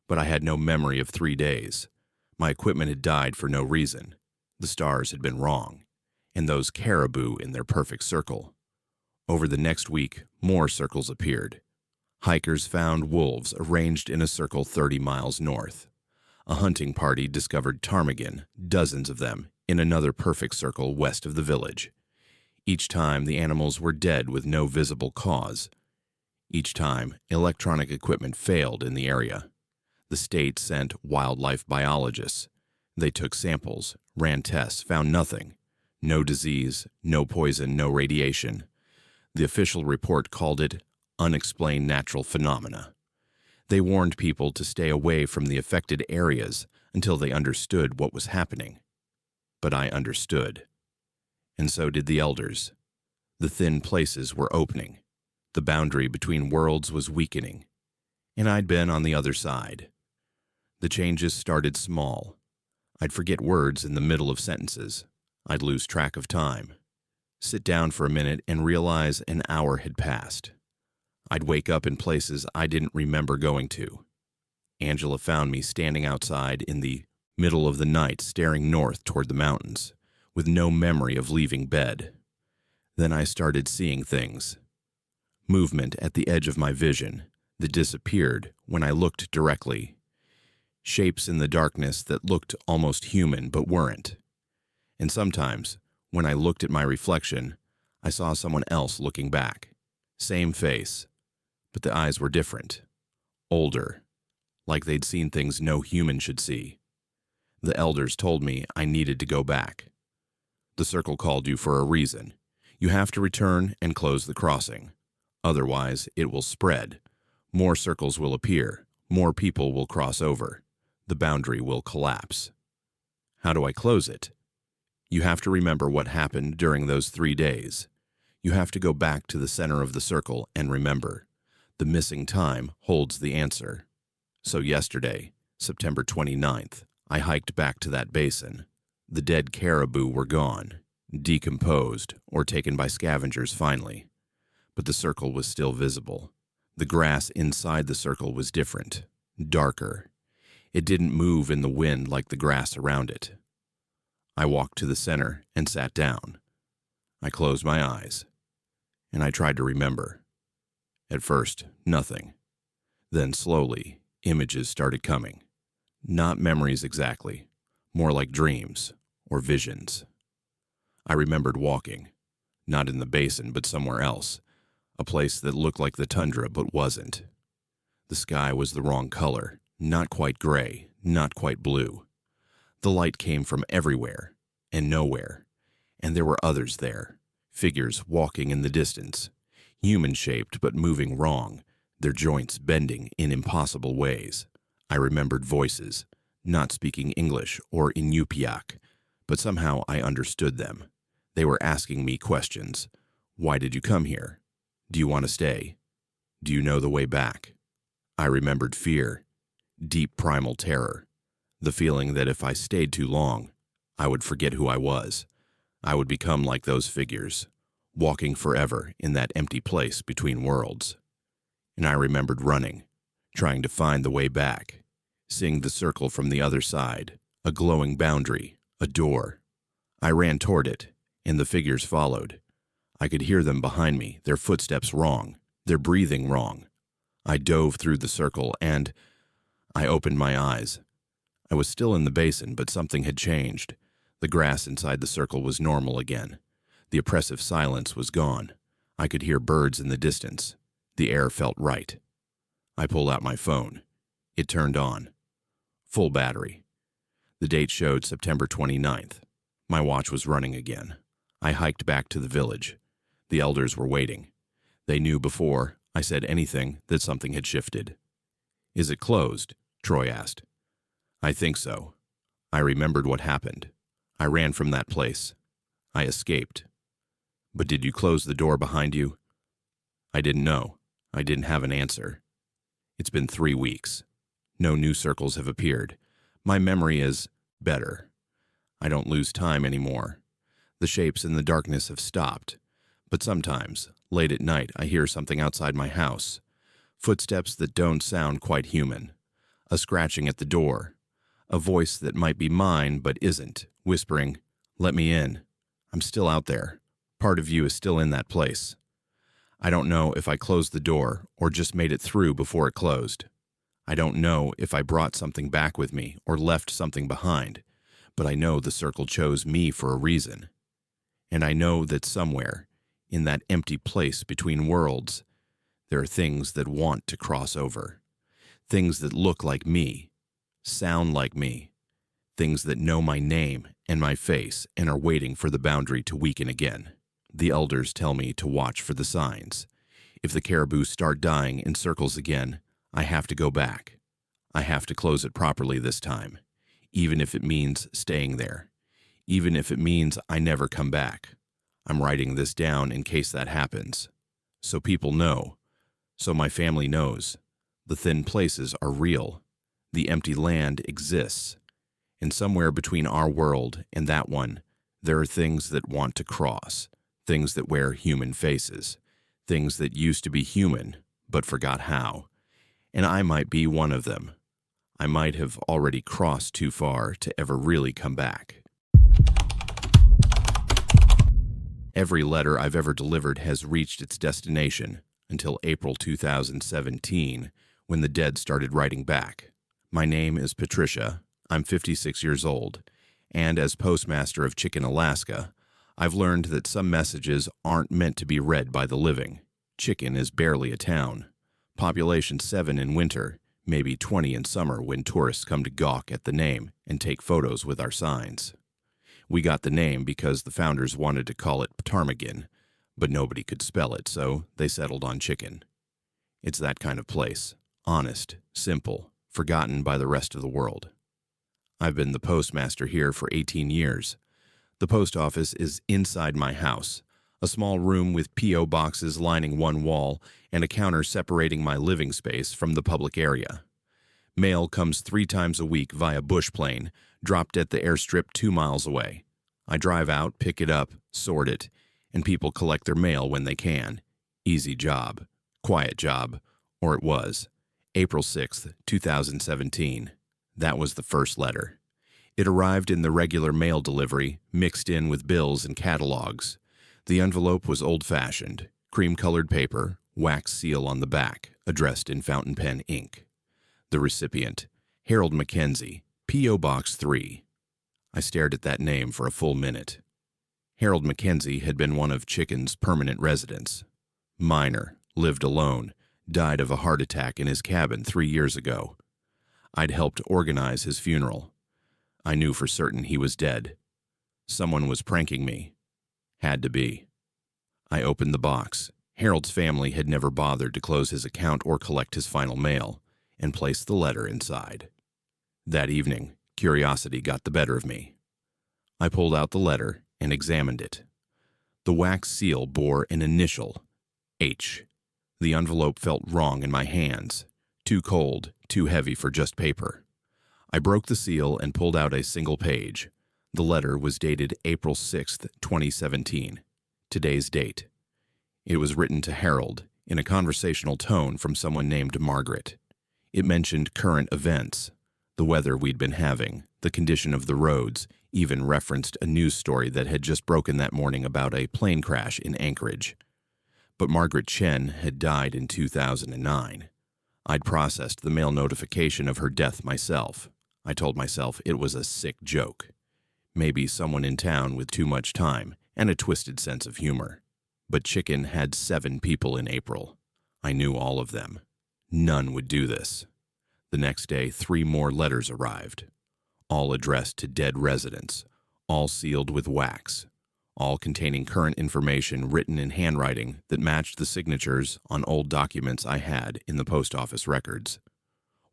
S1: but I had no memory of 3 days. My equipment had died for no reason. The stars had been wrong, and those caribou in their perfect circle. Over the next week, more circles appeared. Hikers found wolves arranged in a circle 30 miles north. A hunting party discovered ptarmigan, dozens of them, in another perfect circle west of the village. Each time, the animals were dead with no visible cause. Each time, electronic equipment failed in the area. The state sent wildlife biologists. They took samples, ran tests, found nothing. No disease, no poison, no radiation. The official report called it unexplained natural phenomena. They warned people to stay away from the affected areas until they understood what was happening. But I understood. And so did the elders. The thin places were opening. The boundary between worlds was weakening. And I'd been on the other side. The changes started small. I'd forget words in the middle of sentences. I'd lose track of time. Sit down for a minute and realize an hour had passed. I'd wake up in places I didn't remember going to. Angela found me standing outside in the middle of the night, staring north toward the mountains, with no memory of leaving bed. Then I started seeing things. Movement at the edge of my vision that disappeared when I looked directly. Shapes in the darkness that looked almost human but weren't. And sometimes, when I looked at my reflection, I saw someone else looking back. Same face, but the eyes were different. Older, like they'd seen things no human should see. The elders told me I needed to go back. The circle called you for a reason. You have to return and close the crossing. Otherwise, it will spread. More circles will appear. More people will cross over. The boundary will collapse. How do I close it? You have to remember what happened during those 3 days. You have to go back to the center of the circle and remember. The missing time holds the answer. So yesterday, September 29th, I hiked back to that basin. The dead caribou were gone, decomposed, or taken by scavengers finally. But the circle was still visible. The grass inside the circle was different, darker. It didn't move in the wind like the grass around it. I walked to the center and sat down. I closed my eyes, and I tried to remember. At first, nothing. Then slowly, images started coming. Not memories exactly, more like dreams or visions. I remembered walking, not in the basin but somewhere else, a place that looked like the tundra but wasn't. The sky was the wrong color, not quite gray, not quite blue. The light came from everywhere and nowhere, and there were others there, figures walking in the distance, human-shaped but moving wrong, their joints bending in impossible ways. I remembered voices, not speaking English or Inupiaq, but somehow I understood them. They were asking me questions. Why did you come here? Do you want to stay? Do you know the way back? I remembered fear, deep primal terror, the feeling that if I stayed too long, I would forget who I was, I would become like those figures, walking forever in that empty place between worlds. And I remembered running, trying to find the way back, seeing the circle from the other side, a glowing boundary, a door. I ran toward it, and the figures followed. I could hear them behind me, their footsteps wrong, their breathing wrong. I dove through the circle, and I opened my eyes. I was still in the basin, but something had changed. The grass inside the circle was normal again. The oppressive silence was gone. I could hear birds in the distance. The air felt right. I pulled out my phone. It turned on. Full battery. The date showed September 29th. My watch was running again. I hiked back to the village. The elders were waiting. They knew before I said anything that something had shifted. "Is it closed?" Troy asked. "I think so." I remembered what happened. I ran from that place. I escaped. "But did you close the door behind you?" I didn't know. I didn't have an answer. It's been 3 weeks. No new circles have appeared. My memory is better. I don't lose time anymore. The shapes in the darkness have stopped. But sometimes, late at night, I hear something outside my house. Footsteps that don't sound quite human. A scratching at the door. A voice that might be mine but isn't, whispering, "Let me in. I'm still out there. Part of you is still in that place." I don't know if I closed the door or just made it through before it closed. I don't know if I brought something back with me or left something behind, but I know the circle chose me for a reason. And I know that somewhere, in that empty place between worlds, there are things that want to cross over. Things that look like me, sound like me. Things that know my name and my face and are waiting for the boundary to weaken again. The elders tell me to watch for the signs. If the caribou start dying in circles again, I have to go back. I have to close it properly this time, even if it means staying there, even if it means I never come back. I'm writing this down in case that happens. So people know. So my family knows. The thin places are real. The empty land exists. And somewhere between our world and that one, there are things that want to cross. Things that wear human faces, things that used to be human, but forgot how. And I might be one of them. I might have already crossed too far to ever really come back. Every letter I've ever delivered has reached its destination until April 2017, when the dead started writing back. My name is Patricia. I'm 56 years old, and as postmaster of Chicken, Alaska, I've learned that some messages aren't meant to be read by the living. Chicken is barely a town. Population 7 in winter, maybe 20 in summer when tourists come to gawk at the name and take photos with our signs. We got the name because the founders wanted to call it Ptarmigan, but nobody could spell it, so they settled on Chicken. It's that kind of place. Honest, simple, forgotten by the rest of the world. I've been the postmaster here for 18 years. The post office is inside my house, a small room with P.O. boxes lining one wall and a counter separating my living space from the public area. Mail comes 3 times a week via bush plane, dropped at the airstrip 2 miles away. I drive out, pick it up, sort it, and people collect their mail when they can. Easy job. Quiet job. Or it was. April 6th, 2017. That was the first letter. It arrived in the regular mail delivery, mixed in with bills and catalogs. The envelope was old-fashioned, cream-colored paper, wax seal on the back, addressed in fountain pen ink. The recipient, Harold Mackenzie, P.O. Box 3. I stared at that name for a full minute. Harold Mackenzie had been one of Chicken's permanent residents. Minor, lived alone, died of a heart attack in his cabin 3 years ago. I'd helped organize his funeral. I knew for certain he was dead. Someone was pranking me. Had to be. I opened the box. Harold's family had never bothered to close his account or collect his final mail, and placed the letter inside. That evening, curiosity got the better of me. I pulled out the letter and examined it. The wax seal bore an initial, H. The envelope felt wrong in my hands, too cold, too heavy for just paper. I broke the seal and pulled out a single page. The letter was dated April 6th, 2017, today's date. It was written to Harold in a conversational tone from someone named Margaret. It mentioned current events, the weather we'd been having, the condition of the roads, even referenced a news story that had just broken that morning about a plane crash in Anchorage. But Margaret Chen had died in 2009. I'd processed the mail notification of her death myself. I told myself it was a sick joke. Maybe someone in town with too much time and a twisted sense of humor. But Chicken had 7 people in April. I knew all of them. None would do this. The next day, 3 more letters arrived, all addressed to dead residents, all sealed with wax, all containing current information written in handwriting that matched the signatures on old documents I had in the post office records.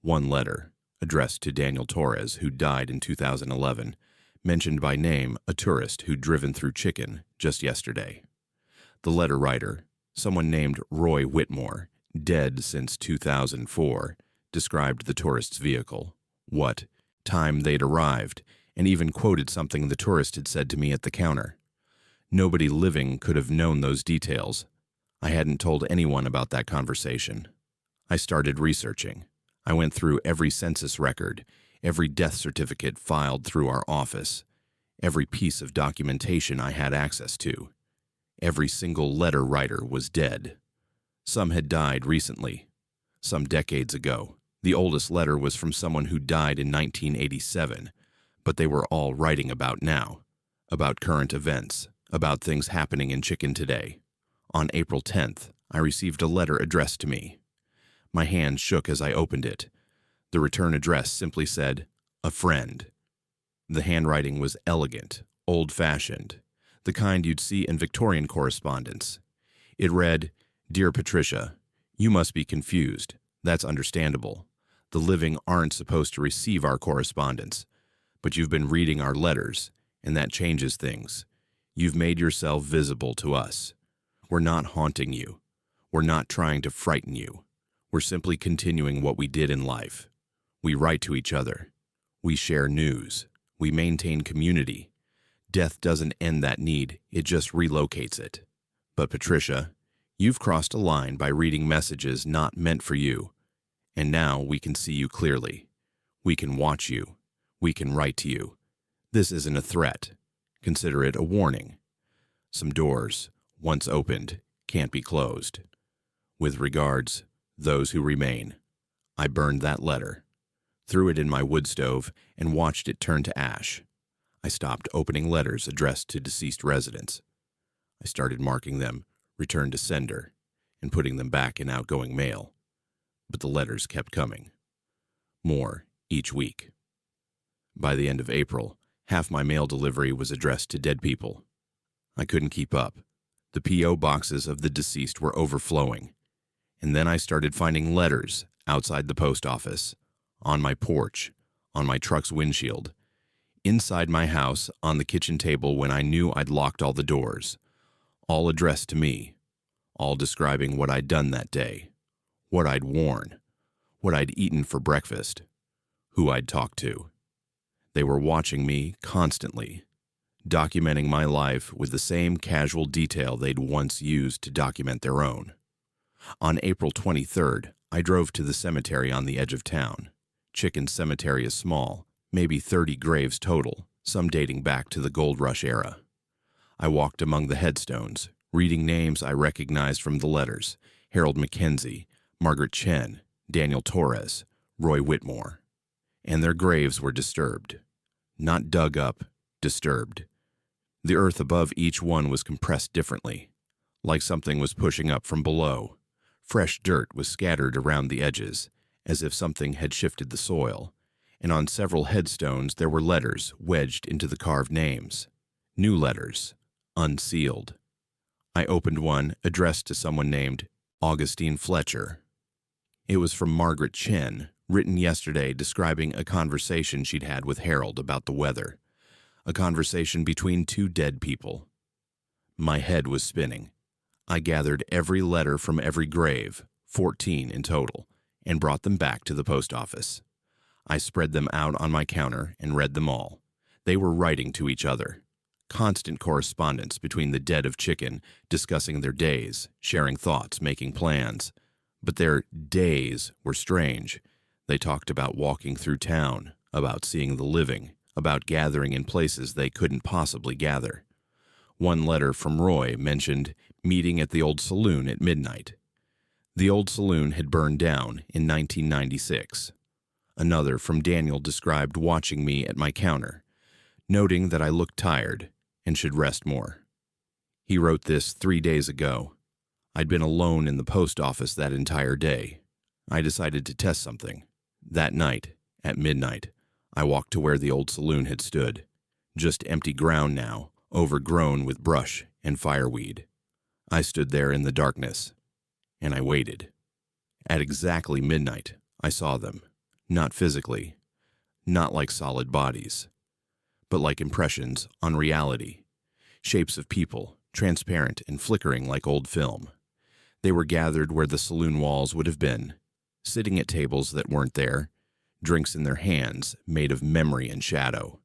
S1: One letter, addressed to Daniel Torres, who died in 2011, mentioned by name a tourist who'd driven through Chicken just yesterday. The letter writer, someone named Roy Whitmore, dead since 2004, described the tourist's vehicle, what time they'd arrived, and even quoted something the tourist had said to me at the counter. Nobody living could have known those details. I hadn't told anyone about that conversation. I started researching. I went through every census record, every death certificate filed through our office, every piece of documentation I had access to. Every single letter writer was dead. Some had died recently, some decades ago. The oldest letter was from someone who died in 1987, but they were all writing about now, about current events, about things happening in Chicken today. On April 10th, I received a letter addressed to me. My hand shook as I opened it. The return address simply said, "A friend." The handwriting was elegant, old-fashioned, the kind you'd see in Victorian correspondence. It read, "Dear Patricia, you must be confused. That's understandable. The living aren't supposed to receive our correspondence, but you've been reading our letters, and that changes things. You've made yourself visible to us. We're not haunting you. We're not trying to frighten you. We're simply continuing what we did in life. We write to each other. We share news. We maintain community. Death doesn't end that need, it just relocates it. But Patricia, you've crossed a line by reading messages not meant for you. And now we can see you clearly. We can watch you. We can write to you. This isn't a threat. Consider it a warning. Some doors, once opened, can't be closed. With regards, those who remain." I burned that letter, threw it in my wood stove, and watched it turn to ash. I stopped opening letters addressed to deceased residents. I started marking them "Return to Sender" and putting them back in outgoing mail. But the letters kept coming. More each week. By the end of April, half my mail delivery was addressed to dead people. I couldn't keep up. The P.O. boxes of the deceased were overflowing. And then I started finding letters outside the post office, on my porch, on my truck's windshield, inside my house, on the kitchen table when I knew I'd locked all the doors, all addressed to me, all describing what I'd done that day, what I'd worn, what I'd eaten for breakfast, who I'd talked to. They were watching me constantly, documenting my life with the same casual detail they'd once used to document their own. On April 23rd, I drove to the cemetery on the edge of town. Chicken Cemetery is small, maybe 30 graves total, some dating back to the Gold Rush era. I walked among the headstones, reading names I recognized from the letters: Harold Mackenzie, Margaret Chen, Daniel Torres, Roy Whitmore. And their graves were disturbed. Not dug up, disturbed. The earth above each one was compressed differently, like something was pushing up from below. Fresh dirt was scattered around the edges, as if something had shifted the soil, and on several headstones there were letters wedged into the carved names. New letters, unsealed. I opened one addressed to someone named Augustine Fletcher. It was from Margaret Chen, written yesterday describing a conversation she'd had with Harold about the weather, a conversation between 2 dead people. My head was spinning. I gathered every letter from every grave, 14 in total, and brought them back to the post office. I spread them out on my counter and read them all, They were writing to each other. Constant correspondence between the dead of Chicken, discussing their days, sharing thoughts, making plans. But their days were strange. They talked about walking through town, about seeing the living, about gathering in places they couldn't possibly gather. One letter from Roy mentioned meeting at the old saloon at midnight. The old saloon had burned down in 1996. Another from Daniel described watching me at my counter, noting that I looked tired and should rest more. He wrote this 3 days ago. I'd been alone in the post office that entire day. I decided to test something. That night, at midnight, I walked to where the old saloon had stood. Just empty ground now, overgrown with brush and fireweed. I stood there in the darkness, and I waited. At exactly midnight, I saw them. Not physically, not like solid bodies, but like impressions on reality. Shapes of people, transparent and flickering like old film. They were gathered where the saloon walls would have been, sitting at tables that weren't there, drinks in their hands made of memory and shadow,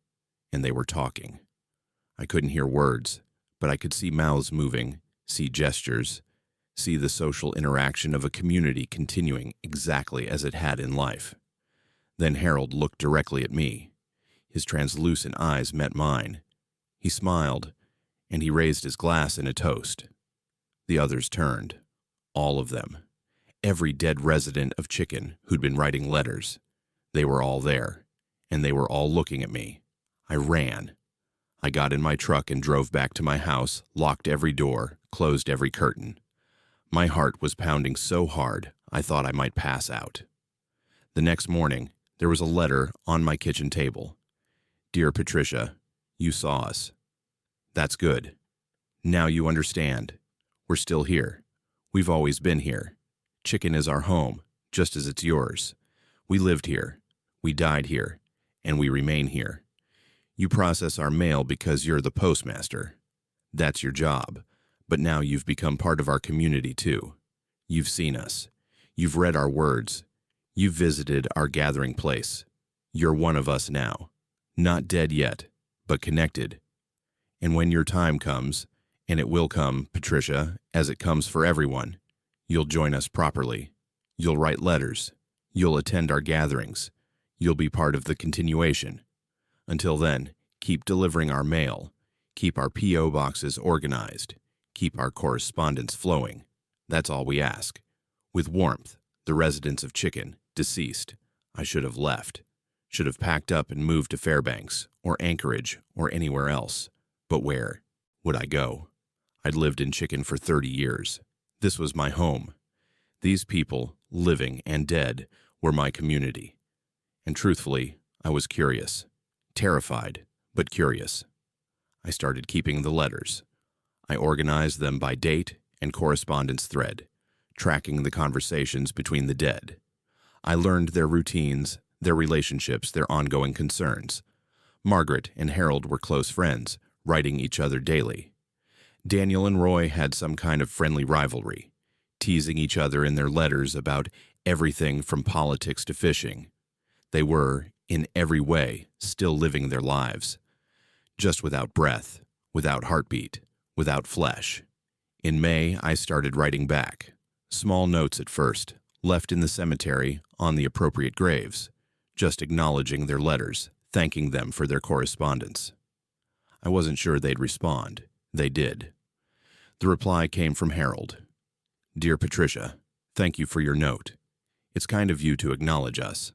S1: and they were talking. I couldn't hear words, but I could see mouths moving, see gestures, see the social interaction of a community continuing exactly as it had in life. Then Harold looked directly at me. His translucent eyes met mine. He smiled, and he raised his glass in a toast. The others turned. All of them. Every dead resident of Chicken who'd been writing letters. They were all there, and they were all looking at me. I ran. I got in my truck and drove back to my house, locked every door, closed every curtain. My heart was pounding so hard, I thought I might pass out. The next morning, there was a letter on my kitchen table. Dear Patricia, you saw us. That's good. Now you understand. We're still here. We've always been here. Chicken is our home, just as it's yours. We lived here. We died here. And we remain here. You process our mail because you're the postmaster. That's your job. But now you've become part of our community too. You've seen us. You've read our words. You've visited our gathering place. You're one of us now. Not dead yet, but connected. And when your time comes, and it will come, Patricia, as it comes for everyone, you'll join us properly. You'll write letters. You'll attend our gatherings. You'll be part of the continuation. Until then, keep delivering our mail. Keep our P.O. boxes organized. Keep our correspondence flowing. That's all we ask. With warmth, the residents of Chicken, deceased. I should have left. Should have packed up and moved to Fairbanks, or Anchorage, or anywhere else. But where would I go? I'd lived in Chicken for 30 years. This was my home. These people, living and dead, were my community. And truthfully, I was curious. Terrified, but curious. I started keeping the letters. I organized them by date and correspondence thread, tracking the conversations between the dead. I learned their routines, their relationships, their ongoing concerns. Margaret and Harold were close friends, writing each other daily. Daniel and Roy had some kind of friendly rivalry, teasing each other in their letters about everything from politics to fishing. They were, in every way, still living their lives, just without breath, without heartbeat, without flesh. In May, I started writing back. Small notes at first, left in the cemetery on the appropriate graves, just acknowledging their letters, thanking them for their correspondence. I wasn't sure they'd respond. They did. The reply came from Harold. Dear Patricia, thank you for your note. It's kind of you to acknowledge us.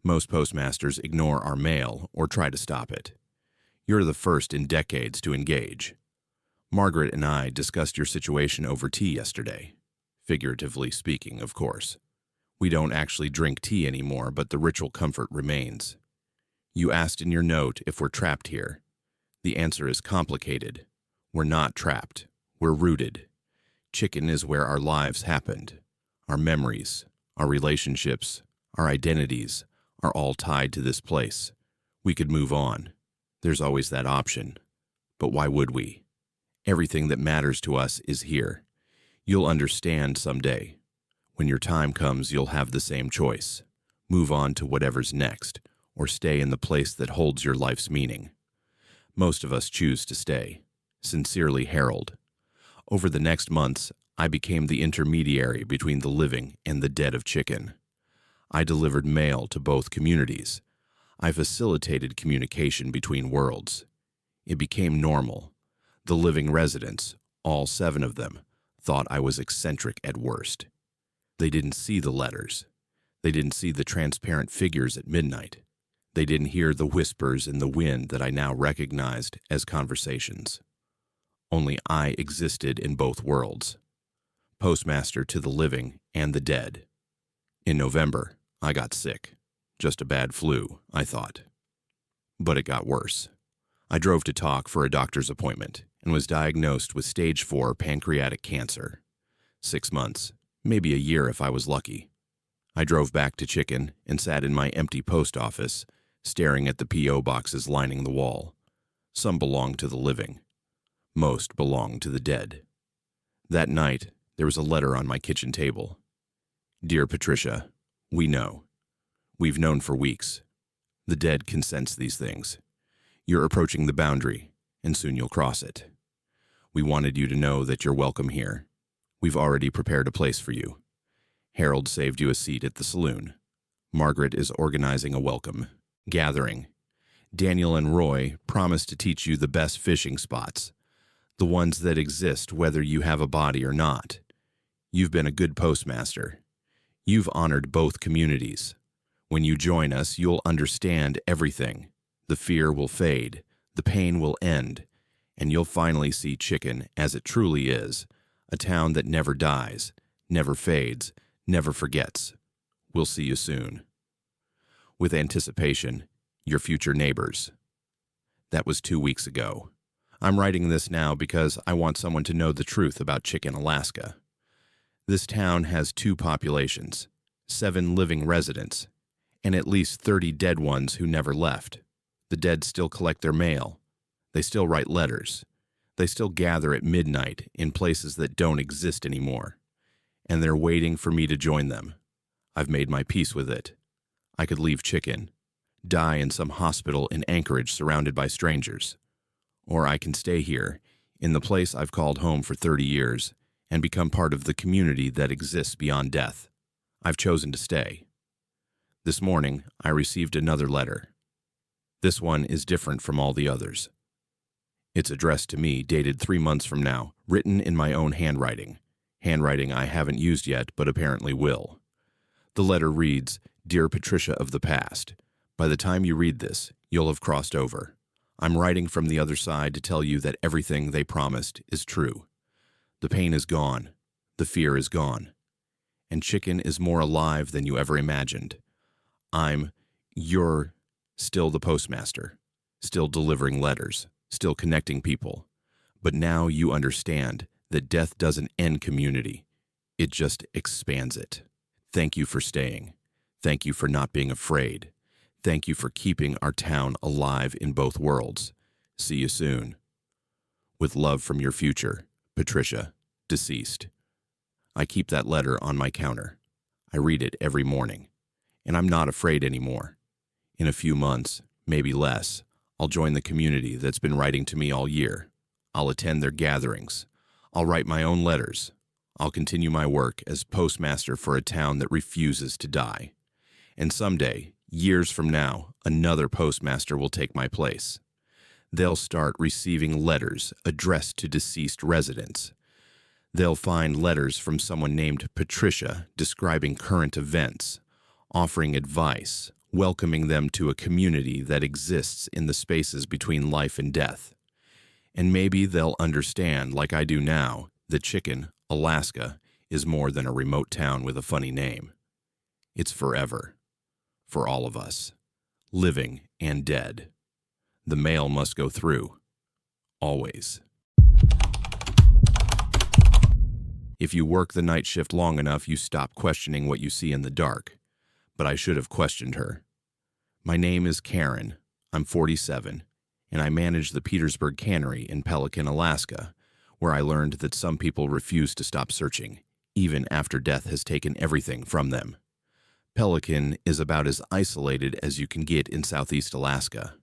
S1: Most postmasters ignore our mail or try to stop it. You're the first in decades to engage. Margaret and I discussed your situation over tea yesterday. Figuratively speaking, of course. We don't actually drink tea anymore, but the ritual comfort remains. You asked in your note if we're trapped here. The answer is complicated. We're not trapped. We're rooted. Chicken is where our lives happened. Our memories, our relationships, our identities are all tied to this place. We could move on. There's always that option. But why would we? Everything that matters to us is here. You'll understand someday. When your time comes, you'll have the same choice. Move on to whatever's next, or stay in the place that holds your life's meaning. Most of us choose to stay. Sincerely, Harold. Over the next months, I became the intermediary between the living and the dead of Chicken. I delivered mail to both communities. I facilitated communication between worlds. It became normal. The living residents, all 7 of them, thought I was eccentric at worst. They didn't see the letters. They didn't see the transparent figures at midnight. They didn't hear the whispers in the wind that I now recognized as conversations. Only I existed in both worlds, postmaster to the living and the dead. In November, I got sick. Just a bad flu, I thought. But it got worse. I drove to talk for a doctor's appointment and was diagnosed with stage 4 pancreatic cancer. 6 months, maybe a year if I was lucky. I drove back to Chicken and sat in my empty post office, staring at the P.O. boxes lining the wall. Some belonged to the living. Most belonged to the dead. That night, there was a letter on my kitchen table. Dear Patricia, we know. We've known for weeks. The dead can sense these things. You're approaching the boundary, and soon you'll cross it. We wanted you to know that you're welcome here. We've already prepared a place for you. Harold saved you a seat at the saloon. Margaret is organizing a welcome gathering. Daniel and Roy promised to teach you the best fishing spots, the ones that exist whether you have a body or not. You've been a good postmaster. You've honored both communities. When you join us, you'll understand everything. The fear will fade, the pain will end, and you'll finally see Chicken as it truly is, a town that never dies, never fades, never forgets. We'll see you soon. With anticipation, your future neighbors. That was 2 weeks ago. I'm writing this now because I want someone to know the truth about Chicken, Alaska. This town has 2 populations, 7 living residents, and at least 30 dead ones who never left. The dead still collect their mail. They still write letters. They still gather at midnight in places that don't exist anymore. And they're waiting for me to join them. I've made my peace with it. I could leave Chicken, die in some hospital in Anchorage surrounded by strangers. Or I can stay here, in the place I've called home for 30 years, and become part of the community that exists beyond death. I've chosen to stay. This morning, I received another letter. This one is different from all the others. It's addressed to me, dated 3 months from now, written in my own handwriting I haven't used yet but apparently will. The letter reads, Dear Patricia of the past, by the time you read this, you'll have crossed over. I'm writing from the other side to tell you that everything they promised is true. The pain is gone. The fear is gone. And Chicken is more alive than you ever imagined. You're still the postmaster, still delivering letters, still connecting people. But now you understand that death doesn't end community. It just expands it. Thank you for staying. Thank you for not being afraid. Thank you for keeping our town alive in both worlds. See you soon. With love from your future, Patricia, deceased. I keep that letter on my counter. I read it every morning. And I'm not afraid anymore. In a few months, maybe less, I'll join the community that's been writing to me all year. I'll attend their gatherings. I'll write my own letters. I'll continue my work as postmaster for a town that refuses to die. And someday, years from now, another postmaster will take my place. They'll start receiving letters addressed to deceased residents. They'll find letters from someone named Patricia describing current events, offering advice, welcoming them to a community that exists in the spaces between life and death. And maybe they'll understand, like I do now, that Chicken, Alaska, is more than a remote town with a funny name. It's forever. For all of us. Living and dead. The mail must go through. Always. If you work the night shift long enough, you stop questioning what you see in the dark. But I should have questioned her. My name is Karen. I'm 47, and I manage the Petersburg Cannery in Pelican, Alaska, where I learned that some people refuse to stop searching, even after death has taken everything from them. Pelican is about as isolated as you can get in Southeast Alaska.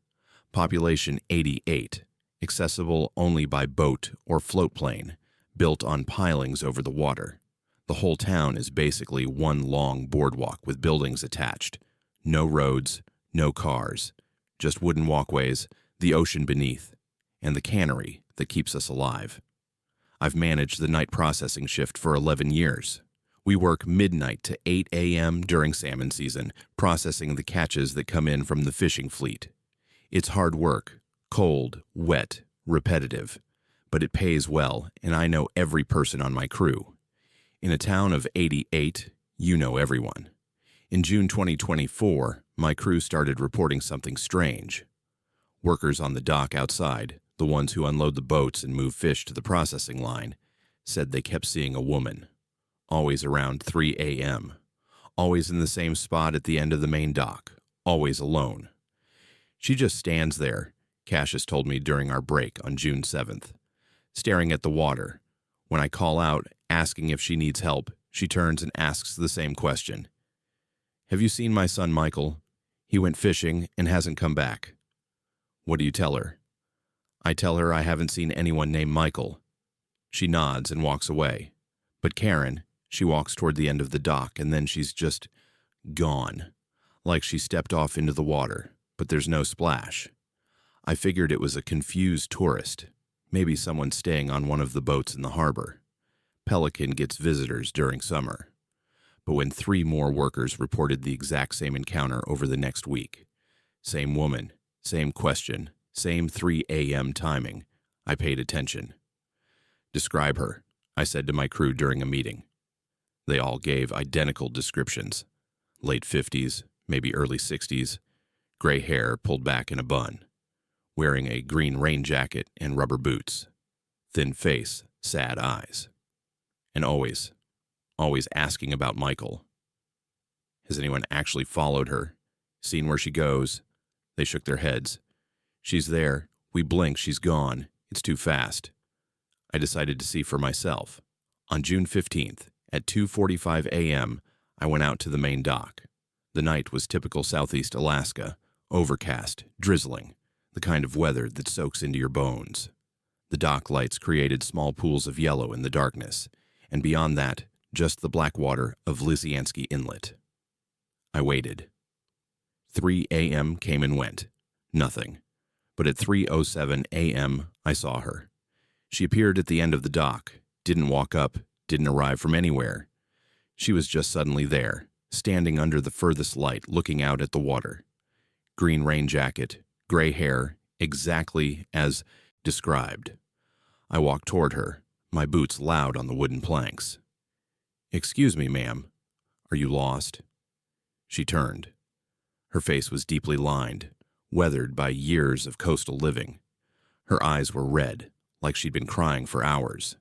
S1: Population 88, accessible only by boat or float plane, built on pilings over the water. The whole town is basically one long boardwalk with buildings attached. No roads, no cars, just wooden walkways, the ocean beneath, and the cannery that keeps us alive. I've managed the night processing shift for 11 years. We work midnight to 8 a.m. during salmon season, processing the catches that come in from the fishing fleet. It's hard work, cold, wet, repetitive, but it pays well, and I know every person on my crew. In a town of 88, you know everyone. In June 2024, my crew started reporting something strange. Workers on the dock outside, the ones who unload the boats and move fish to the processing line, said they kept seeing a woman, always around 3 a.m., always in the same spot at the end of the main dock, always alone. She just stands there, Cassius told me during our break on June 7th, staring at the water. When I call out, asking if she needs help, she turns and asks the same question. "Have you seen my son Michael? He went fishing and hasn't come back." What do you tell her? I tell her I haven't seen anyone named Michael. She nods and walks away. But Karen, she walks toward the end of the dock and then she's just gone, like she stepped off into the water, but there's no splash. I figured it was a confused tourist, maybe someone staying on one of the boats in the harbor. Pelican gets visitors during summer. But when 3 more workers reported the exact same encounter over the next week, same woman, same question, same 3 a.m. timing, I paid attention. "Describe her," I said to my crew during a meeting. They all gave identical descriptions. Late 50s, maybe early 60s, gray hair pulled back in a bun, wearing a green rain jacket and rubber boots, thin face, sad eyes, and always asking about Michael. Has anyone actually followed her, seen where she goes? They shook their heads. She's there. We blink, she's gone. It's too fast. I decided to see for myself. On June 15th, at 2:45 a.m., I went out to the main dock. The night was typical southeast Alaska, overcast, drizzling, the kind of weather that soaks into your bones. The dock lights created small pools of yellow in the darkness, and beyond that, just the black water of Lisiansky Inlet. I waited. 3 a.m. came and went. Nothing. But at 3:07 a.m., I saw her. She appeared at the end of the dock, didn't walk up, didn't arrive from anywhere. She was just suddenly there, standing under the furthest light, looking out at the water. Green rain jacket, gray hair, exactly as described. I walked toward her, my boots loud on the wooden planks. "Excuse me, ma'am. Are you lost?" She turned. Her face was deeply lined, weathered by years of coastal living. Her eyes were red, like she'd been crying for hours.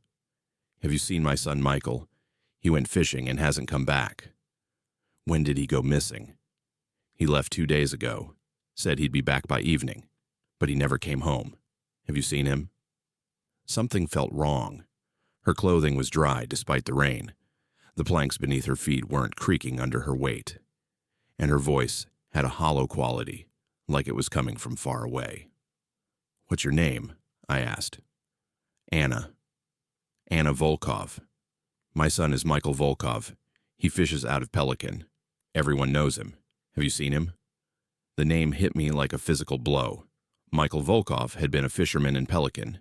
S1: "Have you seen my son Michael? He went fishing and hasn't come back." "When did he go missing?" "He left 2 days ago. Said he'd be back by evening, but he never came home. Have you seen him?" Something felt wrong. Her clothing was dry despite the rain. The planks beneath her feet weren't creaking under her weight. And her voice had a hollow quality, like it was coming from far away. "What's your name?" I asked. "Anna. Anna Volkov. My son is Michael Volkov. He fishes out of Pelican. Everyone knows him. Have you seen him?" The name hit me like a physical blow. Michael Volkov had been a fisherman in Pelican.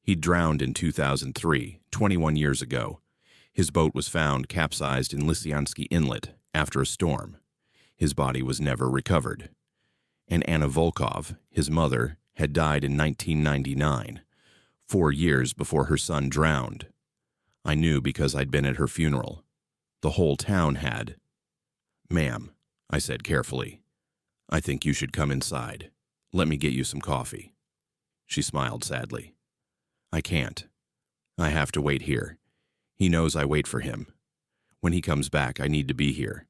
S1: He'd drowned in 2003, 21 years ago. His boat was found capsized in Lisiansky Inlet after a storm. His body was never recovered. And Anna Volkov, his mother, had died in 1999, 4 years before her son drowned. I knew because I'd been at her funeral. The whole town had. "Ma'am," I said carefully, "I think you should come inside. Let me get you some coffee." She smiled sadly. "I can't. I have to wait here. He knows I wait for him. When he comes back, I need to be here."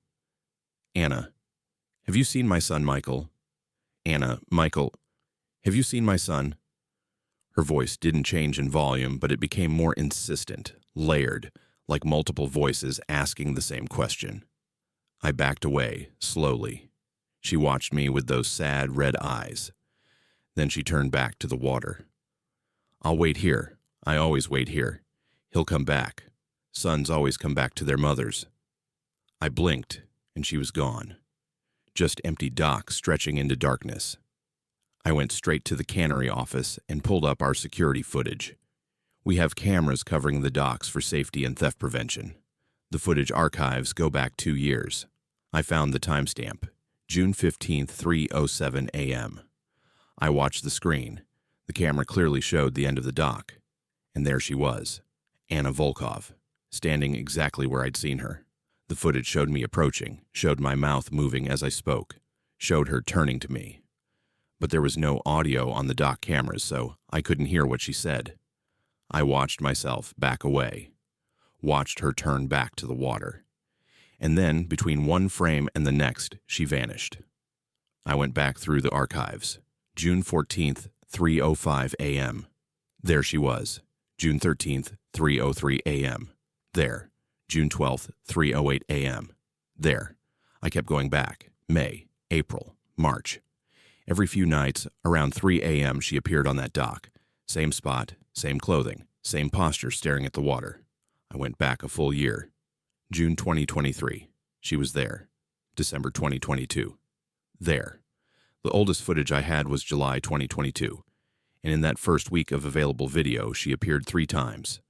S1: "Anna, have you seen my son Michael?" "Anna, Michael, have you seen my son?" Her voice didn't change in volume, but it became more insistent, layered, like multiple voices asking the same question. I backed away, slowly. She watched me with those sad red eyes. Then she turned back to the water. "I'll wait here. I always wait here. He'll come back. Sons always come back to their mothers." I blinked, and she was gone. Just empty docks stretching into darkness. I went straight to the cannery office and pulled up our security footage. We have cameras covering the docks for safety and theft prevention. The footage archives go back 2 years. I found the timestamp, June 15th, 3:07 a.m. I watched the screen. The camera clearly showed the end of the dock. And there she was, Anna Volkov, standing exactly where I'd seen her. The footage showed me approaching, showed my mouth moving as I spoke, showed her turning to me. But there was no audio on the dock cameras, so I couldn't hear what she said. I watched myself back away, watched her turn back to the water. And then, between one frame and the next, she vanished. I went back through the archives. June 14th, 3:05 a.m. There she was. June 13th, 3:03 a.m. There. June 12th, 3:08 a.m. There. I kept going back. May, April, March. Every few nights, around 3 a.m., she appeared on that dock. Same spot, same clothing, same posture staring at the water. I went back a full year. June 2023. She was there. December 2022. There. The oldest footage I had was July 2022. And in that first week of available video, she appeared 3 times.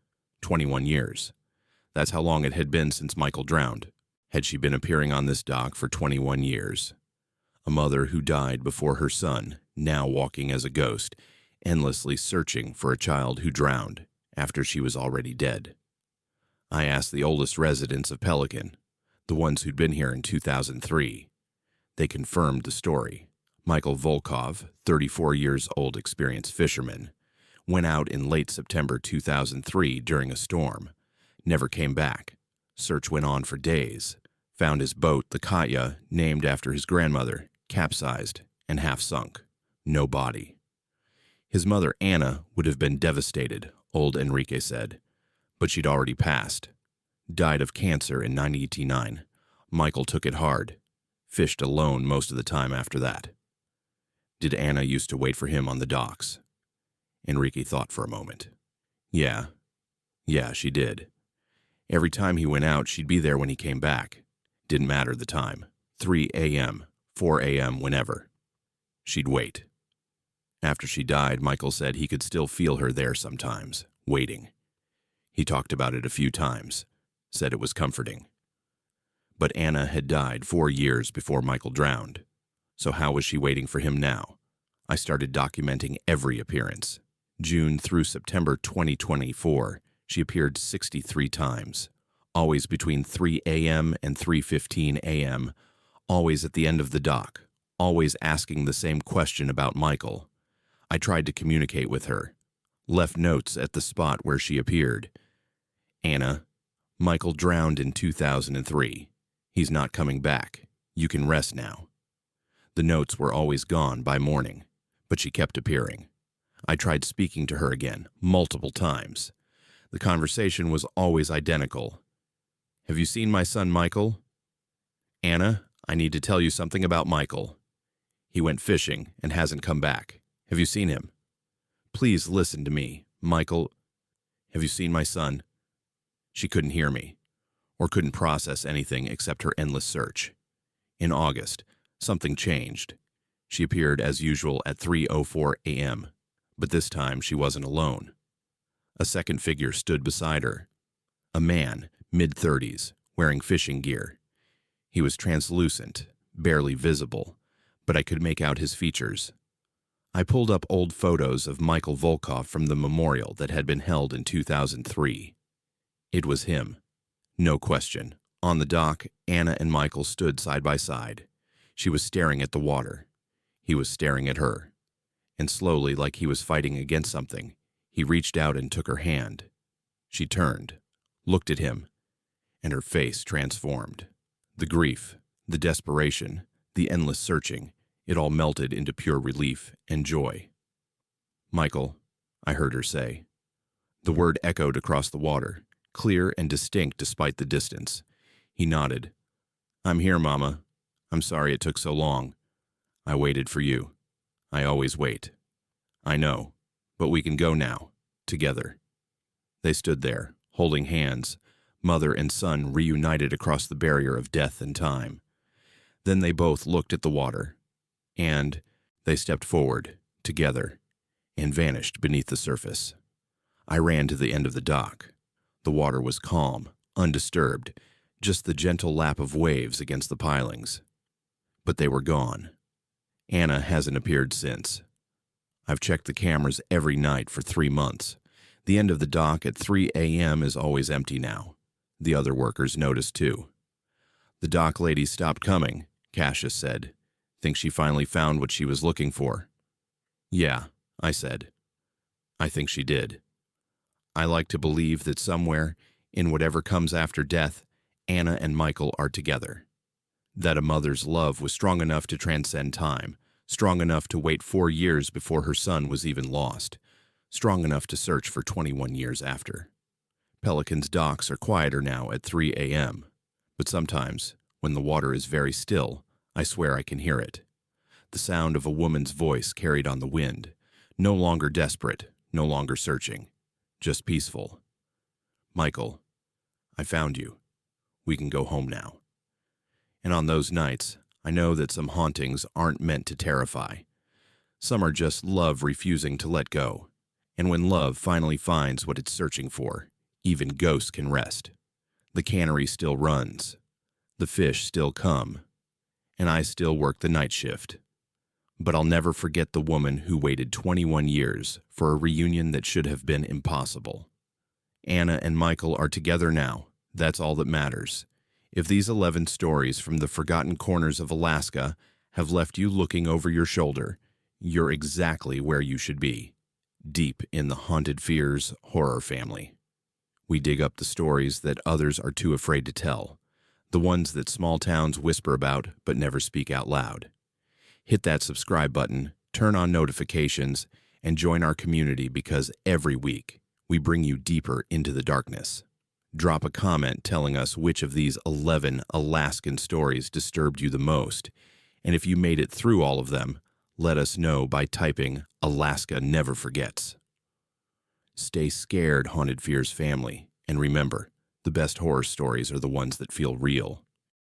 S1: 21 years. That's how long it had been since Michael drowned. Had she been appearing on this dock for 21 years? A mother who died before her son, now walking as a ghost, endlessly searching for a child who drowned after she was already dead. I asked the oldest residents of Pelican, the ones who'd been here in 2003. They confirmed the story. Michael Volkov, 34 years old, experienced fisherman, went out in late September 2003 during a storm. Never came back. Search went on for days. Found his boat, the Katya, named after his grandmother, capsized and half sunk. No body. His mother, Anna, would have been devastated, old Enrique said, but she'd already passed. Died of cancer in 1989. Michael took it hard. Fished alone most of the time after that. Did Anna used to wait for him on the docks? Enrique thought for a moment. Yeah, she did. Every time he went out, she'd be there when he came back. Didn't matter the time. 3 a.m., 4 a.m., whenever. She'd wait. After she died, Michael said he could still feel her there sometimes, waiting. He talked about it a few times, said it was comforting. But Anna had died 4 years before Michael drowned. So how was she waiting for him now? I started documenting every appearance. June through September 2024, she appeared 63 times, always between 3 a.m. and 3:15 a.m., always at the end of the dock, always asking the same question about Michael. I tried to communicate with her, left notes at the spot where she appeared. Anna, Michael drowned in 2003. He's not coming back. You can rest now. The notes were always gone by morning, but she kept appearing. I tried speaking to her again, multiple times. The conversation was always identical. Have you seen my son Michael? Anna, I need to tell you something about Michael. He went fishing and hasn't come back. Have you seen him? Please listen to me, Michael. Have you seen my son? She couldn't hear me, or couldn't process anything except her endless search. In August, something changed. She appeared as usual at 3:04 a.m., but this time she wasn't alone. A second figure stood beside her. A man, mid-30s, wearing fishing gear. He was translucent, barely visible, but I could make out his features. I pulled up old photos of Michael Volkov from the memorial that had been held in 2003. It was him. No question. On the dock, Anna and Michael stood side by side. She was staring at the water. He was staring at her. And slowly, like he was fighting against something, he reached out and took her hand. She turned, looked at him, and her face transformed. The grief, the desperation, the endless searching, it all melted into pure relief and joy. Michael, I heard her say. The word echoed across the water, clear and distinct despite the distance. He nodded. I'm here, Mama. I'm sorry it took so long. I waited for you. I always wait. I know, but we can go now, together. They stood there, holding hands, mother and son reunited across the barrier of death and time. Then they both looked at the water, and they stepped forward, together, and vanished beneath the surface. I ran to the end of the dock. The water was calm, undisturbed, just the gentle lap of waves against the pilings. But they were gone. Anna hasn't appeared since. I've checked the cameras every night for 3 months. The end of the dock at 3 a.m. is always empty now. The other workers noticed too. The dock lady stopped coming, Cassius said. Think she finally found what she was looking for? Yeah, I said. I think she did. I like to believe that somewhere, in whatever comes after death, Anna and Michael are together. That a mother's love was strong enough to transcend time, strong enough to wait 4 years before her son was even lost, strong enough to search for 21 years after. Pelican's docks are quieter now at 3 a.m., but sometimes, when the water is very still, I swear I can hear it. The sound of a woman's voice carried on the wind, no longer desperate, no longer searching, just peaceful. Michael, I found you. We can go home now. And on those nights, I know that some hauntings aren't meant to terrify. Some are just love refusing to let go. And when love finally finds what it's searching for, even ghosts can rest. The cannery still runs. The fish still come. And I still work the night shift. But I'll never forget the woman who waited 21 years for a reunion that should have been impossible. Anna and Michael are together now. That's all that matters. If these 11 stories from the forgotten corners of Alaska have left you looking over your shoulder, you're exactly where you should be, deep in the Haunted Fears horror family. We dig up the stories that others are too afraid to tell, the ones that small towns whisper about but never speak out loud. Hit that subscribe button, turn on notifications, and join our community because every week we bring you deeper into the darkness. Drop a comment telling us which of these 11 Alaskan stories disturbed you the most, and if you made it through all of them, let us know by typing Alaska Never Forgets. Stay scared, Haunted Fears family, and remember, the best horror stories are the ones that feel real.